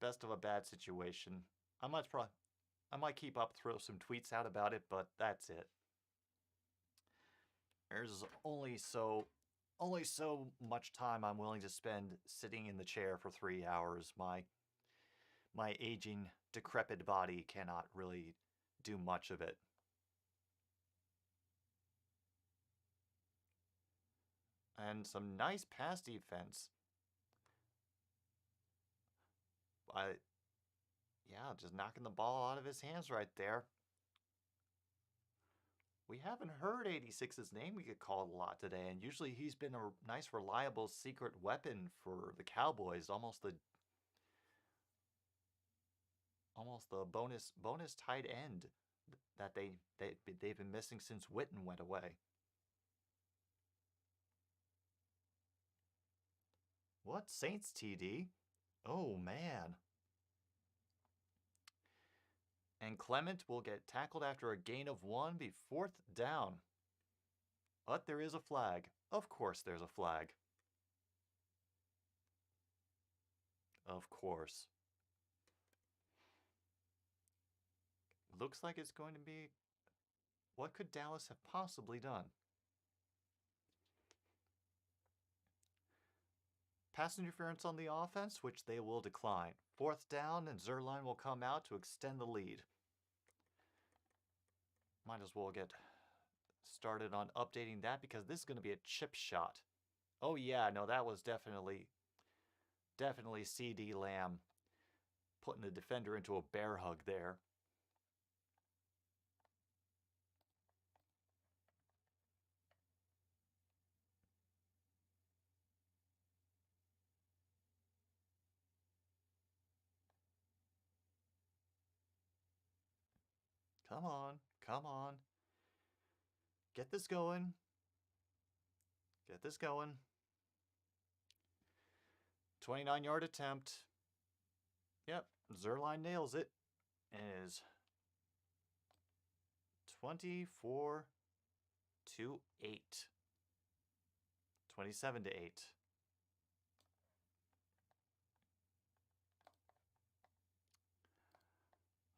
best of a bad situation. I might keep up, throw some tweets out about it, but that's it. There's only so much time I'm willing to spend sitting in the chair for 3 hours. My aging, decrepit body cannot really do much of it. And some nice pass defense. Yeah, just knocking the ball out of his hands right there. We haven't heard 86's name we get called a lot today, and usually he's been a nice, reliable secret weapon for the Cowboys, almost the bonus tight end that they've been missing since Witten went away. What? Saints TD? Oh man. And Clement will get tackled after a gain of 1, be 4th down. But there is a flag. Of course there's a flag. Of course. Looks like it's going to be... What could Dallas have possibly done? Pass interference on the offense, which they will decline. 4th down, and Zerline will come out to extend the lead. Might as well get started on updating that because this is going to be a chip shot. Oh yeah, no, that was definitely CD Lamb putting the defender into a bear hug there. Come on, come on. Get this going. Get this going. 29-yard attempt. Yep, Zerline nails it. And it is 24-8. 27-8.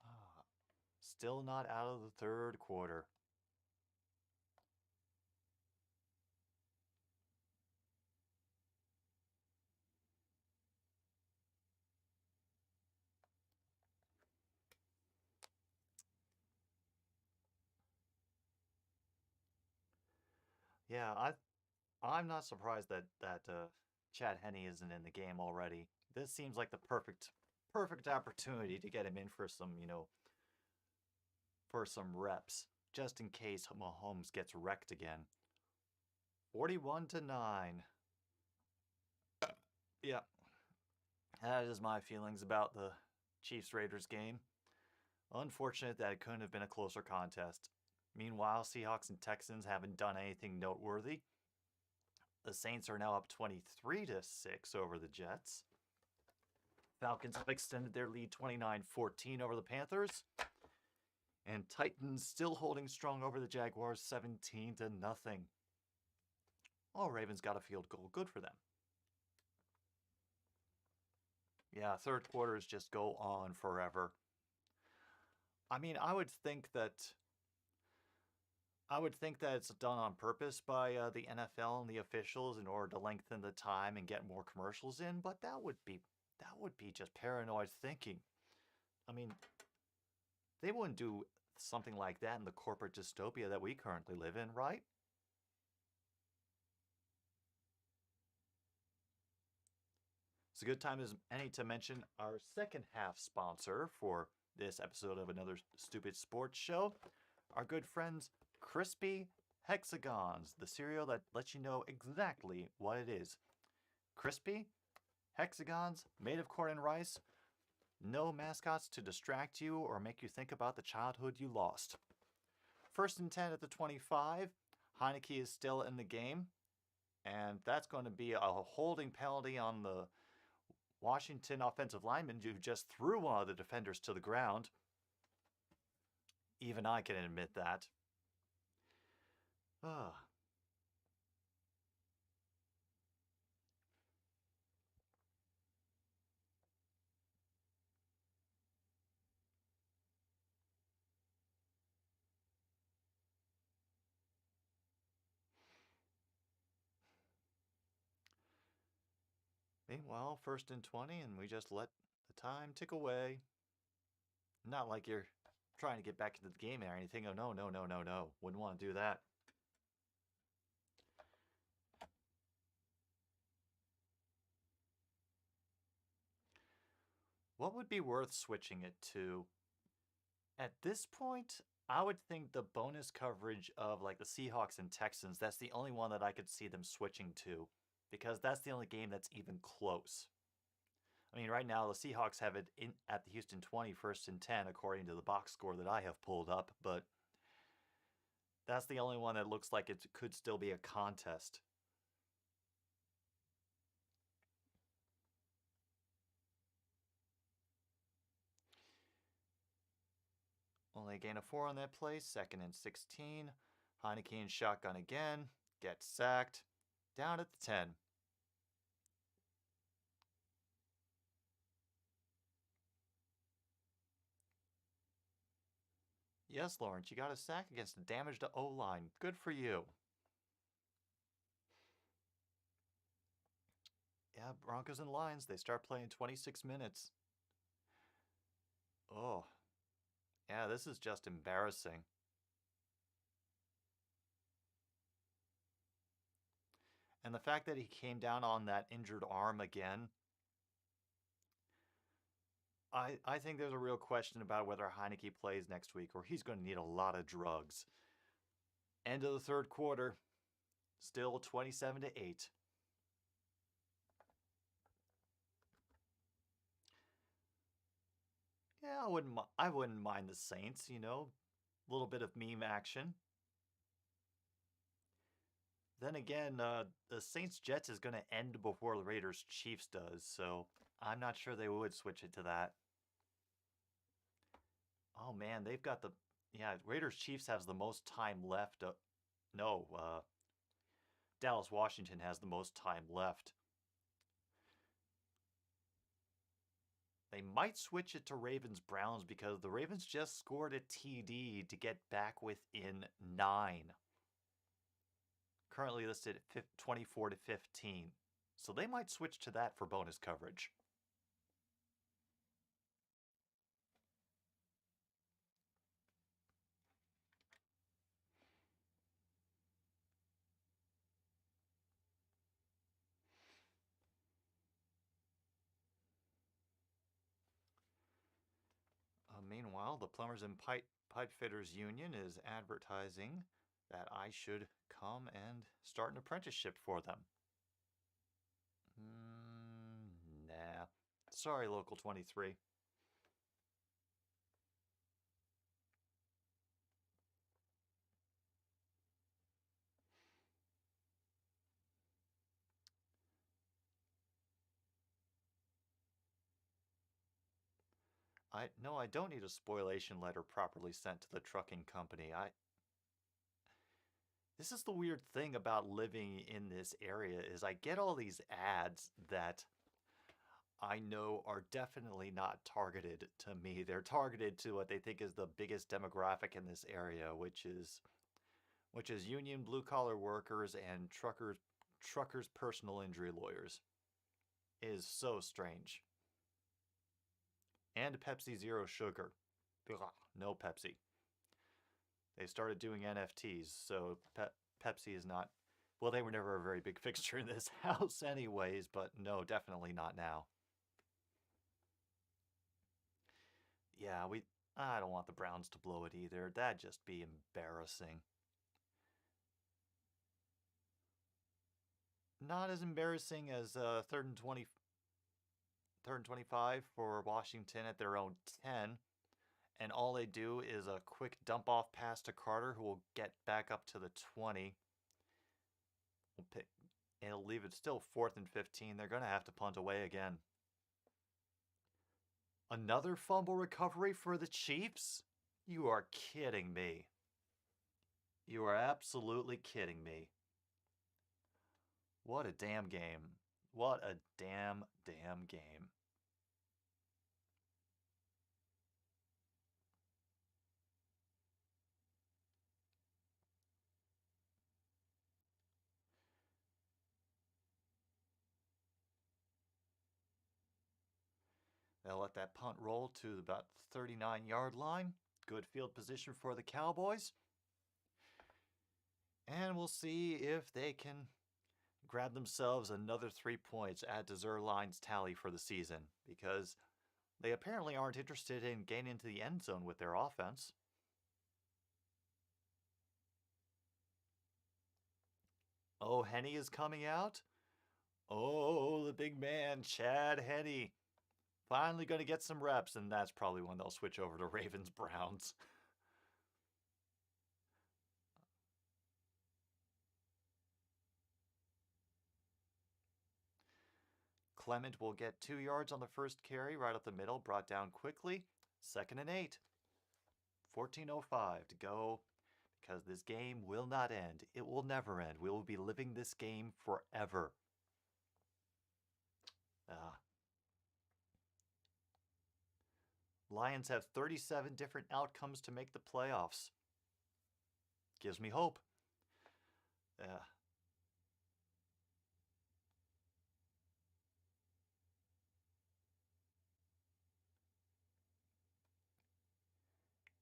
Ah, still not out of the third quarter. Yeah, I'm not surprised that Chad Henne isn't in the game already. This seems like the perfect opportunity to get him in for some, for some reps, just in case Mahomes gets wrecked again. 41-9. Yeah, that is my feelings about the Chiefs Raiders game. Unfortunate that it couldn't have been a closer contest. Meanwhile, Seahawks and Texans haven't done anything noteworthy. The Saints are now up 23-6 over the Jets. Falcons have extended their lead 29-14 over the Panthers. And Titans still holding strong over the Jaguars 17-0. Oh, Ravens got a field goal. Good for them. Yeah, third quarters just go on forever. I mean, I would think that it's done on purpose by the NFL and the officials in order to lengthen the time and get more commercials in, but that would be just paranoid thinking. I mean, they wouldn't do something like that in the corporate dystopia that we currently live in, right? It's a good time as any to mention our second half sponsor for this episode of Another Stupid Sports Show, our good friends Crispy Hexagons, the cereal that lets you know exactly what it is. Crispy Hexagons made of corn and rice. No mascots to distract you or make you think about the childhood you lost. 1st and 10 at the 25. Heineke is still in the game. And that's going to be a holding penalty on the Washington offensive lineman who just threw one of the defenders to the ground. Even I can admit that. Ah. Meanwhile, 1st and 20, and we just let the time tick away. Not like you're trying to get back into the game or anything. Oh, no, no, no, no, no. Wouldn't want to do that. What would be worth switching it to? At this point, I would think the bonus coverage of like the Seahawks and Texans, that's the only one that I could see them switching to, because that's the only game that's even close. I mean, right now the Seahawks have it in at the Houston 20, 1st and 10, according to the box score that I have pulled up, but that's the only one that looks like it could still be a contest. Only a gain of 4 on that play, 2nd and 16. Heineke in shotgun again, gets sacked, down at the 10. Yes, Lawrence, you got a sack against a damaged O-line. Good for you. Yeah, Broncos and Lions, they start playing 26 minutes. Oh, yeah, this is just embarrassing. And the fact that he came down on that injured arm again, I think there's a real question about whether Heineke plays next week or he's going to need a lot of drugs. End of the third quarter, still 27-8. Yeah, I wouldn't mind the Saints, a little bit of meme action. Then again, the Saints Jets is going to end before the Raiders Chiefs does, so I'm not sure they would switch it to that. Oh man, they've got Raiders Chiefs has the most time left. No, Dallas Washington has the most time left. They might switch it to Ravens Browns because the Ravens just scored a TD to get back within 9. Currently listed at 24 to 15. So they might switch to that for bonus coverage. Meanwhile, the Plumbers and Pipe Fitters Union is advertising that I should come and start an apprenticeship for them. Nah. Sorry, Local 23. I don't need a spoilation letter properly sent to the trucking company. This is the weird thing about living in this area is I get all these ads that I know are definitely not targeted to me. They're targeted to what they think is the biggest demographic in this area, which is union blue collar workers and truckers personal injury lawyers. It is so strange. And Pepsi Zero Sugar. Ugh, no Pepsi. They started doing NFTs, so Pepsi is not. Well, they were never a very big fixture in this house, anyways, but no, definitely not now. Yeah, I don't want the Browns to blow it either. That'd just be embarrassing. Not as embarrassing as third and 20, third and 25 for Washington at their own 10. And all they do is a quick dump off pass to Carter, who will get back up to the 20. It'll leave it still 4th and 15. They're going to have to punt away again. Another fumble recovery for the Chiefs? You are kidding me. You are absolutely kidding me. What a damn game. What a damn game. They'll let that punt roll to about the 39-yard line. Good field position for the Cowboys. And we'll see if they can grab themselves another 3 points, add to Zerline's tally for the season, because they apparently aren't interested in getting into the end zone with their offense. Oh, Henne is coming out? Oh, the big man, Chad Henne. Finally going to get some reps, and that's probably when they'll switch over to Ravens-Browns. Clement will get 2 yards on the first carry, right up the middle, brought down quickly. 2nd and 8. 14:05 to go, because this game will not end. It will never end. We will be living this game forever. Lions have 37 different outcomes to make the playoffs. Gives me hope.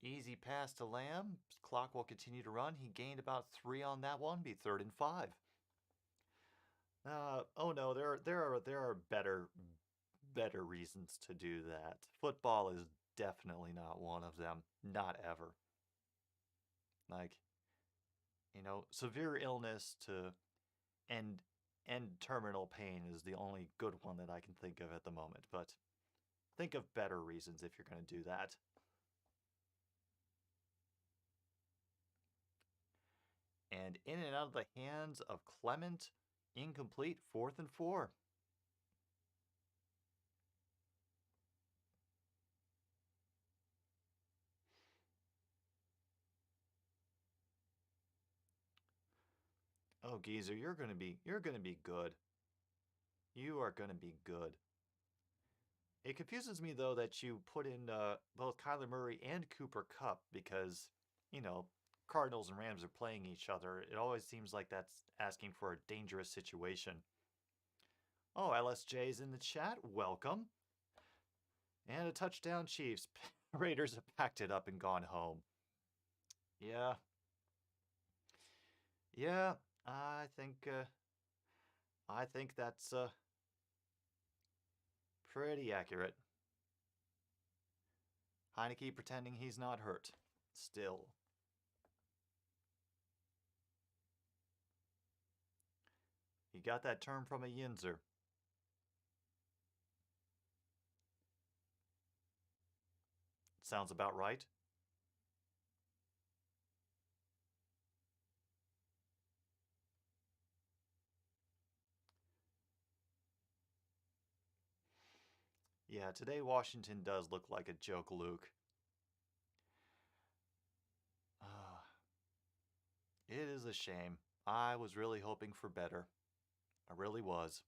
Easy pass to Lamb. Clock will continue to run. He gained about 3 on that one. Be 3rd and 5. Oh no, there are better reasons to do that. Football is definitely not one of them. Not ever. Like, severe illness to end terminal pain is the only good one that I can think of at the moment. But think of better reasons if you're going to do that. And in and out of the hands of Clement, incomplete, 4th and 4. Oh, Geezer, you're gonna be good. You are gonna be good. It confuses me though that you put in both Kyler Murray and Cooper Kupp because, you know, Cardinals and Rams are playing each other. It always seems like that's asking for a dangerous situation. Oh, LSJ's in the chat. Welcome. And a touchdown, Chiefs. Raiders have packed it up and gone home. Yeah. Yeah, I think that's pretty accurate. Heineke pretending he's not hurt. Still. He got that term from a Yinzer. Sounds about right. Yeah, today Washington does look like a joke, Luke. Ah, it is a shame. I was really hoping for better. I really was.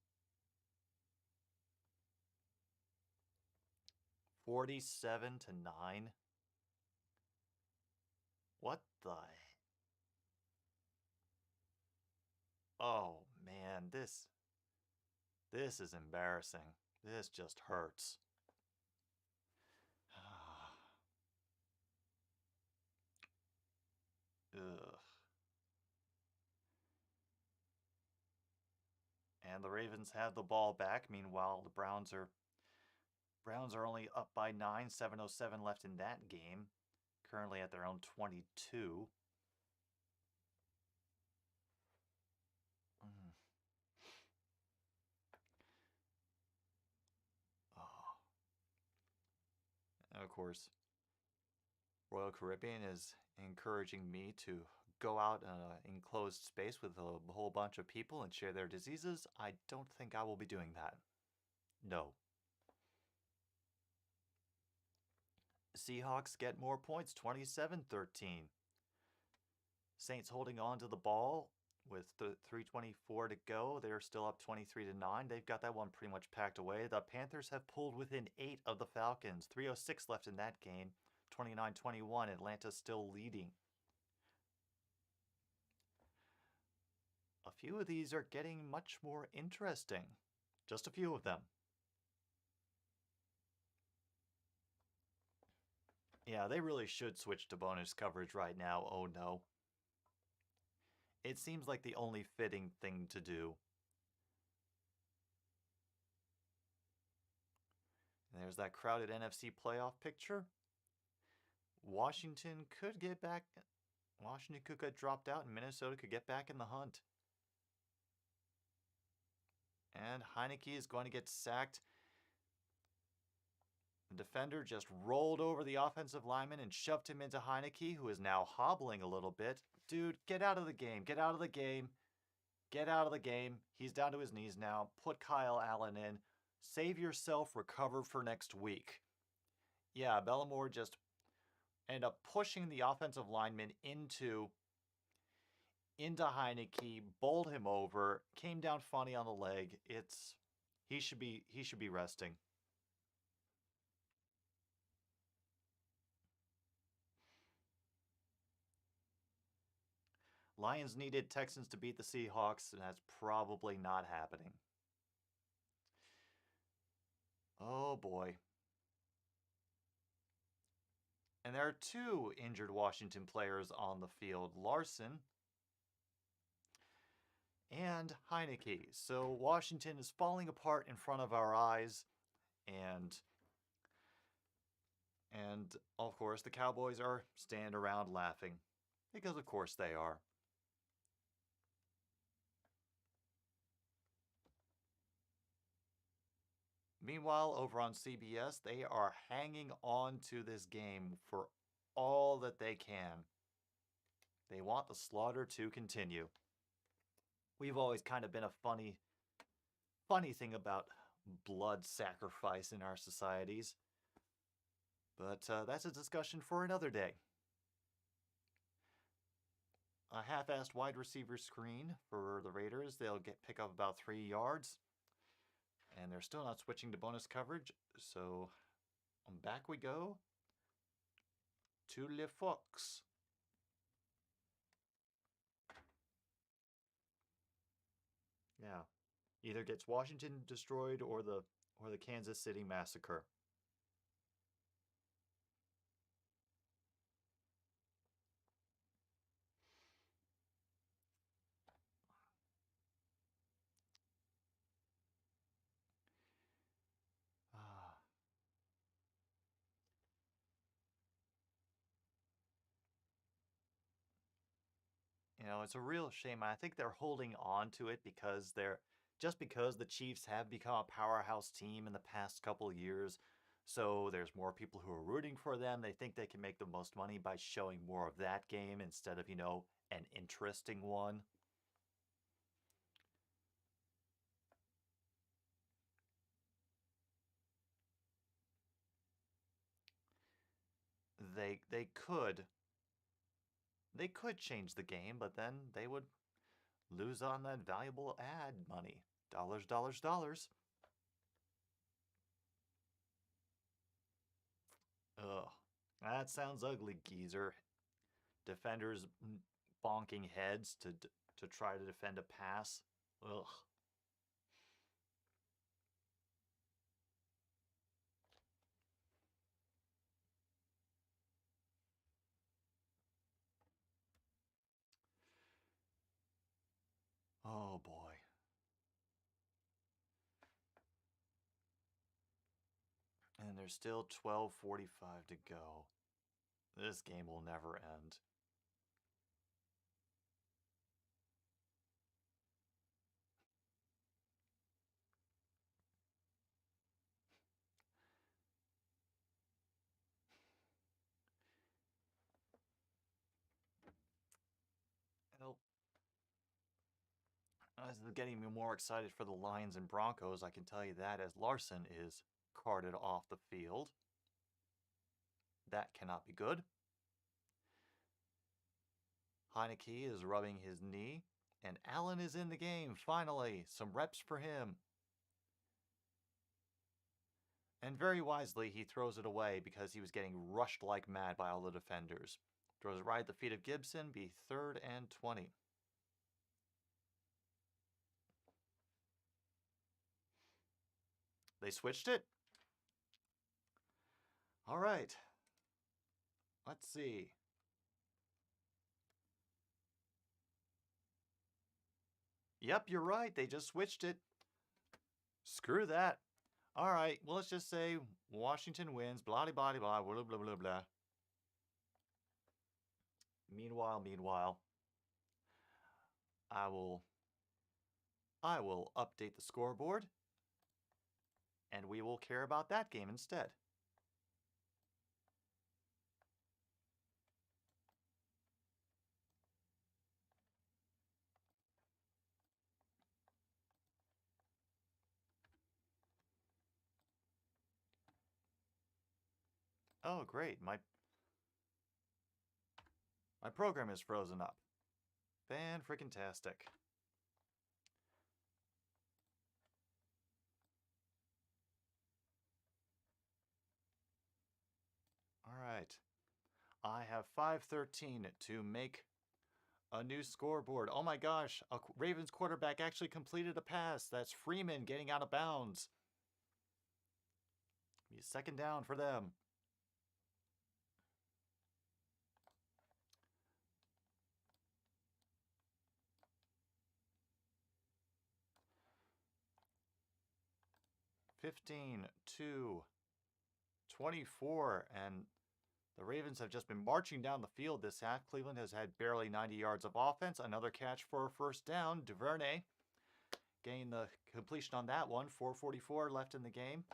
47 to 9. What the? Oh man, this is embarrassing. This just hurts. Ugh. And the Ravens have the ball back. Meanwhile, the Browns are only up by 9, 7:07 left in that game. Currently at their own 22. Mm. Oh. And of course, Royal Caribbean is encouraging me to go out in an enclosed space with a whole bunch of people and share their diseases. I don't think I will be doing that. No. Seahawks get more points, 27-13. Saints holding on to the ball with 3:24 to go. They're still up 23 to 9. They've got that one pretty much packed away. The Panthers have pulled within 8 of the Falcons. 3:06 left in that game. 29-21. Atlanta still leading. A few of these are getting much more interesting. Just a few of them. Yeah, they really should switch to bonus coverage right now. Oh no. It seems like the only fitting thing to do. And there's that crowded NFC playoff picture. Washington could get back. Washington could get dropped out, and Minnesota could get back in the hunt. And Heineke is going to get sacked. The defender just rolled over the offensive lineman and shoved him into Heineke, who is now hobbling a little bit. Dude, get out of the game. Get out of the game. Get out of the game. He's down to his knees now. Put Kyle Allen in. Save yourself. Recover for next week. Yeah, Bellamore just ended up pushing the offensive lineman into Heineke, bowled him over, came down funny on the leg. He should be resting. Lions needed Texans to beat the Seahawks, and that's probably not happening. Oh boy. And there are 2 injured Washington players on the field, Larson and Heineke. So Washington is falling apart in front of our eyes, and of course the Cowboys are standing around laughing, because of course they are. Meanwhile, over on CBS, they are hanging on to this game for all that they can. They want the slaughter to continue. We've always kind of been a funny thing about blood sacrifice in our societies. But that's a discussion for another day. a half-assed wide receiver screen for the Raiders. They'll pick up about 3 yards. And they're still not switching to bonus coverage. So back we go to Le Fox. Yeah. Either gets Washington destroyed or the Kansas City massacre. Ah. You know, it's a real shame. I think they're holding on to it because because the Chiefs have become a powerhouse team in the past couple years. So there's more people who are rooting for them. They think they can make the most money by showing more of that game instead of, an interesting one. They could change the game, but then they would lose on that valuable ad money. Dollars, dollars, dollars. Ugh. That sounds ugly, geezer. Defenders bonking heads to try to defend a pass. Ugh. Oh boy. And there's still 12:45 to go. This game will never end. Well, as getting me more excited for the Lions and Broncos, I can tell you that as Larson is carted off the field. That cannot be good. Heineke is rubbing his knee, and Allen is in the game, finally. Some reps for him. And very wisely, he throws it away because he was getting rushed like mad by all the defenders. Throws it right at the feet of Gibson, be 3rd and 20. They switched it? All right. Let's see. Yep, you're right. They just switched it. Screw that. All right, well, let's just say Washington wins, blah, blah, blah, blah, blah, blah, blah. Meanwhile, I will update the scoreboard, and we will care about that game instead. Oh, great. My program is frozen up. Fan-frickin-tastic. All right. I have 5:13 to make a new scoreboard. Oh my gosh, a Ravens quarterback actually completed a pass. That's Freeman getting out of bounds. Be a 2nd down for them. "15 to 24, and the Ravens have just been marching down the field this half. Cleveland has had barely 90 yards of offense. Another catch for a 1st down. Duvernay getting the completion on that one. 4:44 left in the game.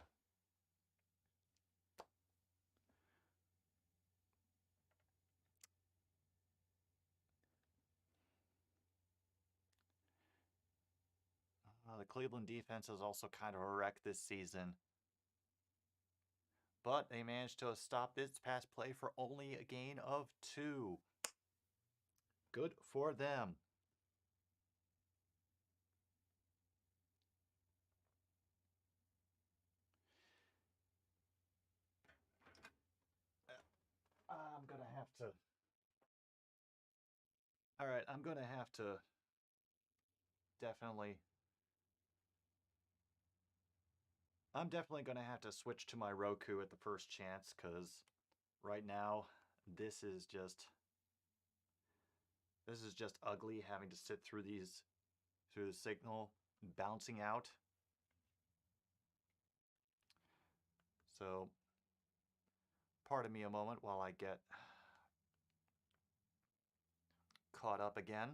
The Cleveland defense is also kind of a wreck this season. But they managed to stop this pass play for only a gain of 2. Good for them. I'm gonna have to. All right, I'm gonna have to definitely. I'm definitely gonna have to switch to my Roku at the first chance because right now this is just this is just ugly having to sit through the signal bouncing out. So, pardon me a moment while I get caught up again.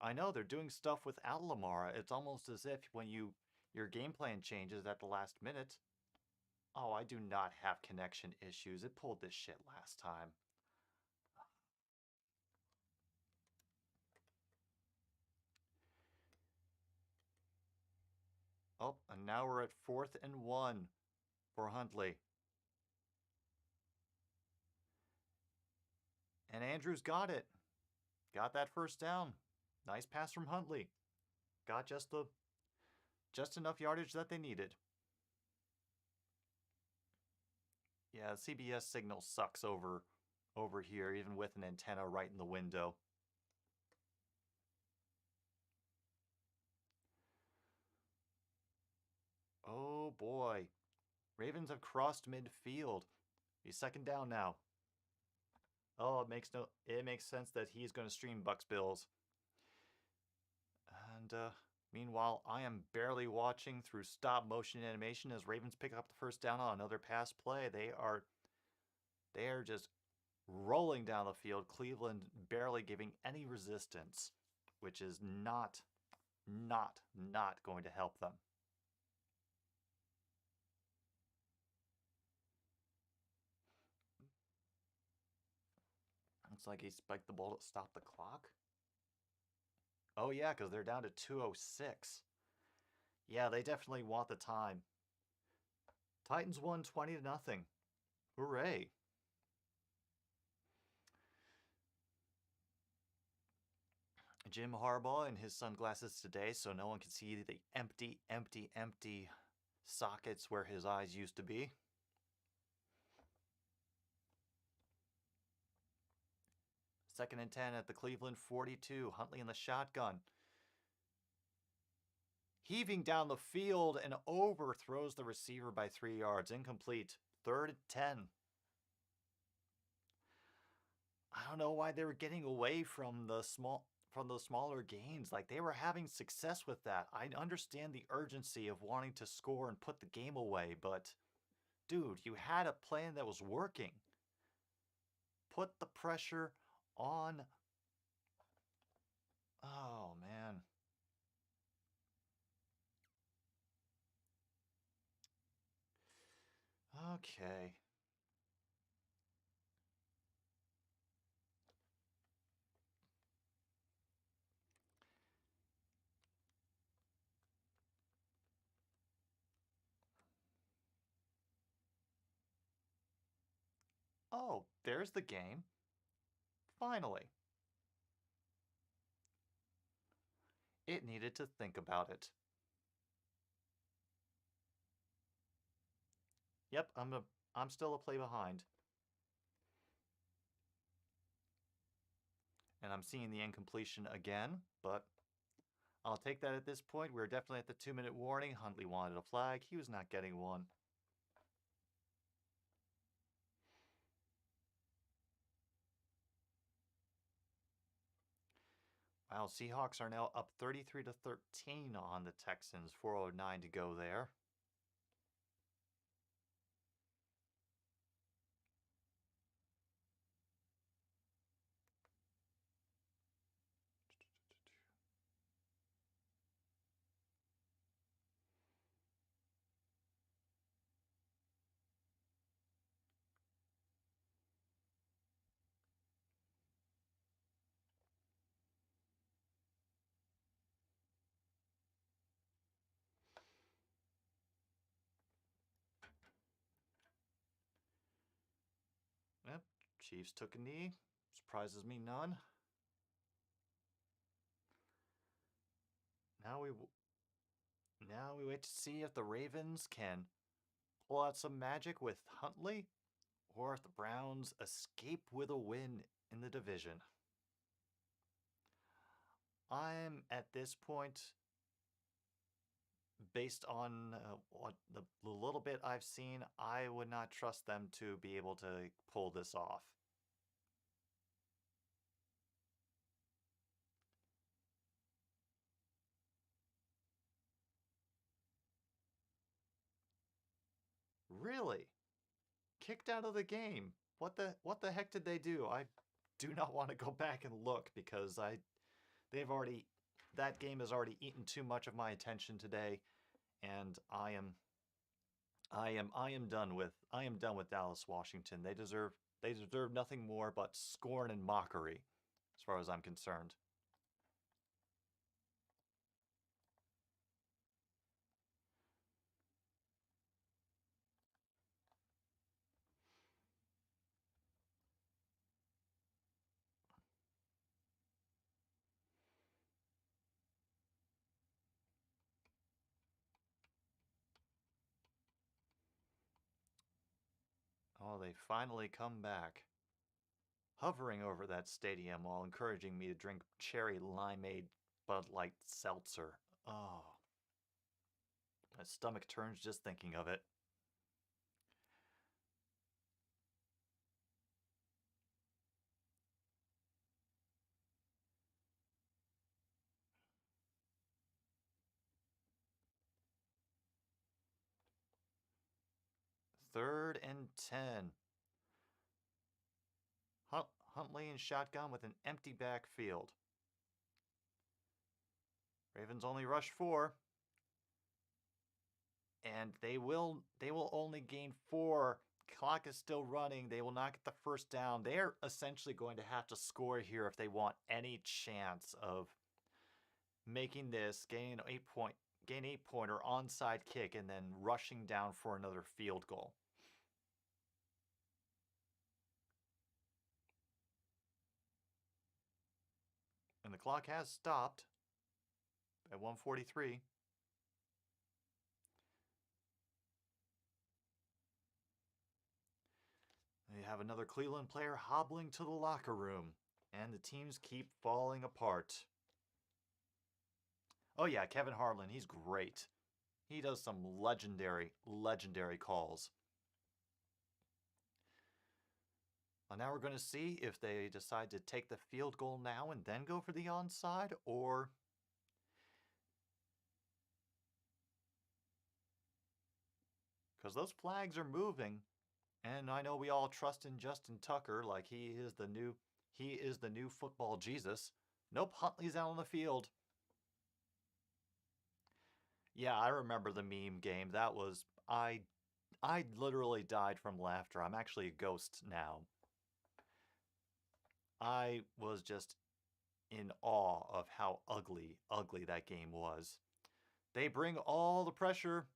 I know they're doing stuff with Alamara. It's almost as if when your game plan changes at the last minute. Oh, I do not have connection issues. It pulled this shit last time. Oh, and now we're at 4th and 1 for Huntley. And Andrews got it. Got that first down. Nice pass from Huntley. Got just enough yardage that they needed. Yeah, CBS signal sucks over here, even with an antenna right in the window. Oh boy. Ravens have crossed midfield. He's 2nd down now. Oh, it makes sense that he's going to stream Bucks Bills. And meanwhile, I am barely watching through stop motion animation as Ravens pick up the first down on another pass play. They are just rolling down the field. Cleveland barely giving any resistance, which is not going to help them. Looks like he spiked the ball to stop the clock. Oh yeah, because they're down to 2:06. Yeah, they definitely want the time. Titans won 20-0. Hooray. Jim Harbaugh in his sunglasses today so no one can see the empty sockets where his eyes used to be. Second and 10 at the Cleveland 42. Huntley in the shotgun. Heaving down the field and overthrows the receiver by 3 yards. Incomplete. 3rd and 10. I don't know why they were getting away from the smaller gains. Like, they were having success with that. I understand the urgency of wanting to score and put the game away, but dude, you had a plan that was working. Put the pressure on. Oh, man. Okay. Oh, there's the game. Finally. It needed to think about it. Yep, I'm still a play behind. And I'm seeing the incompletion again, but I'll take that at this point. We're definitely at the 2-minute warning. Huntley wanted a flag. He was not getting one. Wow, Seahawks are now up 33-13 on the Texans. 4:09 to go there. Chiefs took a knee. Surprises me none. Now we wait to see if the Ravens can pull out some magic with Huntley, or if the Browns escape with a win in the division. I'm at this point, based on what the little bit I've seen, I would not trust them to be able to pull this off. Really? Kicked out of the game? What the heck did they do? I do not want to go back and look because they've already that game has already eaten too much of my attention today, and I am done with Dallas Washington. They deserve nothing more but scorn and mockery, as far as I'm concerned. Oh, they finally come back, hovering over that stadium while encouraging me to drink cherry limeade Bud Light seltzer. Oh, my stomach turns just thinking of it. Third and 10. Huntley in shotgun with an empty backfield. Ravens only rush 4. And they will only gain 4. Clock is still running. They will not get the first down. They are essentially going to have to score here if they want any chance of making this, gaining an 8-pointer onside kick, and then rushing down for another field goal. And the clock has stopped at 1:43. They have another Cleveland player hobbling to the locker room, and the teams keep falling apart. Oh yeah, Kevin Harlan, he's great. He does some legendary calls. Well, now we're going to see if they decide to take the field goal now and then go for the onside, or because those flags are moving, and I know we all trust in Justin Tucker like he is the new football Jesus. Nope, Huntley's out on the field. Yeah, I remember the meme game. That was I literally died from laughter. I'm actually a ghost now. I was just in awe of how ugly that game was. They bring all the pressure.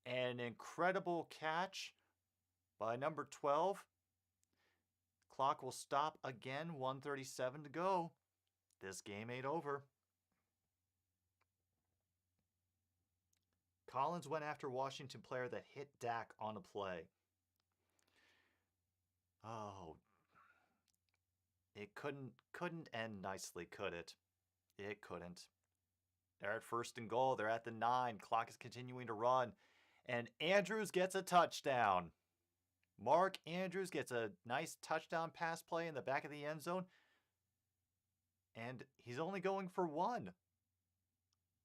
An incredible catch by number 12. Clock will stop again, 1:37 to go. This game ain't over. Collins went after Washington player that hit Dak on a play. Oh, it couldn't end nicely, could it? It couldn't. They're at first and goal. They're at the 9. Clock is continuing to run. And Andrews gets a touchdown. Mark Andrews gets a nice touchdown pass play in the back of the end zone. And he's only going for 1.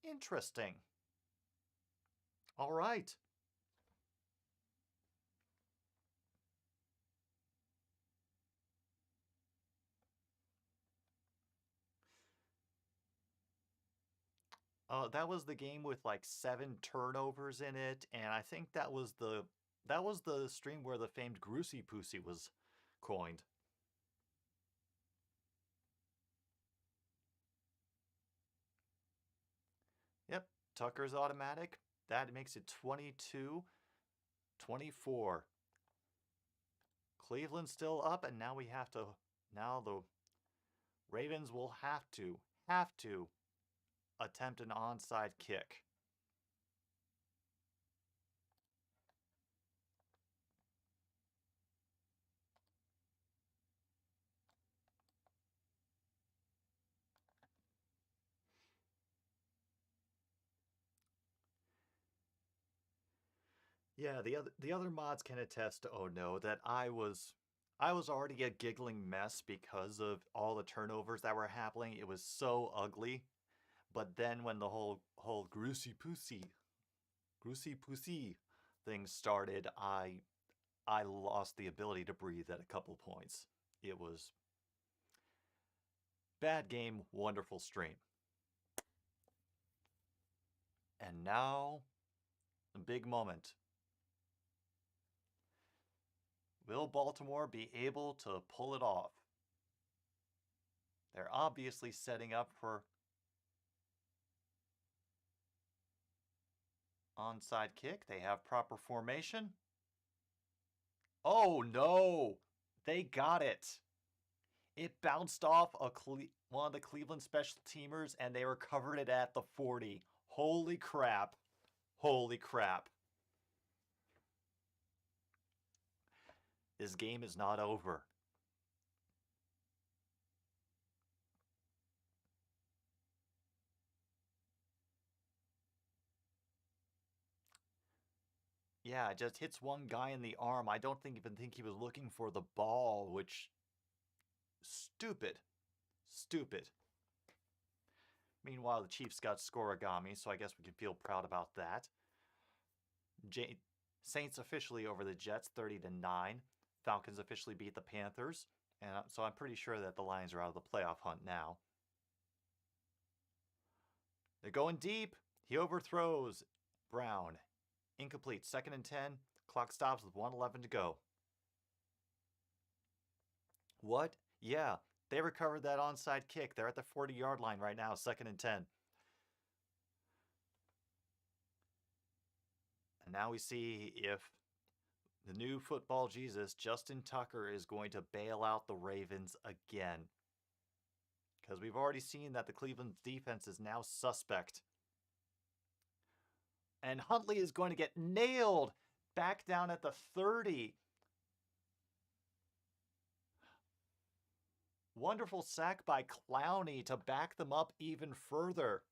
Interesting. All right. That was the game with like 7 turnovers in it, and I think that was the stream where the famed Groosey Poosey was coined. Yep, Tucker's automatic. That makes it 22-24. Cleveland's still up, and now we have to. Now the Ravens will have to attempt an onside kick. Yeah, the other mods can attest to, oh no, that I was already a giggling mess because of all the turnovers that were happening. It was so ugly. But then when the whole greasy pussy thing started, I lost the ability to breathe at a couple points. It was bad game, wonderful stream. And now, the big moment. Will Baltimore be able to pull it off? They're obviously setting up for onside kick. They have proper formation. Oh no! They got it. It bounced off one of the Cleveland special teamers and they recovered it at the 40. Holy crap. Holy crap. This game is not over. Yeah, it just hits one guy in the arm. I don't even think he was looking for the ball, which... Stupid. Stupid. Meanwhile, the Chiefs got scoregami, so I guess we can feel proud about that. Saints officially over the Jets, 30-9. Falcons officially beat the Panthers, and so I'm pretty sure that the Lions are out of the playoff hunt now. They're going deep. He overthrows Brown. Incomplete. 2nd and 10. Clock stops with 1:11 to go. What? Yeah, they recovered that onside kick. They're at the 40-yard line right now, 2nd and 10. And now we see if the new football Jesus, Justin Tucker, is going to bail out the Ravens again. Because we've already seen that the Cleveland defense is now suspect. And Huntley is going to get nailed back down at the 30. Wonderful sack by Clowney to back them up even further.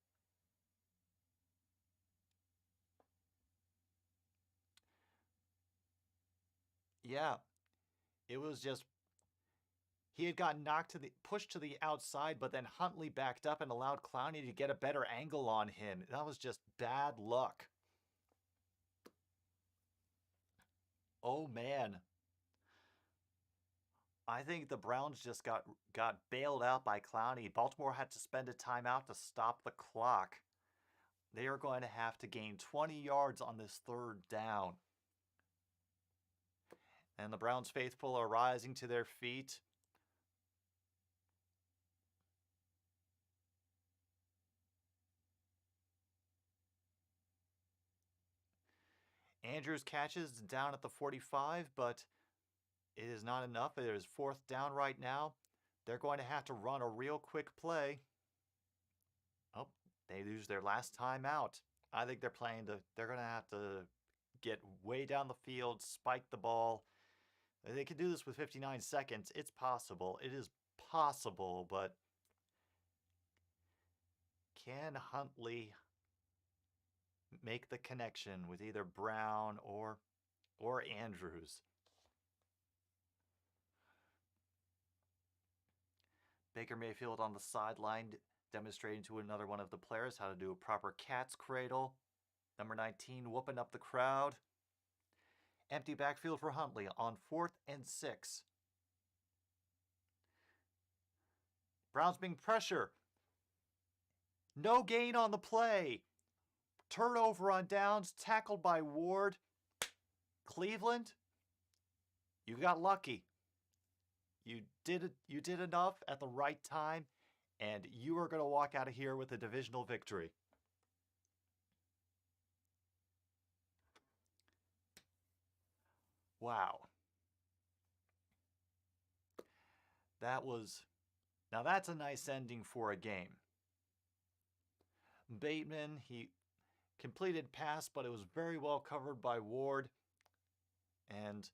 Yeah, it was just... He had gotten pushed to the outside, but then Huntley backed up and allowed Clowney to get a better angle on him. That was just bad luck. Oh, man. I think the Browns just got bailed out by Clowney. Baltimore had to spend a timeout to stop the clock. They are going to have to gain 20 yards on this 3rd down. And the Browns faithful are rising to their feet. Andrews catches down at the 45, but it is not enough. It is 4th down right now. They're going to have to run a real quick play. Oh, they lose their last time out. I think they're going to have to get way down the field, spike the ball. They could do this with 59 seconds. It's possible. It is possible, but can Huntley make the connection with either Brown or Andrews? Baker Mayfield on the sideline demonstrating to another one of the players how to do a proper cat's cradle. Number 19 whooping up the crowd. Empty backfield for Huntley on 4th and 6. Browns being pressure. No gain on the play. Turnover on downs, tackled by Ward. Cleveland, you got lucky. You did enough at the right time, and you are going to walk out of here with a divisional victory. Wow. Now that's a nice ending for a game. Bateman, he completed pass, but it was very well covered by Ward. And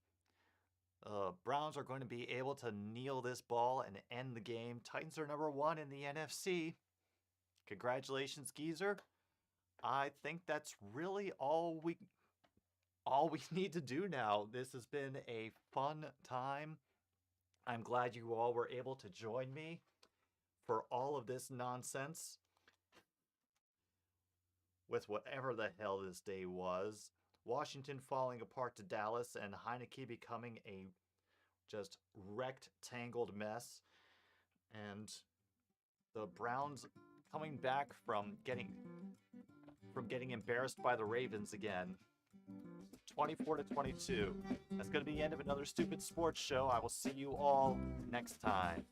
Browns are going to be able to kneel this ball and end the game. Titans are number 1 in the NFC. Congratulations, Geezer. I think that's really all we need to do now. This has been a fun time. I'm glad you all were able to join me for all of this nonsense with whatever the hell this day was. Washington falling apart to Dallas and Heineke becoming a just wrecked, tangled mess. And the Browns coming back from getting embarrassed by the Ravens again. 24-22. That's going to be the end of another Stupid Sports Show. I will see you all next time.